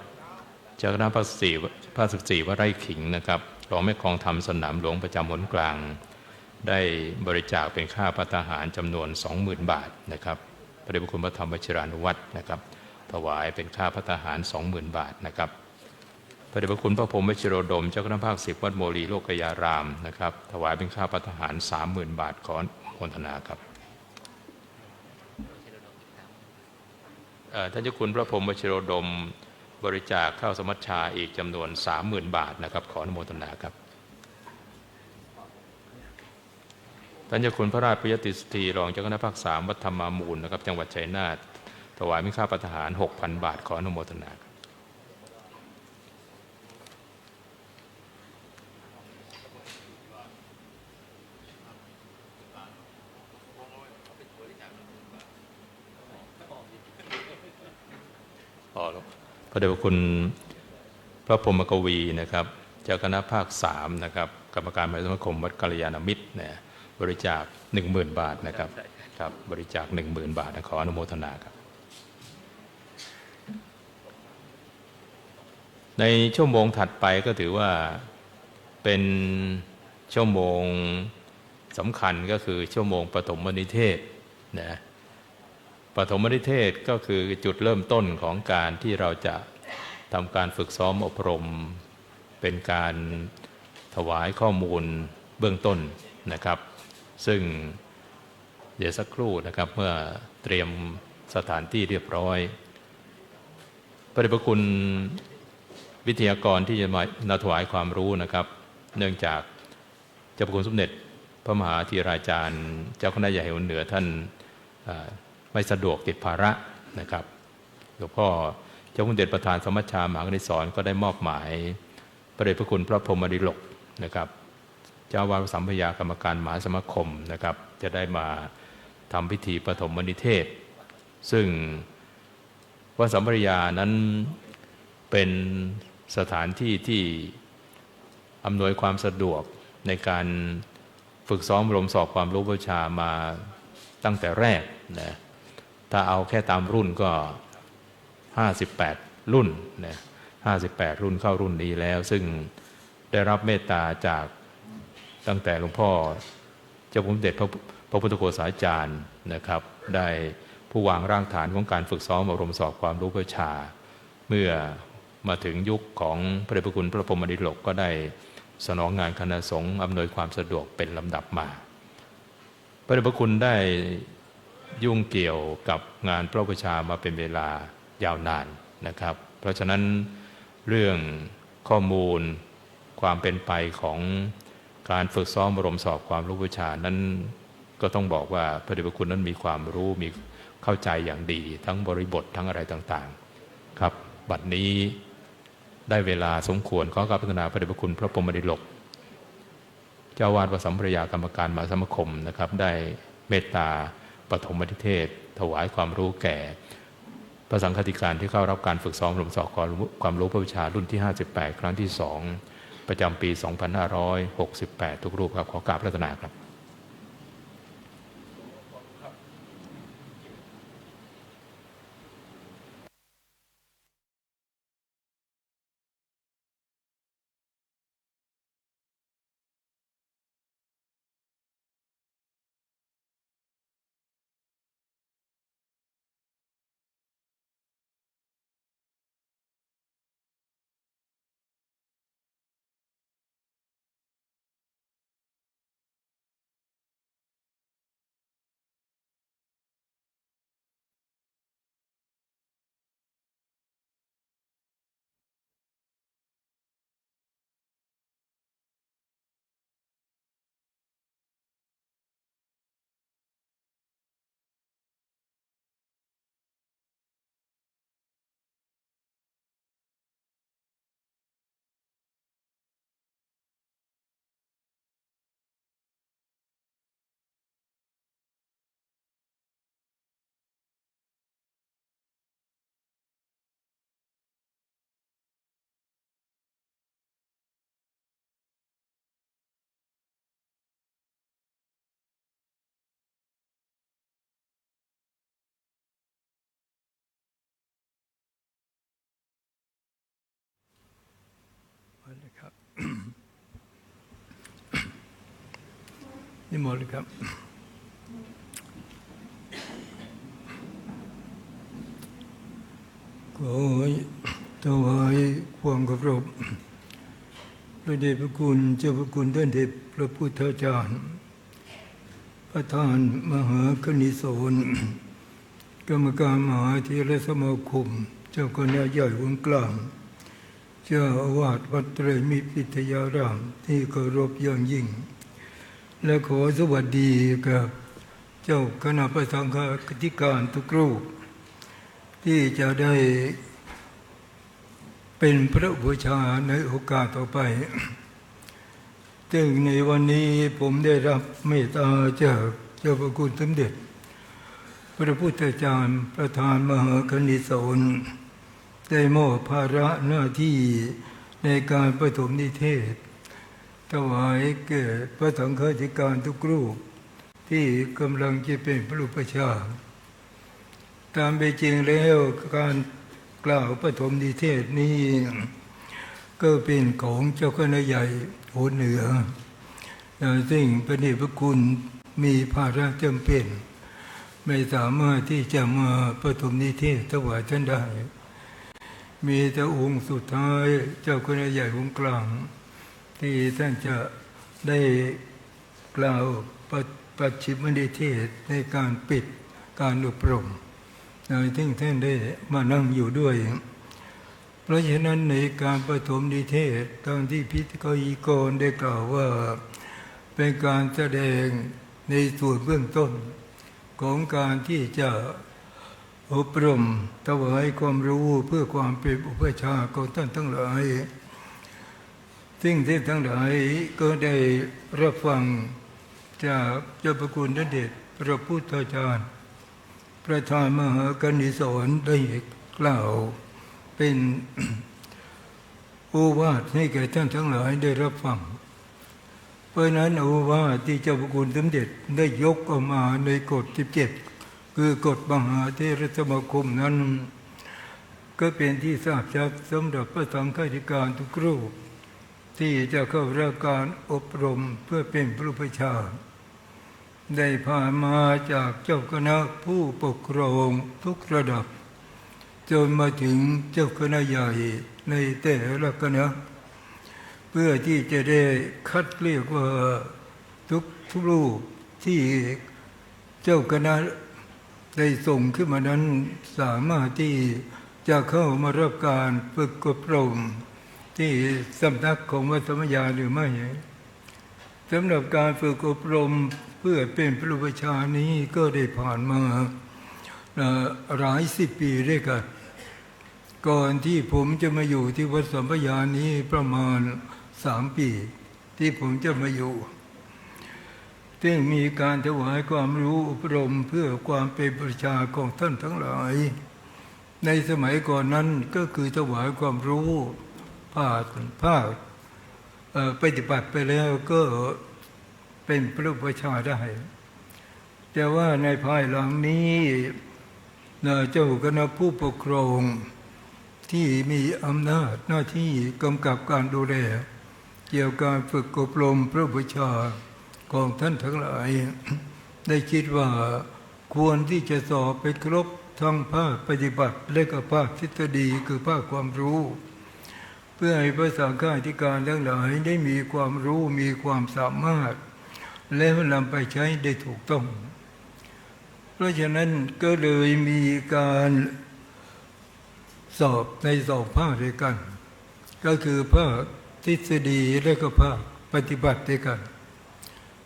เจ้าคณะภาค14วัดไร่ขิงนะครับรองแม่ครองธรรมสนามหลวงประจำหนกลางได้บริจาคเป็นค่าภัตตาหารจำนวน 20,000 บาทนะครับพระเดชพระคุณพระธรรมวชิรานุวัตรนะครับถวายเป็นค่าภัตตาหาร 20,000 บาทนะครับ พระเดชพระคุณพระพรหมวชิโรดมเจ้าคณะภาค10วัดโมลีโลกยารามนะครับถวายเป็นค่าภัตตาหาร 30,000 บาทขออนุโมทนาครับท่านเจ้าคุณพระพรหมวชิโรดมบริจาคข้าวสมัชชาอีกจำนวน 30,000 บาทนะครับขออนุโมทนาครับท่านเจ้าคุณพระราชปิยติสตรีรองเจ้าคณะภาค3วัดธรรมามูลนะครับจังหวัดชัยนาทถวายเป็นค่าภัตตาหาร 6,000 บาทขออนุโมทนาพระเดชพระคุณพระพรหมกวีนะครับเจ้าคณะภาค3นะครับกรรมการมหาสมาคมวัดกัลยาณมิตรเนี่ยบริจาค 10,000 บาทนะครับครับบริจาค 10,000 บาทขออนุโมทนาครับในชั่วโมงถัดไปก็ถือว่าเป็นชั่วโมงสำคัญก็คือชั่วโมงปฐมนิเทศนะปฐมนิเทศก็คือจุดเริ่มต้นของการที่เราจะทำการฝึกซ้อมอบรมเป็นการถวายข้อมูลเบื้องต้นนะครับซึ่งเดี๋ยวสักครู่นะครับเมื่อเตรียมสถานที่เรียบร้อยพระเดชพระคุณวิทยากรที่จะมาถวายความรู้นะครับเนื่องจากเจ้าพระคุณสมเด็จพระมหาธีราจารย์เจ้าคณะใหญ่หัวเหนือท่านไม่สะดวกติดภาระนะครับหลวงพ่อเจ้าคุณเดชประธานสมัชชามหาคณิตสอนก็ได้มอบหมายพระเดชพระคุณพระพรหมดิลกนะครับเจ้าวาดสัมพยากรรมการมหาสมาคมนะครับจะได้มาทำพิธีปฐมนิเทศซึ่งวัดสัมพยานั้นเป็นสถานที่ที่อำนวยความสะดวกในการฝึกซ้อมอบรมสอบความรู้วิชามาตั้งแต่แรกนะถ้าเอาแค่ตามรุ่นก็58รุ่นนะ58รุ่นเข้ารุ่นนี้แล้วซึ่งได้รับเมตตาจากตั้งแต่หลวงพ่อเจ้าคุณสมเด็จพระพุทธโฆษาจารย์นะครับได้ผู้วางรากฐานของการฝึกซ้อมอบรมสอบความรู้วิชาเมื่อมาถึงยุคของพระเดชพระคุณพระพรหมดิลกก็ได้สนองงานคณะสงฆ์อำนวยความสะดวกเป็นลำดับมาพระเดชพระคุณได้ยุ่งเกี่ยวกับงานพระวิชามาเป็นเวลายาวนานนะครับเพราะฉะนั้นเรื่องข้อมูลความเป็นไปของการฝึกซ้อมอบรมสอบความรู้วิชานั้นก็ต้องบอกว่าพระเดชพระคุณนั้นมีความรู้มีเข้าใจอย่างดีทั้งบริบททั้งอะไรต่างๆครับบัดนี้ได้เวลาสมควรขอกราบพัฒนาพระเดชพระคุณพระพรหมดิลกเจ้าวาดวัดสัมพยากรรมการมหาสมาคมนะครับได้เมตตาปฐมนิเทศถวายความรู้แก่พระสังฆาธิการที่เข้ารับการฝึกซ้อมอบรมสอบความรู้วิชารุ่นที่58ครั้งที่2ประจำปี2568ทุกรูปครับขอกราบพัฒนาครับครับนิมนต์เลยครับขอถวาย ความเคารพพระเดชพระคุณเจ้าพระคุณท่านเดชพระพุทธเจ้าประธานมหากนิสนกรรมการมหาเถรสมาคมเจ้าคณะใหญ่วงกลางเจ้าอาวาสวัดไตรมิตรวิทยารามที่เคารพอย่างยิ่งและขอสวัสดีกับเจ้าคณะประธานกติการทุกรูปที่จะได้เป็นพระบูชาในโอกาสต่อไปซึ่งในวันนี้ผมได้รับเมตตาจากเจ้าพระคุณสมเด็จพระพุทธเจ้าประธานมหากนิสนได้มอบภาระหน้าที่ในการประถมนิเทศถวายแก่พระสังฆาธิการทุกรูปที่กำลังจะเป็นพระอุปชาตามเป็นจริงแล้วการกล่าวประถมนิเทศนี้ก็เป็นของเจ้าคณะใหญ่โหนเหนือซึ่งพระเดชพระคุณมีภาระจำเป็นไม่สามารถที่จะมาประถมนิเทศถวายท่านได้มีแต่องค์สุดท้ายเจ้าคณะใหญ่องค์กลางที่ท่านจะได้กล่าวปัจฉิมนิเทศในการปิดการอบรมซึ่งท่านได้มานั่งอยู่ด้วยเพราะฉะนั้นในการประถมนิเทศตามที่พิธีกรได้กล่าวว่าเป็นการแสดงในส่วนเบื้องต้นของการที่จะอบรมถวายความรู้เพื่อความเป็นอุปชาของท่านทั้งหลายซึ่งท่านทั้งหลายก็ได้รับฟังจากเจ้าพระคุณท่านเดชพระพุทธเจ้าประธานมหากนิสนได้กล่าวเป็นโอวาทให้แก่ท่านทั้งหลายได้รับฟังเพราะนั้นโอวาทที่เจ้าพระคุณสมเด็จได้ยกออกมาในกฎ17คือกฎมหาเถรสมาคมนั้นก็เป็นที่ทราบชัดสำหรับพระสังฆาธิการทุกรูปที่จะเข้ารับการอบรมเพื่อเป็นพระอุปชฌาย์ได้ผ่านมาจากเจ้าคณะผู้ปกครองทุกระดับจนมาถึงเจ้าคณะใหญ่ในแต่ละคณะเพื่อที่จะได้คัดเลือกว่าทุกรูปที่เจ้าคณะได้ส่งขึ้นมานั้นสามารถที่จะเข้ามารับการฝึกอบรมที่สำนักของวัดธรรมยาหรือไม่สำหรับการฝึกอบรมเพื่อเป็นพระอุปชฌาย์นี้ก็ได้ผ่านมาหลายสิบปีด้วยกันก่อนที่ผมจะมาอยู่ที่วัดสัมปยานี้ประมาณ3 ปีที่ผมจะมาอยู่ซึ่งมีการถวายความรู้อบรมเพื่อความเป็นประชาของท่านทั้งหลายในสมัยก่อนนั้นก็คือถวายความรู้ภาคปฏิบัติไปแล้วก็เป็นพระอุปชฌาย์ได้แต่ว่าในภายหลังนี้เจ้าคณะผู้ปกครองที่มีอำนาจหน้าที่กำกับการดูแลเกี่ยวกับการฝึกอบรมพระอุปชฌาย์ของท่านทั้งหลายได้คิดว่าควรที่จะสอบไปครบทั้งภาคปฏิบัติและก็ภาคทฤษฎีคือภาคความรู้เพื่อให้พระสังฆาธิการทั้งหลายได้มีความรู้มีความสามารถและนำไปใช้ได้ถูกต้องเพราะฉะนั้นก็เลยมีการสอบใน2 ภาคด้วยกันก็คือภาคทฤษฎีและก็ภาคปฏิบัติด้วยกัน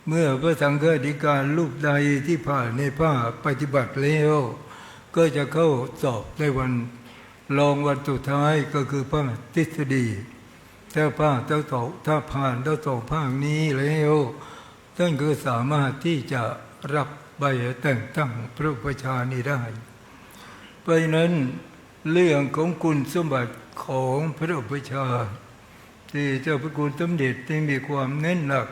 เมื่อพระสังฆาธิการรูปใดที่ผ่านในภาคปฏิบัติแล้วก็จะเข้าสอบในวันรองวันสุดท้ายก็คือภาคทฤษฎีถ้าผ่านทั้งสองภาคนี้แล้วท่านก็สามารถที่จะรับใบแต่งตั้งพระอุปชฌาย์นี้ได้เพราะฉะนั้นเรื่องของคุณสมบัติของพระอุปชฌาย์ที่เจ้าพระคุณสมเด็จได้มีความเน้นหนัก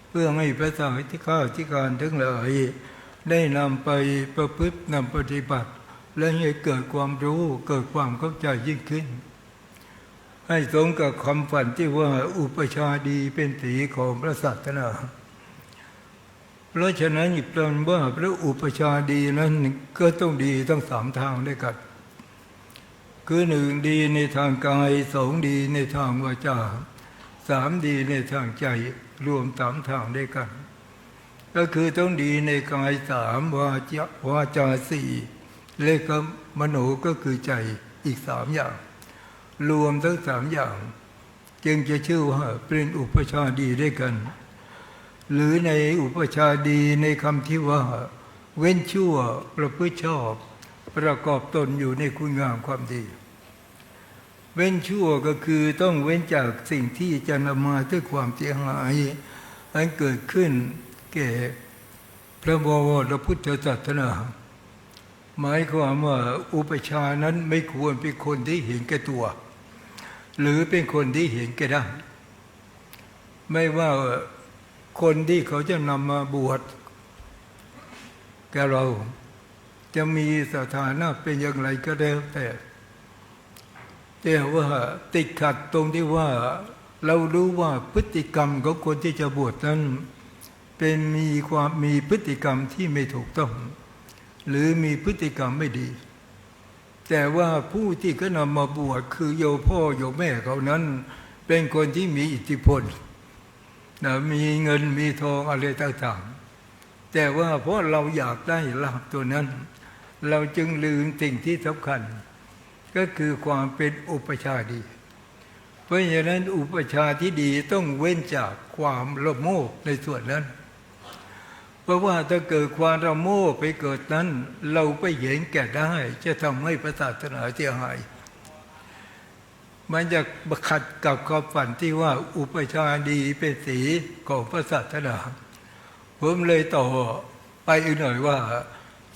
เพื่อให้พระสังฆาธิการทั้งหลายได้นำไปประพฤตินำปฏิบัติและให้เกิดความรู้เกิดความเข้าใจยิ่งขึ้นให้สมกับคำฝันที่ว่าอุปชฌาย์ดีเป็นสีของพระศาสนาเพราะฉะนั้นแปลว่าพระอุปชฌาย์ดีนั้นก็ต้องดีทั้ง3 ทางด้วยกัน คือหนึ่งดีในทางกายสองดีในทางวาจาสามดีในทางใจรวมสามทางด้วยกันก็คือต้องดีในกายสามวาจาสี่เลขมโนก็คือใจอีกสามอย่างรวมทั้งสามอย่างจึงจะชื่อว่าเป็นอุปชาดีด้วยกันหรือในอุปชาดีในคำที่ว่าเว้นชั่วประพฤติชอบประกอบตนอยู่ในคุณงามความดีเว้นชั่วก็คือต้องเว้นจากสิ่งที่จะนำมาด้วยความเสียหายอันเกิดขึ้นแก่พระบวรพุทธศาสนาหมายความว่าอุปชานั้นไม่ควรเป็นคนที่เห็นแก่ตัวหรือเป็นคนที่เห็นแก่ได้ไม่ว่าคนที่เขาจะนำมาบวชแก่เราจะมีสถานะเป็นอย่างไรก็แล้วแต่ว่าติดขัดตรงที่ว่าเรารู้ว่าพฤติกรรมของคนที่จะบวชนั้นเป็นมีพฤติกรรมที่ไม่ถูกต้องหรือมีพฤติกรรมไม่ดีแต่ว่าผู้ที่เขานำมาบวชคือโยพ่อโยแม่เขานั้นเป็นคนที่มีอิทธิพลมีเงินมีทองอะไรต่างๆแต่ว่าเพราะเราอยากได้ลาภตัวนั้นเราจึงลืมสิ่งที่สำคัญก็คือความเป็นอุปชาดีเพราะฉะนั้นอุปชาที่ดีต้องเว้นจากความละโมบในส่วนนั้นเพราะว่าถ้าเกิดความละโมบไปเกิดนั้นเราไปเห็นแก่ได้จะทำให้ศาสนาเสียหายมันจะขัดกับความฝันที่ว่าอุปชาดีเป็นสีของศาสนาผมเลยต่อไปอีกหน่อยว่า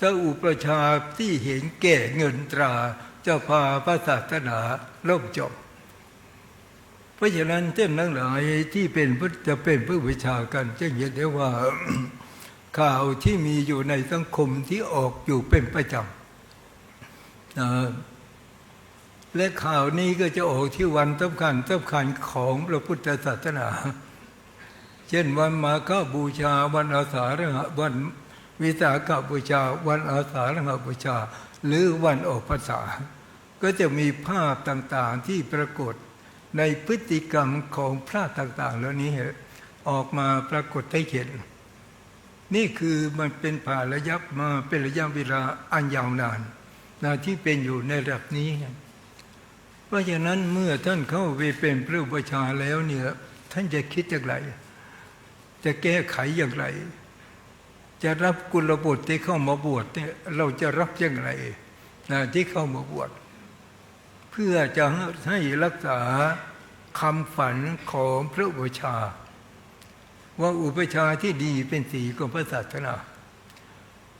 ถ้าอุปชาที่เห็นแก่เงินตราจะพาศาสนาล่มจมเพราะฉะนั้นเจ้าทั้งหลายที่จะเป็นผู้วิชากันจะเห็นได้ว่า ข่าวที่มีอยู่ในสังคมที่ออกอยู่เป็นประจำและข่าวนี้ก็จะออกที่วันสำคัญของพระพุทธศาสนาเช่นวันมาฆบูชาวันอาสาฬหวันวิสาขบูชาวันอาสาฬหบูชาหรือวันออกพรรษาก็จะมีภาพต่างๆที่ปรากฏในพฤติกรรมของพระต่างๆเหล่านี้ออกมาปรากฏให้เห็นนี่คือมันเป็นผ่านระยะมาเป็นระยะเวลาอันยาวนานที่เป็นอยู่ในระดับนี้เพราะฉะนั้นเมื่อท่านเข้าไปเป็นพระอุปชฌาย์แล้วเนี่ยท่านจะคิดอย่างไรจะแก้ไขอย่างไรจะรับกุลบุตรที่เข้ามาบวชเนี่ยเราจะรับอย่างไรที่เข้ามาบวชเพื่อจะให้รักษาคำฝันของพระอุปชฌาย์ว่าอุปชฌาย์ที่ดีเป็นสีของพระศาสนา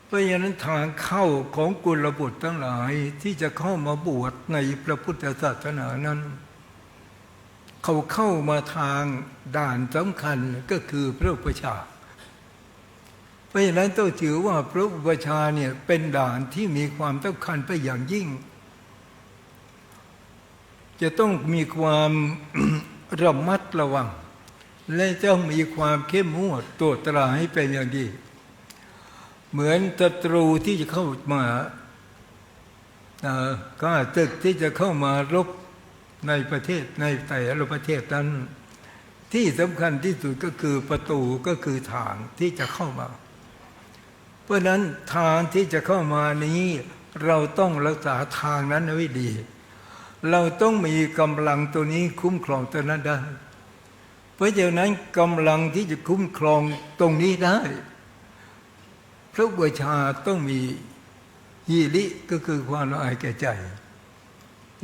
เพราะฉะนั้นทางเข้าของกุลบุตรทั้งหลายที่จะเข้ามาบวชในพระพุทธศาสนานั้นเขาเข้ามาทางด่านสำคัญก็คือพระอุปชฌาย์เพราะฉะนั้นต้องถือว่าพระอุปชฌาย์เนี่ยเป็นด่านที่มีความสำคัญไปอย่างยิ่งจะต้องมีความ ระมัดระวังและต้องมีความเข้มงวดตรวจตราให้เป็นอย่างดีเหมือนศัตรูที่จะเข้ามาก็ตึกที่จะเข้ามารบในประเทศในแต่ละประเทศนั้นที่สำคัญที่สุดก็คือประตูก็คือทางที่จะเข้ามาเพราะนั้นทางที่จะเข้ามานี้เราต้องรักษาทางนั้นไว้ดีเราต้องมีกำลังตัวนี้คุ้มครองตัวนั้นได้เพราะฉะนั้นกำลังที่จะคุ้มครองตรงนี้ได้พระอุปชฌาย์ต้องมีฮีริก็คือความละอายแก่ใจ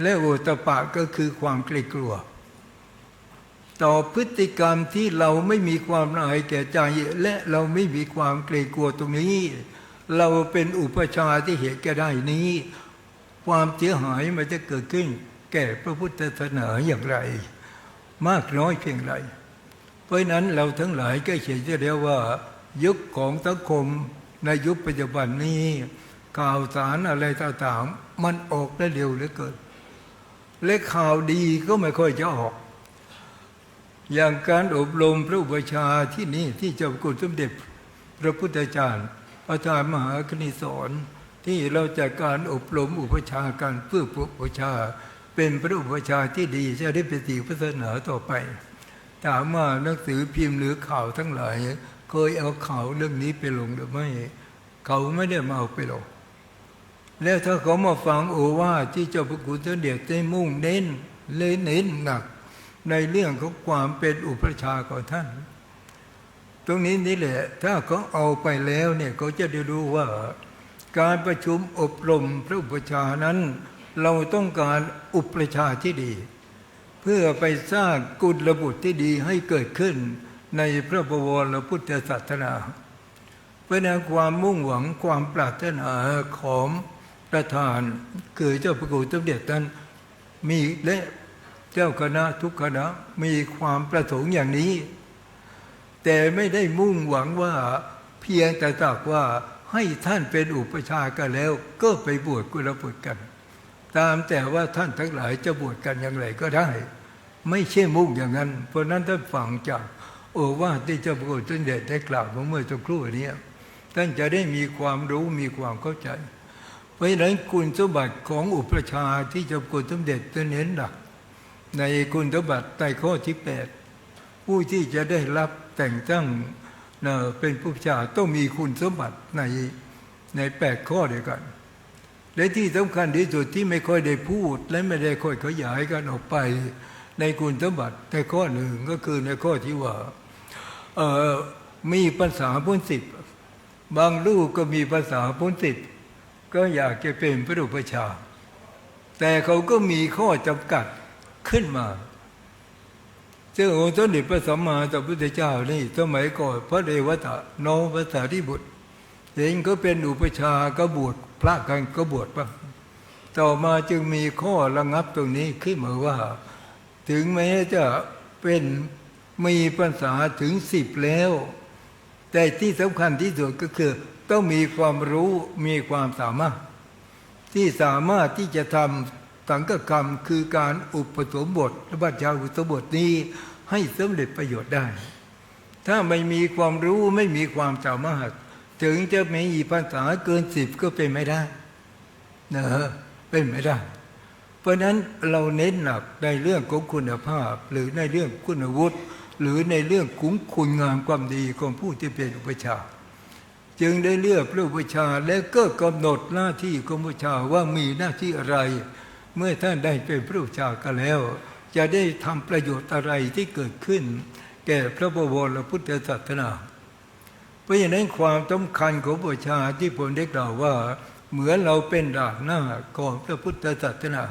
และโอตปะก็คือความเกรงกลัวต่อพฤติกรรมที่เราไม่มีความละอายแก่ใจและเราไม่มีความเกรงกลัวตรงนี้เราเป็นอุปชฌาย์ที่เห็นแก่ได้นี้ความเสียหายมันจะเกิดขึ้นแก่พระพุทธศาสนาอย่างไรมากน้อยเพียงไรเพราะนั้นเราทั้งหลายก็เห็นจะแล้วว่ายุคของสังคมในยุคปัจจุบันนี้ข่าวสารอะไรต่างๆมันออกได้เร็วเหลือเกินและข่าวดีก็ไม่ค่อยจะออกอย่างการอบรมพระอุปชฌาย์ที่นี่ที่เจ้าคุณสมเด็จพระพุทธเจ้าประธานมหาคณิสร ที่เราจัดการอบรมอุปชาการเพื่ออุปชาเป็นพระอุปชาที่ดีจะได้เป็นศาสนาต่อไปถามว่าหนังสือพิมพ์หรือข่าวทั้งหลายเคยเอาข่าวเรื่องนี้ไปลงหรือไม่เขาไม่ได้มาเอาไปลงแล้วถ้าเขามาฟังโอวาทที่เจ้าพระคุณสมเด็จได้มุ่งเน้นหนักในเรื่องของความเป็นอุปชาของท่านตรงนี้นี่แหละถ้าเขาเอาไปแล้วเนี่ยเขาจะได้รู้ว่าการประชุมอบรมพระอุปชานั้นเราต้องการอุปชาที่ดีเพื่อไปสร้างกุลบุตรที่ดีให้เกิดขึ้นในพระบวรพุทธศาสนาเพราะนั้นความมุ่งหวังความปรารถนาของประธานคือเจ้าพระคุณสมเด็จท่านมีและเจ้าคณะทุกคณะมีความประสงค์อย่างนี้แต่ไม่ได้มุ่งหวังว่าเพียงแต่ตากว่าให้ท่านเป็นอุปชากันแล้วก็ไปบวชกุลบุตรกันตามแต่ว่าท่านทั้งหลายจะบวชกันอย่างไรก็ได้ไม่ใช่มุ่งอย่างนั้นเพราะนั้นท่านฟังจากโอวาทที่เจ้าพระคุณสมเด็จได้กล่าวเมื่อสักครู่นี้ท่านจะได้มีความรู้มีความเข้าใจเพราะฉะนั้นคุณสมบัติของอุปชาที่เจ้าพระคุณสมเด็จจะเน้นหนักในคุณสมบัติในข้อที่8ผู้ที่จะได้รับแต่งตั้งเป็นผู้อุปชาต้องมีคุณสมบัติใน8ข้อเดียวกันและที่สำคัญที่สุดที่ไม่ค่อยได้พูดและไม่ได้ค่อยขยายกันออกไปในคุณสมบัติในข้อหนึ่งก็คือในข้อที่ว่ามีภาษาพ้น10บางลูกก็มีภาษาพ้น10ก็อยากจะเป็นพระอุปชาแต่เขาก็มีข้อจำกัดขึ้นมาซึ่งองค์สมเด็จพระสัมมาสัมพุทธเจ้านี่สมัยก่อนพระเดวตะน้องพระสารีบุตรเองก็เป็นอุปชาก็บวชพระกันก็บวชบ้างต่อมาจึงมีข้อระงับตรงนี้ขึ้นมาว่าถึงแม้จะเป็นมีพรรษาถึง10แล้วแต่ที่สำคัญที่สุดก็คือต้องมีความรู้มีความสามารถที่สามารถที่จะทำสังฆกรรมคือการอุปสมบทและบัญชาอุปสมบทนี้ให้สำเร็จประโยชน์ได้ถ้าไม่มีความรู้ไม่มีความสามารถถึงจะมีพรรษาเกิน10ก็เป็นไม่ได้นะเป็นไม่ได้เพราะนั้นเราเน้นหนักในเรื่องของคุณภาพหรือในเรื่องคุณวุฒิหรือในเรื่องคุณงามความดีของผู้ที่เป็นอุปชาจึงได้เลือกพระอุปชาและก็กำหนดหน้าที่ของอุปชาว่ามีหน้าที่อะไรเมื่อท่านได้เป็นพระอุปชากันแล้วจะได้ทำประโยชน์อะไรที่เกิดขึ้นแก่พระบวรพุทธศาสนาเพราะฉะนั้นความสำคัญของอุปชาที่ผมได้กล่าวว่าเหมือนเราเป็นด่านหน้าของพระพุทธศาสนา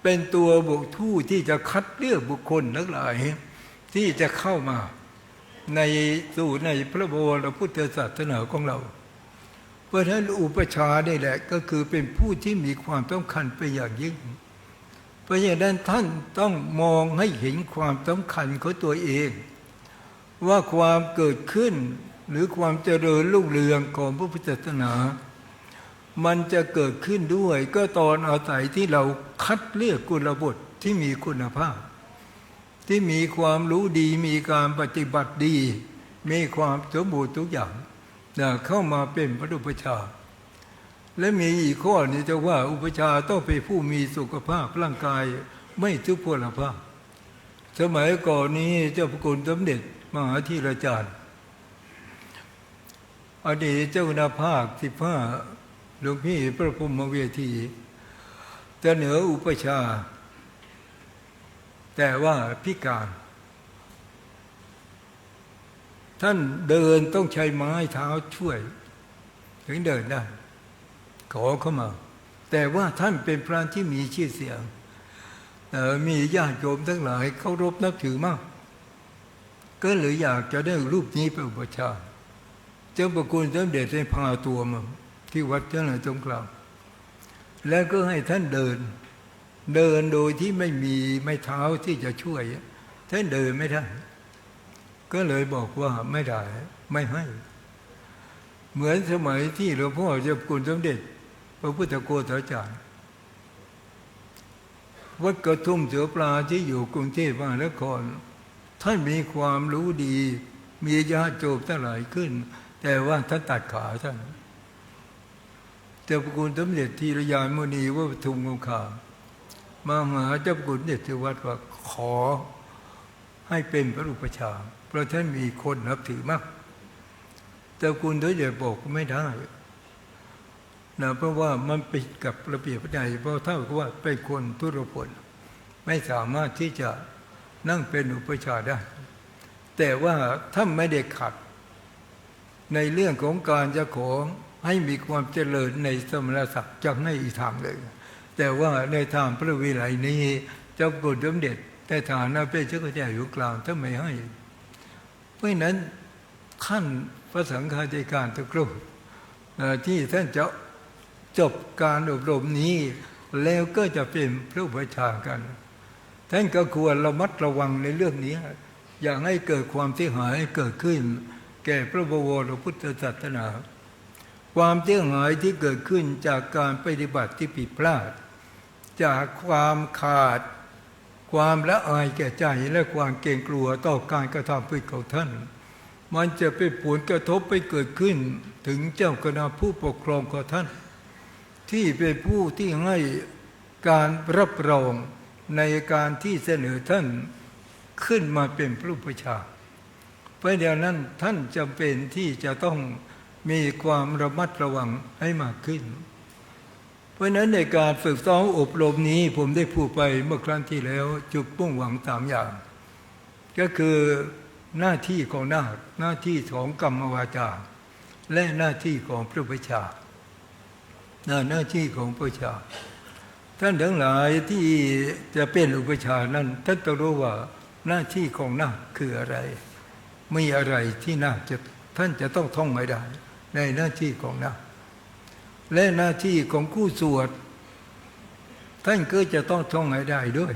เป็นตัวบุคคลที่จะคัดเลือกบุคคลทั้งหลายที่จะเข้ามาในพระบวรพุทธศาสนาของเราเพราะฉะนั้นอุปชาได้แหละก็คือเป็นผู้ที่มีความสำคัญไปอย่างยิ่งเพราะฉะนั้นท่านต้องมองให้เห็นความสำคัญของตัวเองว่าความเกิดขึ้นหรือความเจริญรุ่งเรืองของพระพุทธศาสนามันจะเกิดขึ้นด้วยก็ตอนอาศัยที่เราคัดเลือกกุลบุตรที่มีคุณภาพที่มีความรู้ดีมีการปฏิบัติดีมีความสมบูรณ์ทุกอย่างเข้ามาเป็นพระอุปชาและมีอีกข้อนี้จะว่าอุปชาต้องเป็นผู้มีสุขภาพร่างกายไม่ทุพพลภาพสมัยก่อนนี้เจ้าพระคุณสมเด็จมหาธีรจารย์อดีตเจ้าคณะภาค15หลวงพี่พระพรหมเวทีเสนออุปชาแต่ว่าพิการท่านเดินต้องใช้ไม้เท้าช่วยถึงเดินได้ขอเข้ามาแต่ว่าท่านเป็นพระที่มีชื่อเสียงมีญาติโยมทั้งหลายเคารพนับถือมากก็เลยอยากจะได้รูปนี้เป็นอุปชาเจ้าประคุณสมเด็จได้พาตัวมาที่วัดเจ้าหน้าสงครามแล้วก็ให้ท่านเดินโดยที่ไม่มีไม้เท้าที่จะช่วยท่านเดินไม่ได้ก็เลยบอกว่าไม่ได้ไม่ให้เหมือนสมัยที่หลวงพ่อเจ้าประคุณสมเด็จพระพุทธโฆษาจารย์วัดกระทุ่มเสือปลาที่อยู่กรุงเทพมหานครท่านมีความรู้ดีมีญาติโยมทั้งหลายขึ้นแต่ว่าท่านตัดขาท่าน เจ้าพระคุณสมเด็จธีรยานมุนีวัดปทุมคงคามาหาเจ้าพระคุณเด็จที่วัดว่าขอให้เป็นพระอุปชาเพราะท่านมีคนนับถือมากเจ้าคุณสมเด็จบอกไม่ได้นะเพราะว่ามันไปกับระเบียบวินัยเพราะเท่ากับว่าเป็นคนทุรพลไม่สามารถที่จะนั่งเป็นอุปชาได้แต่ว่าถ้าไม่ได้ขัดในเรื่องของการจะขอให้มีความเจริญในสมณศักดิ์จะให้อีกทางเลยแต่ว่าในทางพระวินัยนี้เจ้าคุณสมเด็จแต่ฐานะเป็นเจ้าข้าราชอยู่กลางท่านไม่ให้เพราะนั้นท่านพระสังฆาธิการทุกรูปที่ท่านจะจบการอบรมนี้แล้วก็จะเป็นพระอุปชากันท่านก็ควรระมัดระวังในเรื่องนี้อย่าให้เกิดความเสียหายเกิดขึ้นแก่พระบวรพุทธศาสนาความเสียหายที่เกิดขึ้นจากการปฏิบัติที่ผิดพลาดจากความขาดความละอายแก่ใจและความเกรงกลัวต่อการกระทำผิดของท่านมันจะเป็นผลกระทบไปเกิดขึ้นถึงเจ้าคณะผู้ปกครองของท่านที่เป็นผู้ที่ให้การรับรองในการที่เสนอท่านขึ้นมาเป็นพระอุปชาเพราะฉะนั้นท่านจำเป็นที่จะต้องมีความระมัดระวังให้มากขึ้นเพราะฉะนั้นในการฝึกซ้อมอบรมนี้ผมได้พูดไปเมื่อครั้งที่แล้วจุดมุ่งหวัง3อย่างก็คือหน้าที่ของนาคหน้าที่ของกรรมวาจาและหน้าที่ของพระอุปชาหน้าที่ของพระอุปชาท่านทั้งหลายที่จะเป็นอุปชานั้นท่านต้องรู้ว่าหน้าที่ของนาคคืออะไรมีอะไรที่นาคท่านจะต้องท่องให้ได้ในหน้าที่ของนาคและหน้าที่ของผู้สวดท่านก็จะต้องท่องให้ได้ด้วย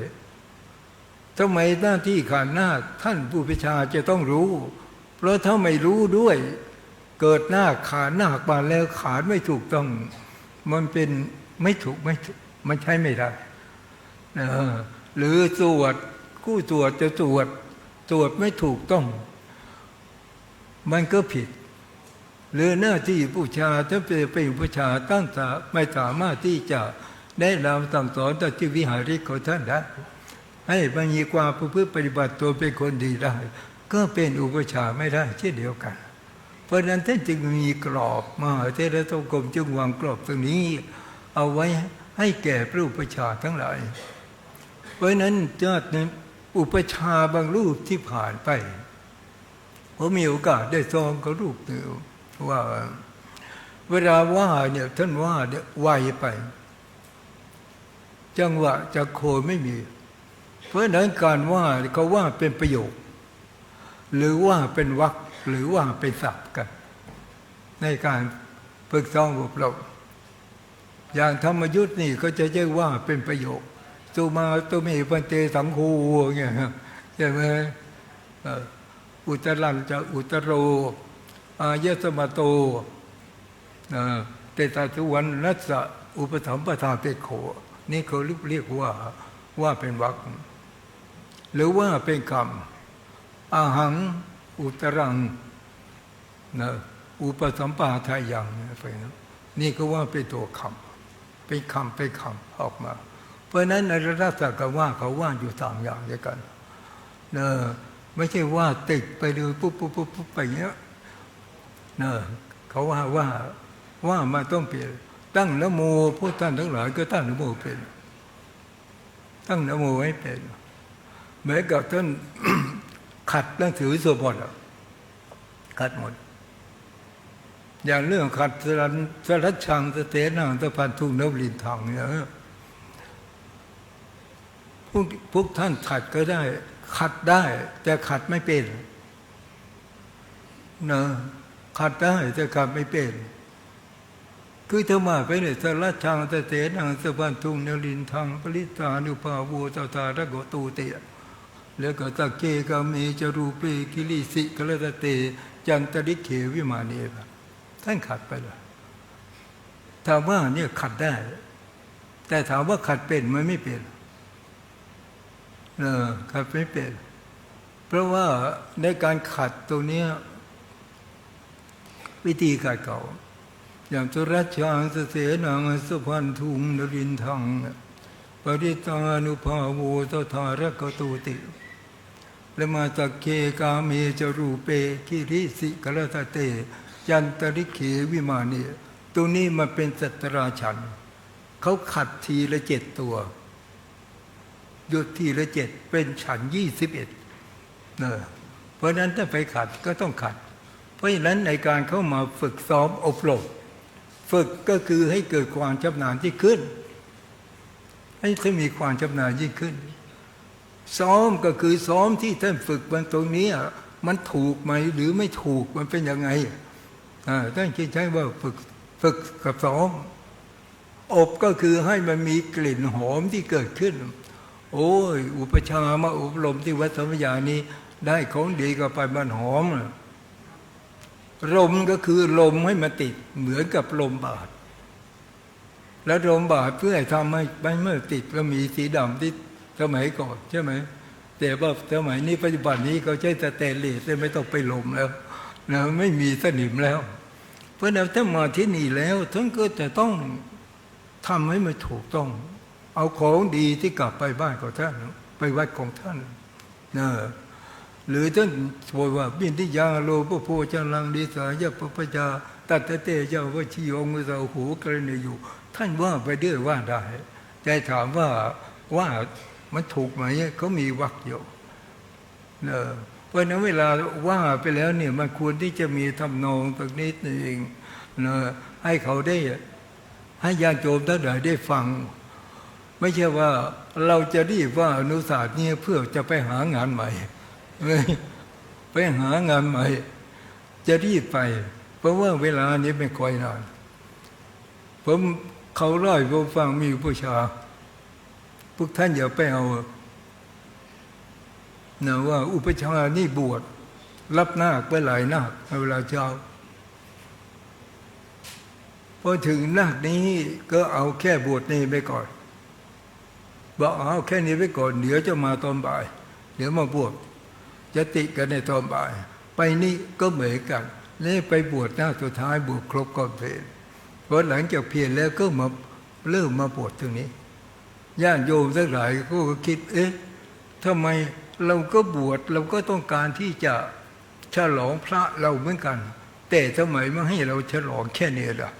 ทำไมหน้าที่ขาดนาคท่านผู้อุปชาจะต้องรู้เพราะถ้าไม่รู้ด้วยเกิดนาคขาดนาคมาแล้วขาดไม่ถูกต้องมันเป็นไม่ถูกมันใช้ไม่ได้หรือสวดผู้สวดจะสวดไม่ถูกต้องมันก็ผิดหรือหน้าที่ผู้ชาถ้าเป็นผู้ชาตั้งแต่ไม่สามารถที่จะได้นำสั่งสอนต่อชีวิตวิหาริกของท่านได้ให้มันมีความประพฤติปฏิบัติตัวเป็นคนดีได้ก็เป็นอุปชาไม่ได้เช่นเดียวกันเพราะนั้นท่านจึงมีกรอบมหาเถรสมาคมจึงวางกรอบตรงนี้เอาไว้ให้แก่พระอุปชาทั้งหลายเพราะนั้นญาติอุปชาบางรูปที่ผ่านไปผมมีโอกาสได้ซ้อมกับรูปหนึ่งว่าเวลาว่าเนี่ยท่านว่าเนี่ยไวไปจังหวะจะโคไม่มีเพราะนั้นการว่าเขาว่าเป็นประโยคหรือว่าเป็นวรรคหรือว่าเป็นศัพท์กันในการฝึกซ้อมอบรมอย่างธรรมยุทธ์นี่เขาจะเรียกว่าเป็นประโยคสุมาตุเมปันเตสังโฆเงี้ยใช่ไหมอุตรันจะอุตโรอายสมโตเตตาสุวรรณนัสสะอุปถัมปทาเปโขนี่เขาเรียกว่าเป็นวรรคหรือว่าเป็นคำอาหังอุตรังอุปสัมปาทายังไปนะนี่ก็ว่าเป็นตัวคำเป็นคำออกมาเพราะนั้นในรัฐศาสตร์ก็ว่าเขาว่าอยู่3อย่างด้วยกันไม่ใช่ว่าติดไปเลยปุ๊บไปเงี้ยเขาว่ามาต้องเปลี่ยนตั้งนะโมพวกท่านทั้งหลายก็ตั้งนะโมเป็นตั้งนะโมให้เป็นเหมือนกับท่าน ขัดหนังสือสวดมนต์ขัดหมดอย่างเรื่องขัดสรัชชังสเตนังตะพันธุนวลินทังเนี่ยพวกท่านขัดก็ได้ขัดได้แต่ขัดไม่เป็นขัดได้แต่ขัดไม่เป็นคือถ้ามาไปเนี่ยสรัชชังสเตนังตะพันธุนวลินทังปริตานุภาโวตตาระโกตูเตแล้วก็ตะเกกาเมจรูเปกิลิสิกลตเตจันตริเขวิมานีท่านขัดไปเลยถามว่าเนี่ยขัดได้แต่ถามว่าขัดเป็นมันไม่เป็นขัดไม่เป็นเพราะว่าในการขัดตรงนี้วิธีการเก่า อย่างสุรัชชางเสเสนังสุพันธุงนรินทังปริตานุภาโวตถารกตุติและมาตะเคกาเมจรูเปกิริสิกรตเตยันตริเขวิมานีตัวนี้มันเป็นสัตราชันเขาขัดทีละ7 ตัวหยุดทีละ7เป็นฉัน21เพราะนั้นถ้าไปขัดก็ต้องขัดเพราะฉะนั้นในการเข้ามาฝึกซ้อมอบรมฝึกก็คือให้เกิดความชำนาญที่ขึ้นให้ท่านมีความชำนาญยิ่งขึ้นซ้อมก็คือซ้อมที่ท่านฝึกมันตรงนี้มันถูกไหมหรือไม่ถูกมันเป็นยังไงท่านใช้ว่าฝึกกับซ้อมอบก็คือให้มันมีกลิ่นหอมที่เกิดขึ้นโอ้ยอุปชามาอบรมที่วัดสมญานี้ได้ของดีก็ไปมันหอมลมก็คือลมให้มันติดเหมือนกับลมบาดแล้วลมบาดเพื่อให้ทำให้เมื่อติดก็มีสีดำที่สมัยก่อนใช่ไหมแต่ว่าสมัยนี้ปัจจุบันนี้เขาใช้สแตนเลสไม่ต้องไปลมแล้วนะไม่มีสนิมแล้วเพราะนั้นถ้ามาที่นี่แล้วท่านก็จะต้องทำให้มันถูกต้องเอาของดีที่กลับไปบ้านของท่านไปวัดของท่านนะหรือท่านบอกว่าบินทิยาโลภโพจังลังดิสายะปปจาตัตเตเจ้าวชิโยมุสาหูกรณีอยู่ท่านว่าไปเรื่อยว่าได้ใจถามว่ามันถูกไหมเขามีวรรคอยู่เพราะนั้นเวลาว่าไปแล้วเนี่ยมันควรที่จะมีทำนองตรงนี้เองให้เขาได้ให้ญาติโยมท่านใดได้ฟังไม่ใช่ว่าเราจะรีบว่าอนุศาสตร์นี้เพื่อจะไปหางานใหม่ไปหางานใหม่จะรีบไปเพราะว่าเวลานี้ไม่ค่อยนานผมเขาเล่าให้ผมฟังมีผู้ชายพวกท่านอย่าไปเอานะว่าอุปชานี่บวชรับนาคไปหลายนาคในเวลาเช้าพอถึงนาคนี้ก็เอาแค่บวชนี้ไปก่อนบอกเอาแค่นี้ไปก่อนเดี๋ยวจะมาตอนบ่ายเดี๋ยวมาบวชจะติกันในตอนบ่ายไปนี่ก็เหมือนกันนี่ไปบวชหน้าสุดท้ายบวชครบก่อนเพลพอหลังจากเพียรแล้วก็มาเริ่มมาบวชตรงนี้ญาติโยมทั้งหลายก็คิดทำไมเราก็บวชเราก็ต้องการที่จะฉลองพระเราเหมือนกันแต่ทำไมไม่ให้เราฉลองแค่นี้ล่ะ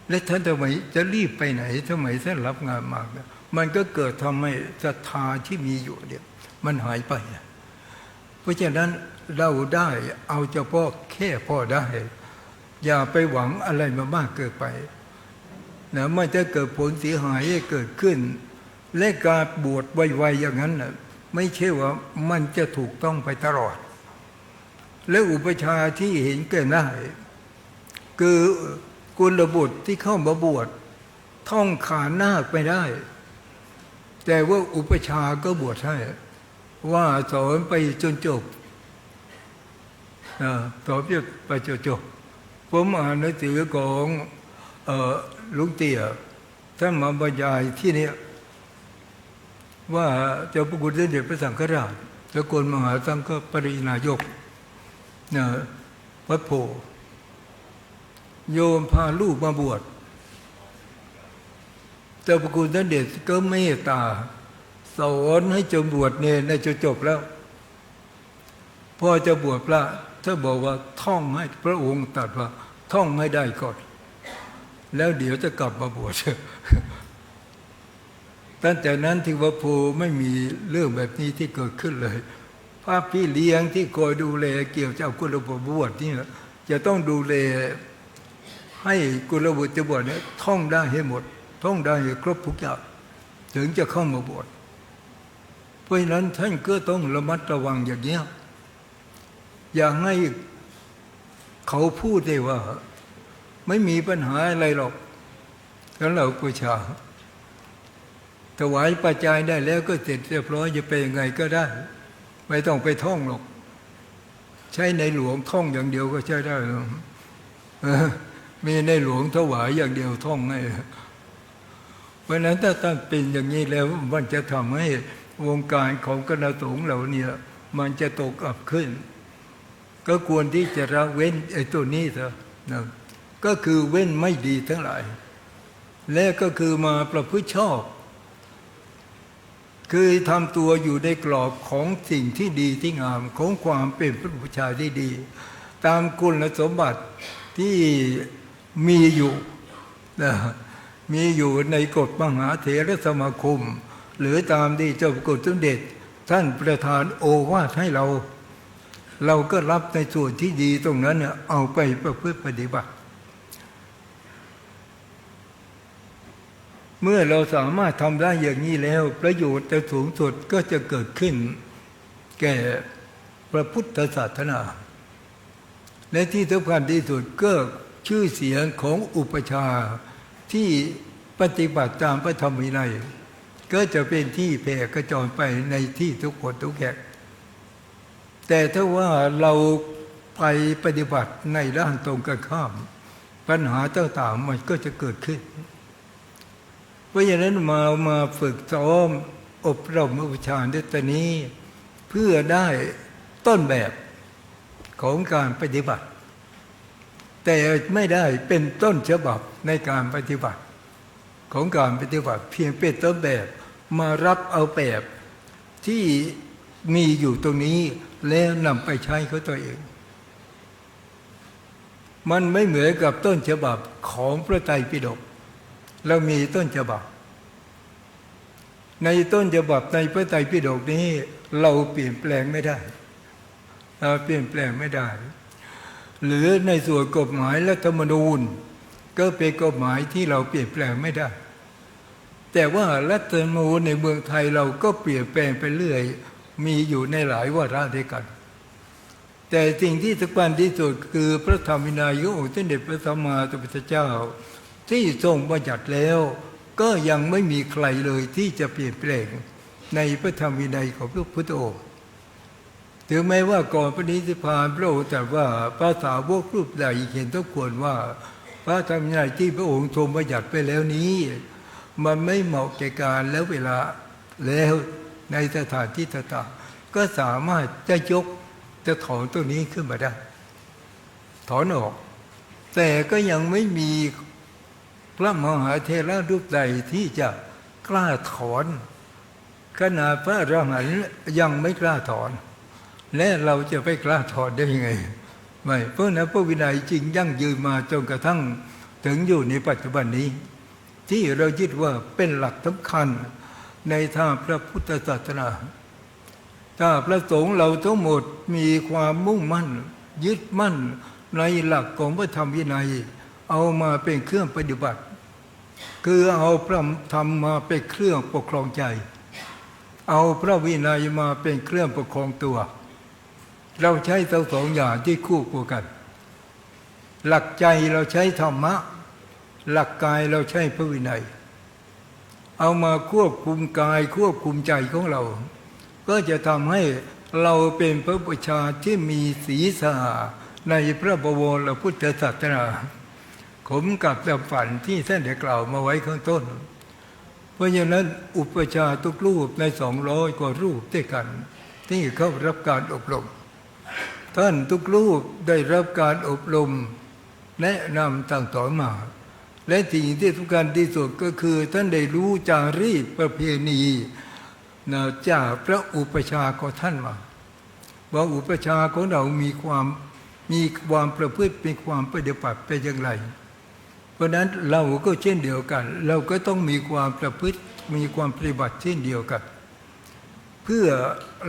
และท่านทำไมจะรีบไปไหนทำไมท่านรับงานมากมันก็เกิดทำให้ศรัทธาที่มีอยู่เนี่ยมันหายไปเพราะฉะนั้นเราได้เอาเฉพาะแค่พอได้อย่าไปหวังอะไรมามากเกินไปนะไม่จะเกิดผลเสียหายให้เกิดขึ้นและการบวชไวๆอย่างนั้นนะไม่ใช่ว่ามันจะถูกต้องไปตลอดและอุปชาที่เห็นแก่ได้คือกุลบุตรที่เข้ามาบวชท่องขานนาคไปได้แต่ว่าอุปชาก็บวชให้ว่าสอนไปจนจบสอนไปจนจบผมอ่านหนังสือของหลวงเตี่ยท่านมาบรรยายที่นี้ว่าเจ้าพระคุณสมเด็จพระสังฆราชสกลมหาสังฆปรินายกวัดโพโยมพาลูกมาบวชเจ้าพระคุณสมเด็จก็เมตตาสอนให้จงบวชเนรได้จบแล้วพอจะบวชพระถ้าบอกว่าท่องให้พระองค์ตรัสว่าท่องให้ได้ก่อนแล้วเดี๋ยวจะกลับมาบวชตั้งแต่นั้นที่วัดโพไม่มีเรื่องแบบนี้ที่เกิดขึ้นเลยพระพี่เลี้ยงที่คอยดูแลเกี่ยวกับกุลบุตรบวชนี่จะต้องดูแลให้กุลบุตรจะบวชเนี่ยท่องได้ให้หมดท่องได้ให้ครบทุกอย่างถึงจะเข้ามาบวชเพราะฉะนั้นท่านก็ต้องระมัดระวังอย่างนี้อย่าให้เขาพูดได้ว่าไม่มีปัญหาอะไรหรอกแล้วเราประชาถวายปัจจัยได้แล้วก็เสร็จเรียบร้อยจะไปยังไงก็ได้ไม่ต้องไปท่องหรอกใช้ในหลวงท่องอย่างเดียวก็ใช้ได้มีในหลวงถวายอย่างเดียวท่องให้เพราะนั้นถ้าท่านเป็นอย่างนี้แล้วมันจะทำให้วงการของคณะสงฆ์เราเนี่ยมันจะตกอับขึ้นก็ควรที่จะละเว้นไอ้ตัวนี้เถอะนะก็ ก็คือเว้นไม่ดีทั้งหลายและก็คือมาประพฤติชอบคือทำตัวอยู่ในกรอบของสิ่งที่ดีที่งามของความเป็นพระอุปชาที่ดีตามคุณสมบัติที่มีอยู่นะมีอยู่ในกฎมหาเถรสมาคมหรือตามที่เจ้าพระคุณสมเด็จท่านประทานโอวาทให้เราก็รับในส่วนที่ดีตรงนั้นเอาไปประพฤติปฏิบัติเมื่อเราสามารถทำได้อย่างนี้แล้วประโยชน์แต่สูงสุดก็จะเกิดขึ้นแก่พระพุทธศาสนาและที่สำคัญที่สุดก็ชื่อเสียงของอุปชาที่ปฏิบัติตามพระธรรมวินัยก็จะเป็นที่แผ่กระจรไปในที่ทุกคนทุกแห่งแต่ถ้าว่าเราไปปฏิบัติในด้านตรงกันข้ามปัญหาต่างๆมันก็จะเกิดขึ้นเพราะฉะนั้นมาฝึกซ้อมอบรมอุปชาในตอนนี้เพื่อได้ต้นแบบของการปฏิบัติแต่ไม่ได้เป็นต้นฉบับในการปฏิบัติของการปฏิบัติเพียงเป็นต้นแบบมารับเอาแบบที่มีอยู่ตรงนี้แล้วนำไปใช้เขาตัวเองมันไม่เหมือนกับต้นฉบับของพระไตรปิฎกเรามีต้นฉบับในต้นฉบับในพระไตรปิฎกนี้เราเปลี่ยนแปลงไม่ได้เราเปลี่ยนแปลงไม่ได้หรือในส่วนกฎหมายรัฐธรรมนูญก็เป็นกฎหมายที่เราเปลี่ยนแปลงไม่ได้แต่ว่ารัฐธรรมนูญในเมืองไทยเราก็เปลี่ยนแปลงไปเรื่อยมีอยู่ในหลายวาระด้วยกันแต่สิ่งที่สำคัญที่สุดคือพระธรรมวินัยขององค์สมเด็จพระสัมมาสัมพุทธเจ้าที่ทรงบัญญัติแล้วก็ยังไม่มีใครเลยที่จะเปลี่ยนแปลงในพระธรรมวินัยของพระพุทธองค์ถึงแม้ว่าก่อนปณิธิพานพระองค์ตรัสว่าภาษาวกรูปใดเห็นต้องควรว่าพระธรรมวินัยที่พระองค์ทรงบัญญัติไปแล้วนี้มันไม่เหมาะแก่การแล้วเวลาแล้วในสถานที่ต่างๆก็สามารถจะถอนตัวนี้ขึ้นมาได้ถอนออกแต่ก็ยังไม่มีพระมหาเถระรูปใดที่จะกล้าถอนขนาดพระอรหันต์ยังไม่กล้าถอนและเราจะไปกล้าถอนได้ยังไงไม่เพราะนั้นพระวินัยจริงยั่งยืนมาจนกระทั่งถึงอยู่ในปัจจุบันนี้ที่เรายึดว่าเป็นหลักสำคัญในทางพระพุทธศาสนาถ้าพระสงฆ์เราทั้งหมดมีความมุ่งมั่นยึดมั่นในหลักของพระธรรมวินัยเอามาเป็นเครื่องปฏิบัติคือเอาพระธรรมมาเป็นเครื่องปกครองใจเอาพระวินัยมาเป็นเครื่องปกครองตัวเราใช้ทั้งสองอย่างที่คู่กันหลักใจเราใช้ธรรมะหลักกายเราใช้พระวินัยเอามาควบคุมกายควบคุมใจของเราก็จะทำให้เราเป็นพระประชาที่มีศีรษะในพระบวรพุทธศาสนาขมกับดับฝันที่ท่านได้กล่าวมาไว้ข้างต้นเพราะฉะนั้นอุปชาทุกรูปใน200 กว่ารูปด้วยกันที่เข้ารับการอบรมท่านทุกรูปได้รับการอบรมแนะนำต่างต่อมาและสิ่งที่สำคัญที่สุดก็คือท่านได้รู้จารีตประเพณีจากพระอุปชาของท่านมาว่าอุปชาของเรามีความประพฤติมีความปฏิบัติเป็นอย่างไรเพราะนั้นเราก็เช่นเดียวกันเราก็ต้องมีความประพฤติมีความปฏิบัติเช่นเดียวกันเพื่อ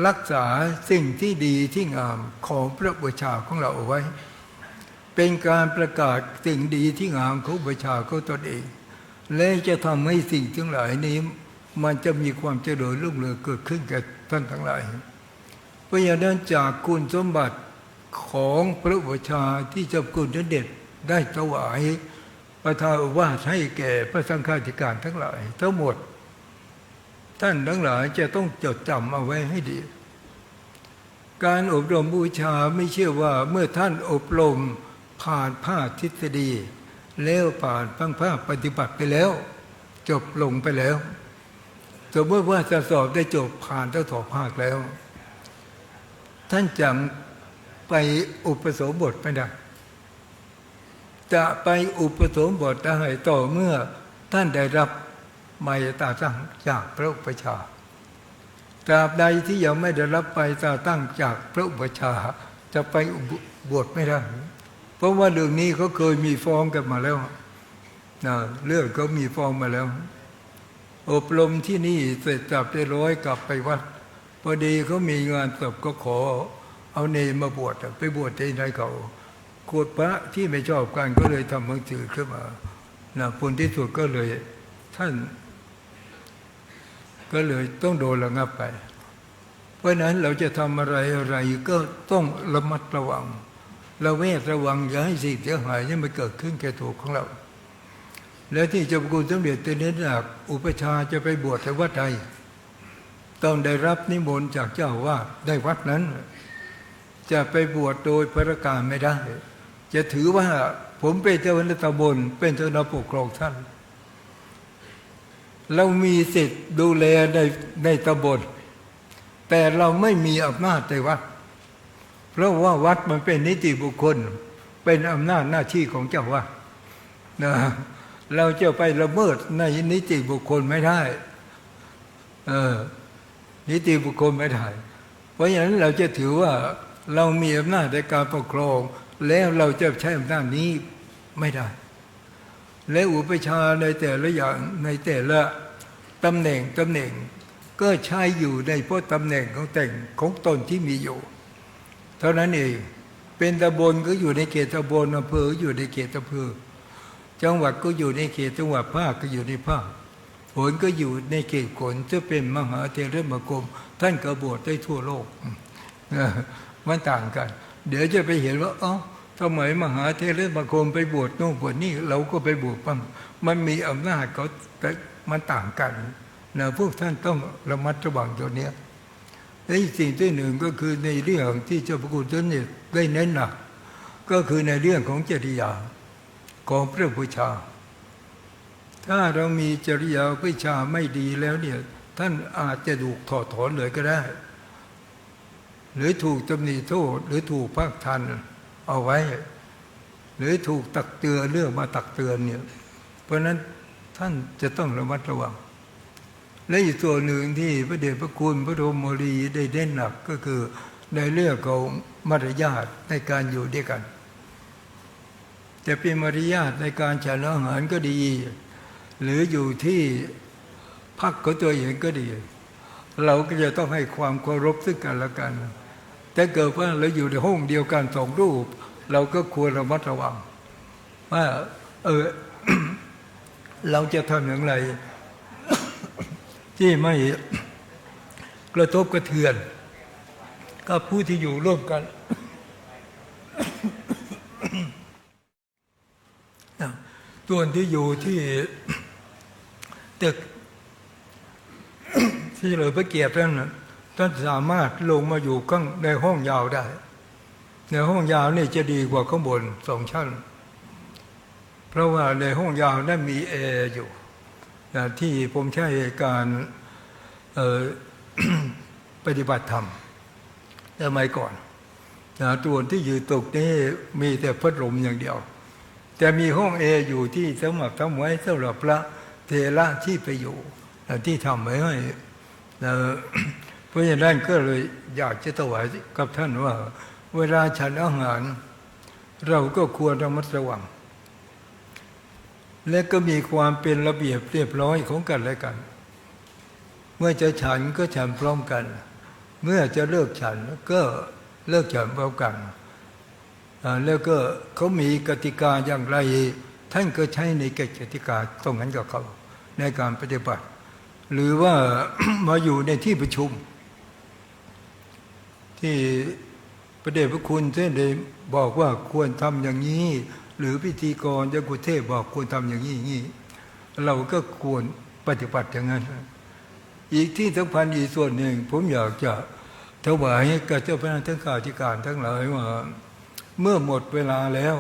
รักษาสิ่งที่ดีที่งามของพระอุปชาของเราเอาไว้เป็นการประกาศสิ่งดีที่งามของอุปชาของตนเองและจะทำให้สิ่งทั้งหลายนี้มันจะมีความเจริญรุ่งเรืองเกิดขึ้นแก่ท่านทั้งหลายเพราะฉะนั้นจากคุณสมบัติของพระอุปชาที่เจ้าคุณท่านเด็ดได้ถวายประทานโอวาทให้แก่พระสังฆาธิการทั้งหลายทั้งหมดท่านทั้งหลายจะต้องจดจำเอาไว้ให้ดีการอบรมบูชาไม่เชื่อว่าเมื่อท่านอบรมผ่านภาคทฤษฎีแล้วผ่านภาคปฏิบัติไปแล้วจบลงไปแล้วสมมติว่าจะสอบได้จบผ่านทั้งสองภาคแล้วท่านจังไปอุปสมบทไม่ได้ จะไปอุปสมบทได้ต่อเมื่อท่านได้รับไมตาตั้งจากพระอุปชฌาย์ตราบใดที่ยังไม่ได้รับไมตาตั้งจากพระอุปชฌาย์จะไปบวชไม่ได้เพราะว่าเรื่องนี้เขาเคยมีฟ้องกันมาแล้วนะเรื่องเขามีฟ้องมาแล้วอบรมที่นี่เสร็จจับได้ร้อยกลับไปวัดพอดีเขามีงานศพก็ขอเอาเนรมาบวชไปบวชที่ไหนเขาโกรธพระที่ไม่ชอบกันก็เลยทำหนังสือขึ้นมานะผลที่สุดก็เลยท่านก็เลยต้องโดนระงับไปเพราะนั้นเราจะทำอะไรก็ต้องระมัดระวังระแวดระวังอย่าให้สิ่งเสียหายนี่มันเกิดขึ้นแก่ตัวของเราและที่เจ้าพระคุณสมเด็จเน้นหนักอุปชฌาย์จะไปบวชในวัดใดต้องได้รับนิมนต์จากเจ้าว่าได้วัดนั้นจะไปบวชโดยประการไม่ได้จะถือว่าผมเป็นเจ้าคณะตำบลเป็นเจ้าคณะปกครองท่านเรามีสิทธิ์ดูแลในตำบลแต่เราไม่มีอำนาจในวัดเพราะว่าวัดมันเป็นนิติบุคคลเป็นอำนาจหน้าที่ของเจ้าวัดนะเราจะไปละเมิดในนิติบุคคลไม่ได้นิติบุคคลไม่ได้เพราะฉะนั้นเราจะถือว่าเรามีอำนาจในการปกครองแล้วเราจะใช้อำนาจนี้ไม่ได้และอุปชฌาย์ในแต่ละอย่างในแต่ละตำแหน่งก็ใช้อยู่ในพวกตำแหน่งของตนที่มีอยู่เท่านั้นเองเป็นตำบลก็อยู่ในเขตตำบลอำเภออยู่ในเขตอำเภอจังหวัดก็อยู่ในเขตจังหวัดภาคก็อยู่ในภาคผลก็อยู่ในเขตขนจะเป็นมหาเถรสมาคมท่านก็บวชได้ทั่วโลกมันต่างกันเดี๋ยวจะไปเห็นว่าทำไมมหาเถรสมาคมไปบวชโน่นบวชนี่เราก็ไปบวชบ้างมันมีอำนาจเขาแต่มันต่างกันนะพวกท่านต้องระมัดระวังตัวเนี้ยและอีกสิ่งที่หนึ่งก็คือในเรื่องที่เจ้าพระคุณท่านได้เน้นหนักก็คือในเรื่องของจริยาของพระอุปชฌาย์ถ้าเรามีจริยาวิชาไม่ดีแล้วเนี่ยท่านอาจจะถูกถอดถอนเลยก็ได้หรือถูกตำหนิโทษหรือถูกพักทันเอาไว้หรือถูกตักเตือนเรื่องมาตักเตือนเนี่ยเพราะนั้นท่านจะต้องระมัดระวังและอีกส่วนหนึ่งที่พระเดชพระคุณพระบรมโมลีได้เน้นหนักก็คือในเรื่องของมารยาทในการอยู่ด้วยกันจะเป็นมารยาทในการฉันอาหารก็ดีหรืออยู่ที่พักของตัวเองก็ดีเราก็จะต้องให้ความเคารพซึ่งกันและกันแต่เกิดว่าเราอยู่ในห้องเดียวกันสองรูปเราก็ควรระมัดระวังว่าเราจะทำอย่างไรที่ไม่กระทบกระเทือนกับผู้ที่อยู่ร่วมกันส่วนที่อยู่ที่ตึกที่เลยพระเกียรติท่านสามารถลงมาอยู่ข้างในห้องยาวได้ในห้องยาวนี่จะดีกว่าข้างบน2 ชั้นเพราะว่าในห้องยาวนั้นมีแอร์อยู่ที่ผมใช้การปฏิบัติธรรมสมัยก่อนตัวที่อยู่ตึกนี้มีแต่พัดลมอย่างเดียวแต่มีห้องแอร์อยู่ที่สำหรับทำไว้สำหรับพระเถระที่ไปอยู่ที่ทำไว้ให้เพราะฉะนั้นก็เลยอยากจะถวายกับท่านว่าเวลาฉันอาหารเราก็ควรระมัดระวังและก็มีความเป็นระเบียบเรียบร้อยของกันและกันเมื่อจะฉันก็ฉันพร้อมกันเมื่อจะเลิกฉันก็เลิกฉันพร้อมกันแล้วก็เขามีกติกาอย่างไรท่านก็ใช้ในกติกาตรงนั้นกับเขาในการปฏิบัติหรือว่า มาอยู่ในที่ประชุมที่พระเดชพระคุณท่านได้บอกว่าควรทำอย่างนี้หรือพิธีกรยกุเทศบอกควรทำอย่างนี้เราก็ควรปฏิบัติอย่างนั้นอีกที่สำคัญอีกส่วนหนึ่งผมอยากจะถวายกับเจ้าพนักงานข้าราชการทั้งหลายว่าเมื่อหมดเวลาแล้ว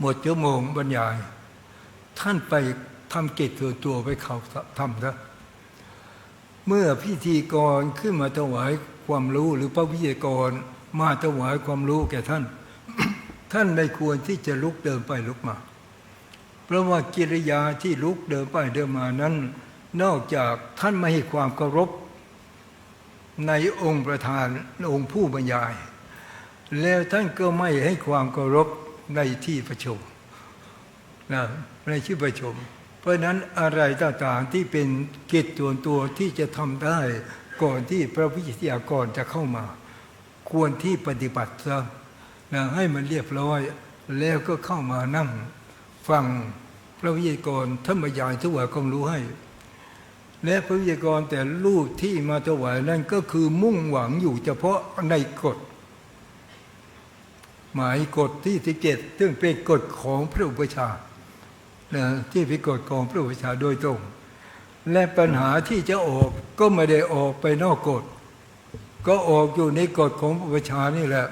หมดชั่วโมงบรรยายท่านไปทำกิจส่วนตัวไปเขาทำซะเมื่อพิธีกรขึ้นมาถวายความรู้หรือพระวิทยากรมาถวายความรู้แก่ท่าน ท่านไม่ควรที่จะลุกเดินไปลุกมา เพราะว่ากิริยาที่ลุกเดินไปเดินมานั้นนอกจากท่านไม่ให้ความเคารพในองค์ประธานองค์ผู้บรรยาย แล้วท่านก็ไม่ให้ความเคารพในที่ประชุมนะในที่ประชุมเพราะนั้นอะไรต่างๆที่เป็นกิจตัวที่จะทำได้ก่อนที่พระวิทยากรจะเข้ามาควรที่ปฏิบัติซะนะให้มันเรียบร้อยแล้วก็เข้ามานั่งฟังพระวิทยากรท่านบรรยายถวายความรู้ให้และพระวิทยากรแต่รูปที่มาถวายนั้นก็คือมุ่งหวังอยู่เฉพาะในกฎหมายกฎที่17ซึ่งเป็นกฎของพระอุปชฌาย์นะที่เป็นกฎของพระอุปชฌาย์โดยตรงและปัญหาที่จะออกก็ไม่ได้ออกไปนอกกฎก็ออกอยู่ในกฎของพระอุปชฌาย์นี่แหละ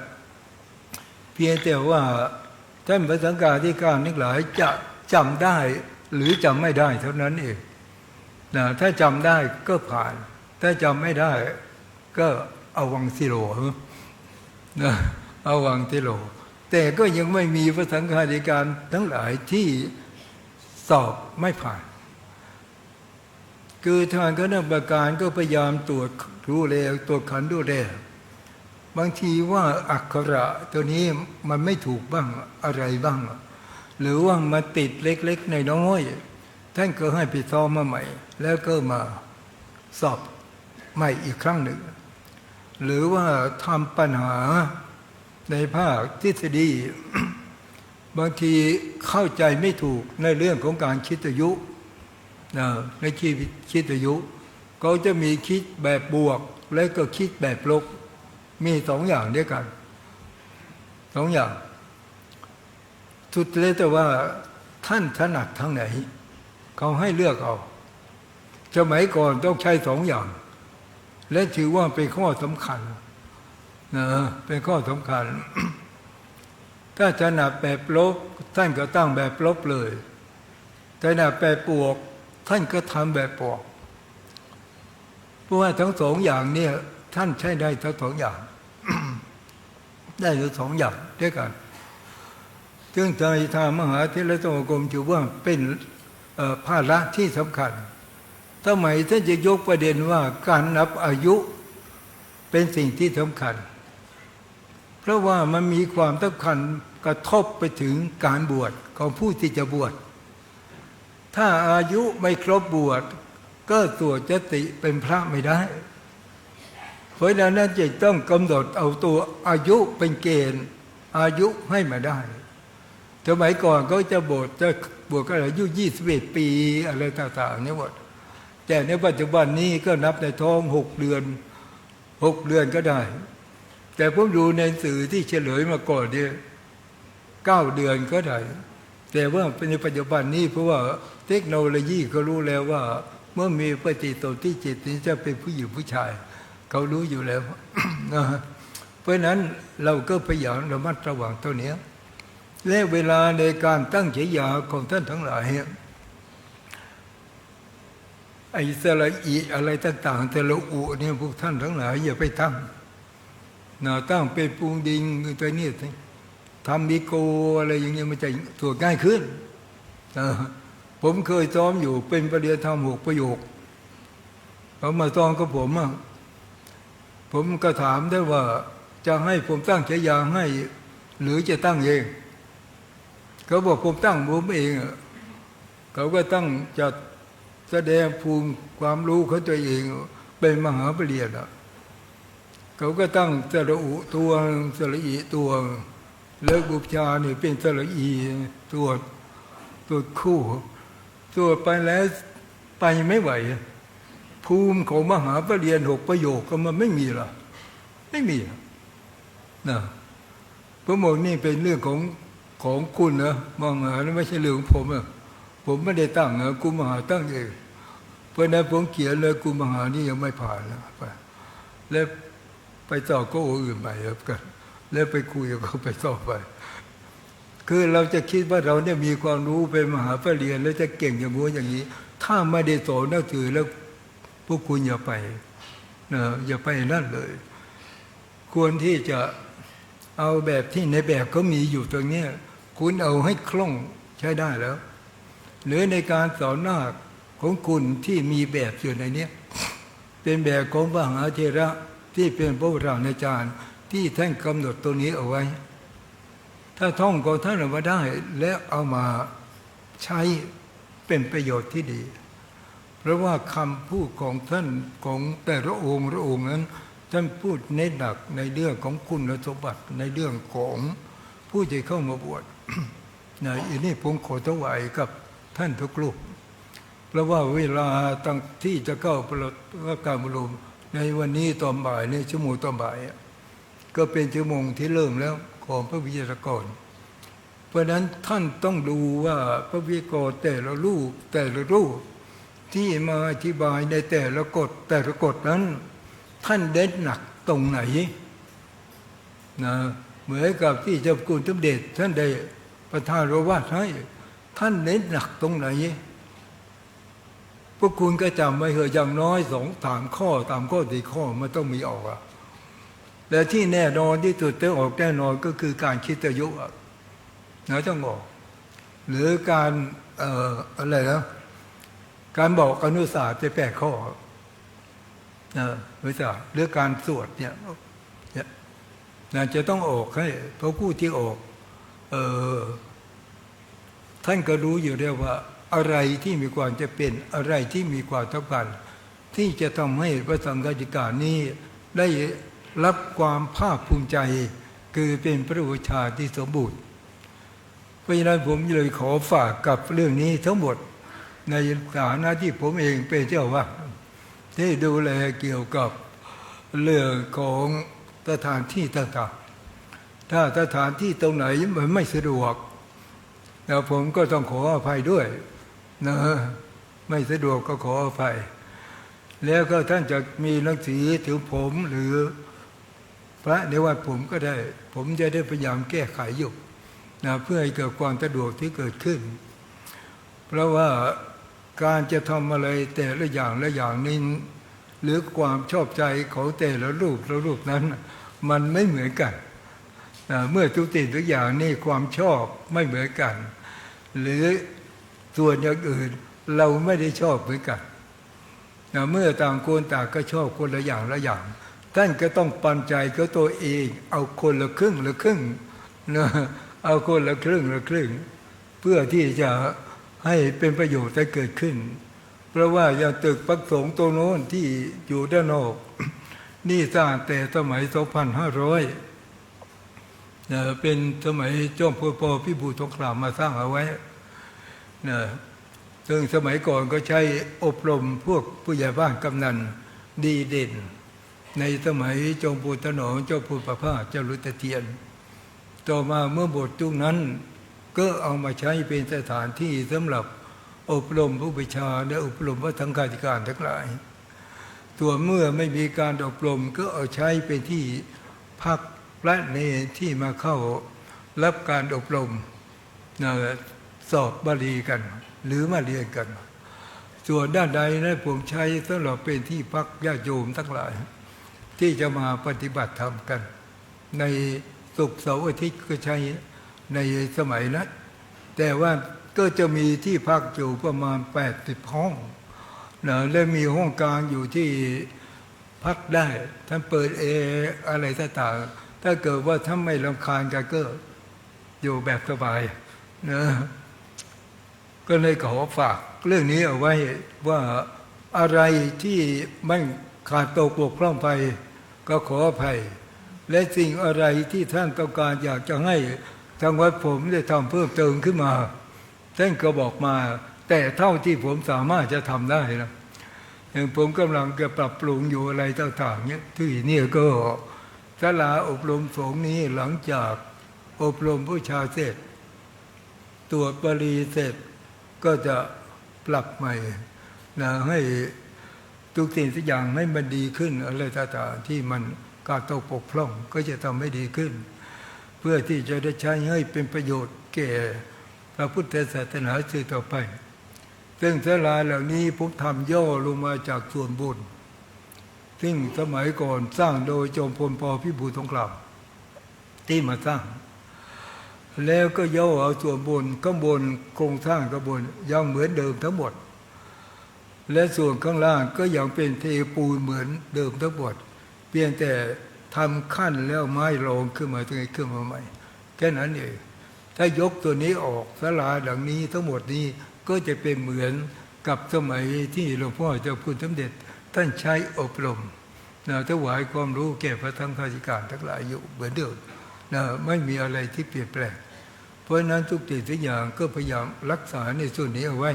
เพียงแต่ว่าท่านพระสังฆาธิการทั้งหลายจะจำได้หรือจำไม่ได้เท่านั้นเองนะถ้าจำได้ก็ผ่านถ้าจำไม่ได้ก็เอาวังสิโรนะเอาวังสิโรแต่ก็ยังไม่มีพระสังฆาธิการทั้งหลายที่สอบไม่ผ่านคือทางคณะกรรมการก็พยายามตรวจดูแลตรวจขันดูแลบางทีว่าอักขระตัวนี้มันไม่ถูกบ้างอะไรบ้างหรือว่ามาติดเล็กๆในน้อยท่านก็ให้ไปซ้อมมาใหม่แล้วก็มาสอบใหม่อีกครั้งหนึ่งหรือว่าทำปัญหาในภาคทฤษฎี บางทีเข้าใจไม่ถูกในเรื่องของการคิดอายุในคิดอายุเขาจะมีคิดแบบบวกและก็คิดแบบลบมีสองอย่างด้วยกันสองอย่างสุดเลยแต่ว่าท่านถนัดทางไหนเขาให้เลือกเอาสมัยก่อนต้องใช้สองอย่างและถือว่าเป็นข้อสำคัญนะเป็นข้อสำคัญ ถ้าถนัดแบบลบท่านก็ตั้งแบบลบเลยถนัดแบบบวกท่านก็ทำแบบบวกเพราะว่าทั้งสองอย่างเนี่ยท่านใช้ได้ทั้งสองอย่าง ได้ทั้งสองอย่างด้วยกันซึ่งในทางมหาเถรสมาคมถือว่าเป็นภาระที่สำคัญทำไมท่านจะยกประเด็นว่าการนับอายุเป็นสิ่งที่สำคัญเพราะว่ามันมีความสำคัญกระทบไปถึงการบวชของผู้ที่จะบวชถ้าอายุไม่ครบบวชก็ตัวจติเป็นพระไม่ได้เพราะฉะนั้นจะต้องกำหนดเอาตัวอายุเป็นเกณฑ์อายุให้มาได้สมัยก่อนก็จะบวชก็อายุ21 ปีอะไรต่างๆนี่หมดแต่ในปัจจุบันนี้ก็นับในท้อง6 เดือนก็ได้แต่ผมดูในสื่อที่เฉลยมาก่อนเนี่ย9 เดือนก็ได้แต่ว่าในปัจจุบันนี้เพราะว่าเทคโนโลยีเขารู้แล้วว่าเมื่อมีปฏิสนธิจิตนี้จะเป็นผู้หญิงผู้ชายเขารู้อยู่แล้ว เพราะนั้นเราก็พยายามระมัดระวังตัวเนี้ยและเวลาในการตั้งฉายาของท่านทั้งหลายไอ้สระอีอะไรต่างๆแต่ละอุเนี่ยพวกท่านทั้งหลายอย่าไปตั้งตั้งเป็นปูงดิงตัวนี้ทำมิโกอะไรอย่างเงี้ยมันจะตัวง่ายขึ้นผมเคยซ้อมอยู่เป็นประเดี๋ยวทำ6 ประโยคเขามาซ้อมกับผมก็ถามได้ว่าจะให้ผมตั้งฉายาให้หรือจะตั้งเองเขาบอกผมตั้งผมเองเขาก็ตั้งจะแสดงภูมิความรู้ของตัวเองเป็นมหาปริญญาเขาก็ตั้งสระอุตัวสระอีตัวแล้วบุพชาเนี่ยเป็นสระอีตัวคู่ตัวไปแล้วไปไม่ไหวภูมิของมหาปริญญา6 ประโยคก็มันไม่มีหรอไม่มีนะพระโมกนี่เป็นเรื่องของคุณนะมองหาไม่ใช่เรื่องของผมผมไม่ได้ตั้งนะกุมหาตั้งเองเพราะนั้นผมเขียนเลยกุมหานี่ยังไม่ผ่านแล้วแล้วไปต่อก็อื่นไปกันแล้วไปคุยกับเขาไปต่อไปคือเราจะคิดว่าเราเนี่ยมีความรู้เป็นมหาปริญญาแล้วจะเก่งอย่างงู้นอย่างนี้ถ้าไม่ได้สอนนักถือแล้วพวกคุณอย่าไปนะอย่าไปนั่นเลยควรที่จะ เอาแบบที่ในแบบก็มีอยู่ตรงนี้คุณเอาให้คล่องใช้ได้แล้วหรือในการสอนนาคของคุณที่มีแบบอยู่ในนี้เป็นแบบของพระมหาเถระที่เป็นพระโบราณอาจารย์ที่ท่านกำหนดตัวนี้เอาไว้ถ้าท่องของท่านเอามาได้และเอามาใช้เป็นประโยชน์ที่ดีเพราะว่าคำพูดของท่านของแต่ละองค์นั้นท่านพูดเน้นหนักในเรื่องของคุณสมบัติในเรื่องของผู้ที่เข้ามาบวชอันนี้ผมขอถวายกับท่านทุกรูปเพราะว่าเวลาตั้งที่จะเข้าประการบรมในวันนี้ตอนบ่ายในชั่วโมงตอนบ่ายก็เป็นชั่วโมงที่เริ่มแล้วของพระวิทยากรเพราะนั้นท่านต้องดูว่าพระวิทยากรแต่ละรูปที่มาอธิบายในแต่ละกฎนั้นท่านเด่นหนักตรงไหนนะเหมือนกับที่เจ้าพระคุณสมเด็จท่านได้ประทานโอวาทให้ท่านเน้นหนักตรงไหนพวกคุณก็จำไว้เถอะอย่างน้อย3 ข้อ4 ข้อมันต้องมีออกและที่แน่นอนที่สุดต้องออกแน่นอนก็คือการคิดอายุนะต้องออกหรือการอะไรนะการบอกอนุสาสตร์8 ข้อไม่ใช่หรือการสวดเนี่ยจะต้องออกให้เพราะผู้ที่ออกท่านก็รู้อยู่แล้วว่าอะไรที่มีความจะเป็นอะไรที่มีความต้องการที่จะทำให้พระสังฆาธิการนี้ได้รับความภาคภูมิใจคือเป็นพระอุปชาที่สมบูรณ์เพราะฉะนั้นผมเลยขอฝากกับเรื่องนี้ทั้งหมดในฐานะที่ผมเองเป็นเจ้าวาดที่ดูแลเกี่ยวกับเรื่องของสถานที่ต่างๆถ้าสถานที่ตรงไหนมันไม่สะดวกแล้วผมก็ต้องขออภัยด้วยนะไม่สะดวกก็ขออภัยแล้วก็ท่านจะมีหนังสือถึงผมหรือพระในวัดผมก็ได้ผมจะได้พยายามแก้ไขอยู่นะเพื่อให้เกิดความสะดวกที่เกิดขึ้นเพราะว่าการจะทำอะไรแต่ละอย่างนี้หรือความชอบใจของแต่ละรูปนั้นมันไม่เหมือนกันเมื่อทุกสิ่งทุกอย่างนี่ความชอบไม่เหมือนกันหรือส่วนอย่างอื่นเราไม่ได้ชอบเหมือนกันเมื่อต่างคนต่างก็ชอบคนละอย่างท่านก็ต้องปันใจก็ตัวเองเอาคนละครึ่งนะเอาคนละครึ่งเพื่อที่จะให้เป็นประโยชน์ได้เกิดขึ้นเพราะว่าอย่างตึกปักสงตัวโน้นที่อยู่ด้านนอกนี่สร้างแต่สมัย 2500เป็นสมัยจอมพลป.พิบูลสงครามมาสร้างเอาไว้ซึ่งสมัยก่อนก็ใช้อบรมพวกผู้ใหญ่บ้านกำนันดีเด่นในสมัยจอมพลถนอมเจ้าพลประภาสเจ้าลุตเทียนต่อมาเมื่อบทจุนั้นก็เอามาใช้เป็นสถานที่สำหรับอบรมผู้ประชาและอบรมพระสังฆาธิการทั้งหลายตัวเมื่อไม่มีการอบรมก็เอาใช้เป็นที่พักพระเนรที่มาเข้ารับการอบรมสอบบาลีกันหรือมาเรียนกันส่วนด้านใดนะผมใช้สำหรับเป็นที่พักญาติโยมทั้งหลายที่จะมาปฏิบัติธรรมกันในศุกร์เสาร์อาทิตย์ก็ใช้ในสมัยนั้นแต่ว่าก็จะมีที่พักอยู่ประมาณ80 ห้องและมีห้องกลางอยู่ที่พักได้ท่านเปิดอะไรต่างๆถ้าเกิดว่าถ้าไม่รำคาญกันก็อยู่แบบสบายนะก็เลยขอฝากเรื่องนี้เอาไว้ว่าอะไรที่ไม่ขาดตกบกพร่องไปก็ขออภัยและสิ่งอะไรที่ท่านต้องการอยากจะให้ทางวัดผมได้ทำเพิ่มเติมขึ้นมาท่านก็บอกมาแต่เท่าที่ผมสามารถจะทำได้นะอย่างผมกำลังจะปรับปรุงอยู่อะไรต่างๆเนี่ยที่นี่ก็ศาลาอบรมสงฆ์นี้หลังจากอบรมผู้ชาเสร็จตรวจบาลีเสร็จก็จะปรับใหม่นะให้ทุกสิ่งทุกอย่างให้มันดีขึ้นอะไรต่างๆที่มันการตกบกพร่องก็จะทำให้ดีขึ้นเพื่อที่จะได้ใช้ให้เป็นประโยชน์แก่พระพุทธศาสนาสืบต่อไปซึ่งศาลาเหล่านี้ผมทำย่อลงมาจากส่วนบุญซึ่งสมัยก่อนสร้างโดยจอมพลป.พิบูลสงคราม ที่มาสร้างแล้วก็ย่อเอาส่วนบนข้างบนโครงสร้างข้างบนยังเหมือนเดิมทั้งหมดและส่วนข้างล่างก็ยังเป็นเทปูนเหมือนเดิมทั้งหมดเพียงแต่ทำขั้นแล้วไม้รองขึ้นมาขึ้นมาใหม่แค่นั้นเองถ้ายกตัวนี้ออกศาลาหลังนี้ทั้งหมดนี้ก็จะเป็นเหมือนกับสมัยที่หลวงพ่อเจ้าคุณสมเด็จท่านใช้อบรมถวายความรู้แก่พระธรรมข้าราชการทั้งหลายอยู่เหมือนเดิมไม่มีอะไรที่เปลี่ยนแปลงเพราะนั้นทุกสิ่งทุกอย่างก็พยายามรักษาในส่วนนี้เอาไว้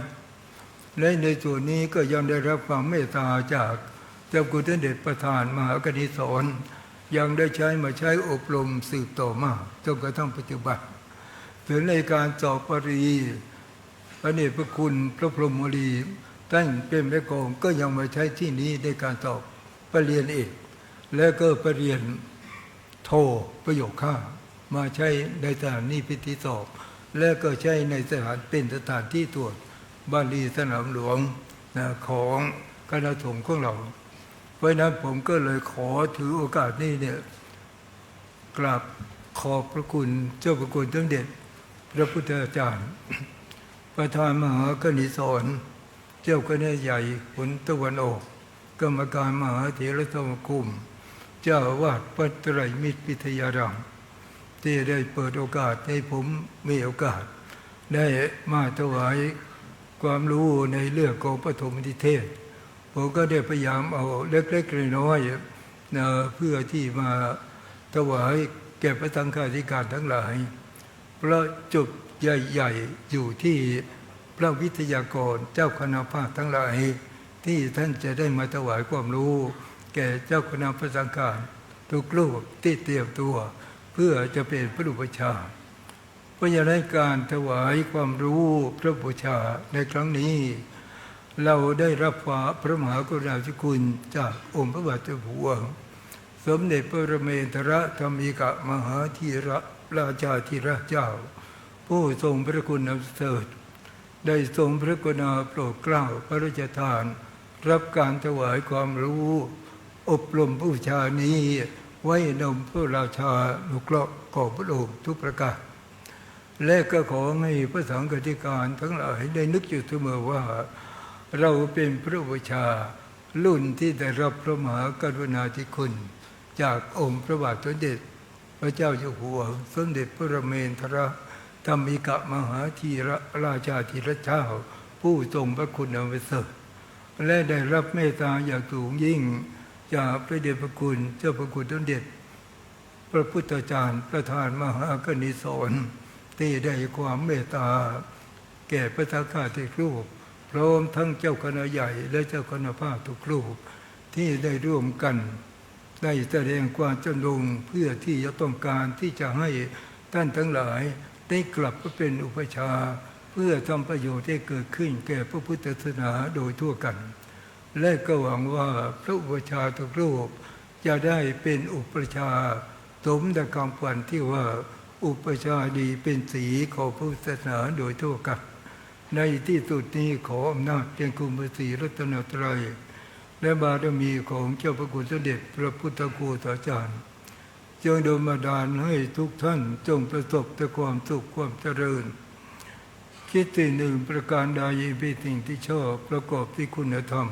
และในส่วนนี้ก็ยังได้รับความเมตตาจากเจ้าคุณสมเด็จประธานมหากนิษรยังได้ใช้อบรมสืบต่อมาจนกระทั่งปัจจุบันถึงในการสอบปริญญาพระเดชพระคุณพระพรหมวลีท่านเป็นแม่กองก็ยังมาใช้ที่นี้ในการสอบปริญญาเอกและก็ปริญญาโทประโยคข้ามาใช้ในสถานนี้พิธีสอบและก็ใช้ในสถานเป็นสถานที่ตรวจบาลีสนามหลวงของคณะสงฆ์ของเราเพราะนั้นผมก็เลยขอถือโอกาสนี้เนี่ยกราบขอบพระคุณเจ้าพระคุณสมเด็จพระพุทธาจารย์ประธานมหากนิษรเจ้าคณะใหญ่หนตะวันออกกรรมการมหาเถรสมาคมเจ้าอาวาสวัดไตรมิตรวิทยารามที่ได้เปิดโอกาสให้ผมมีโอกาสได้มาถวายความรู้ในเรื่องของปฐมนิเทศผมก็ได้พยายามเอาเล็กๆน้อยๆเพื่อที่มาถวายแก่พระสังฆาธิการทั้งหลายเพราะจุดใหญ่ๆอยู่ที่พระวิทยากรเจ้าคณะภาคทั้งหลายที่ท่านจะได้มาถวายความรู้แก่เจ้าคณะพระสังฆาทุกรูปที่เตรียมตัวเพื่อจะเป็นพระอุปชาเพราะฉะนั้นการถวายความรู้พระอุปชาในครั้งนี้เราได้รับพระมหากรุณาธิคุณจากองค์พระบาทเจ้าอยู่หัวสมเด็จพระบรมธรธรรมิกมหาธีราชาธิราชเจ้าผู้ทรงพระคุณอันเสริฐได้ทรงพระกรุณาโปรดเกล้าพระราชทานรับการถวายความรู้อบรมผู้ชานี้ไว้นมพระราชานุเคราะห์ของพระองค์ทุกประการและก็ขอให้พระสังฆาธิการทั้งหลายได้นึกอยู่เสมอว่าเราเป็นพระอุปชารุ่นที่ได้รับพระมหากรุณาธิคุณจากองค์พระบาทสมเด็จพระเจ้าอยู่หัวสมเด็จพระบรมธรธรรมิกมหาธีราชาธิราชเจ้าผู้ทรงพระคุณอันประเสริฐและได้รับเมตตาอย่างสูงยิ่งจากพระเดชพระคุณเจ้าพระคุณสมเด็จพระพุทธาจารย์ประธานมหากนิษรที่ได้ความเมตตาแก่พระสังฆาธิรูปพร้อมทั้งเจ้าคณะใหญ่และเจ้าคณะภาคทุกรูปที่ได้ร่วมกันได้แสดงความจำนงเพื่อที่จะต้องการที่จะให้ท่านทั้งหลายได้กลับมาเป็นอุปชาเพื่อทำประโยชน์ให้เกิดขึ้นแก่พระพุทธศาสนาโดยทั่วกันและก็หวังว่าพระอุปชาทุกรูปจะได้เป็นอุปชาสมดังคำฝันที่ว่าอุปชาดีเป็นสีของพุทธศาสนาโดยทั่วกันในที่สุดนี้ขออำนาจเป็นคุณพระศรีรัตนตรัยและบารมีของเจ้าพระคุณสมเด็จพระพุทธโฆษาจารย์จงโดนบันดาลให้ทุกท่านจงประสบแต่ความสุขความเจริญคิดสิ่งหนึ่งประการใดเป็นสิ่งที่ชอบประกอบที่คุณธรรม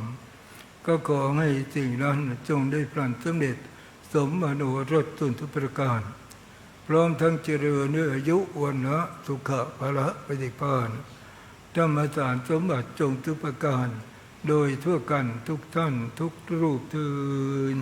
ก็ขอให้สิ่งนั้นจงได้พลันสำเร็จสมอนุรสตุนทุกประการพร้อมทั้งเจริญด้วยอายุวันนะสุขะพละปฏิภาณธรรมสารสมบัติจงทุกประการโดยทั่วกันทุกท่านทุกรูปเถิด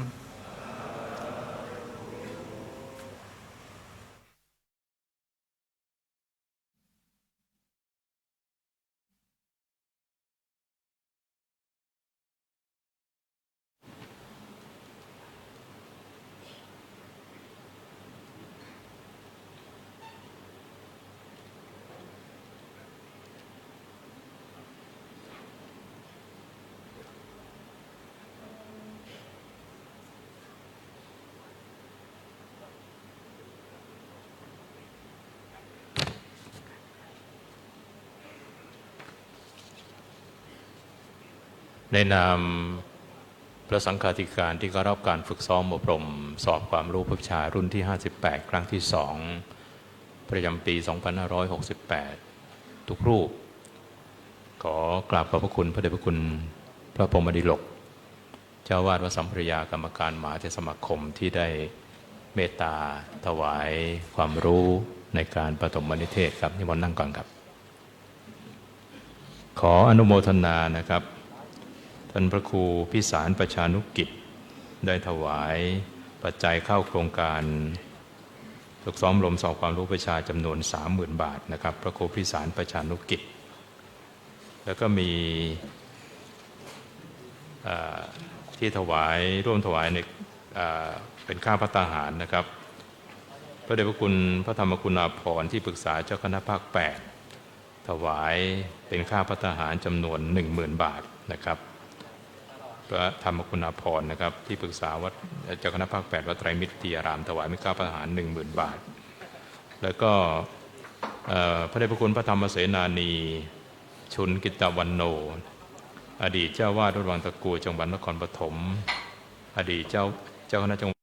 ในนาม พระสังฆาธิการที่เข้ารับการฝึกซ้อมอบรมสอบความรู้ภาควิชารุ่นที่ 58 ครั้งที่ 2 ประจำปี 2568 ทุกรูป ขอกราบขอบพระคุณพระเดชพระคุณพระพรหมดิลกเจ้าวาดวัดสัมปรายากรรมการมหาเถรสมาคมที่ได้เมตตาถวายความรู้ในการปฐมนิเทศครับนิมนต์นั่งก่อนครับขออนุโมทนานะครับท่านพระครูพิสารประชานุกิจได้ถวายปัจจัยเข้าโครงการฝึกซ้อมอบรมสอบความรู้ประชาจำนวน 30,000 บาทนะครับพระครูพิสารประชานุกิจแล้วก็มีที่ถวายร่วมถวายในเป็นค่าภัตตาหารนะครับพระเดชพระคุณพระธรรมคุณาภรณ์ที่ปรึกษาเจ้าคณะภาค 8ถวายเป็นค่าภัตตาหารจำนวน 10,000 บาทนะครับพระธรรมคุณาภรณ์นะครับที่ปรึกษาวัดเจ้าคณะภาค 8วัดไตรมิตรวิทยารามถวายเป็นค่าภัตตาหาร 10,000 บาทแล้วก็พระเดชพระคุณพระธรรมเสนานีชุนกิตตวันโนอดีตเจ้าวาดวัดวังตะกูจังหวัดนครปฐมอดีตเจ้าคณะจังหวัด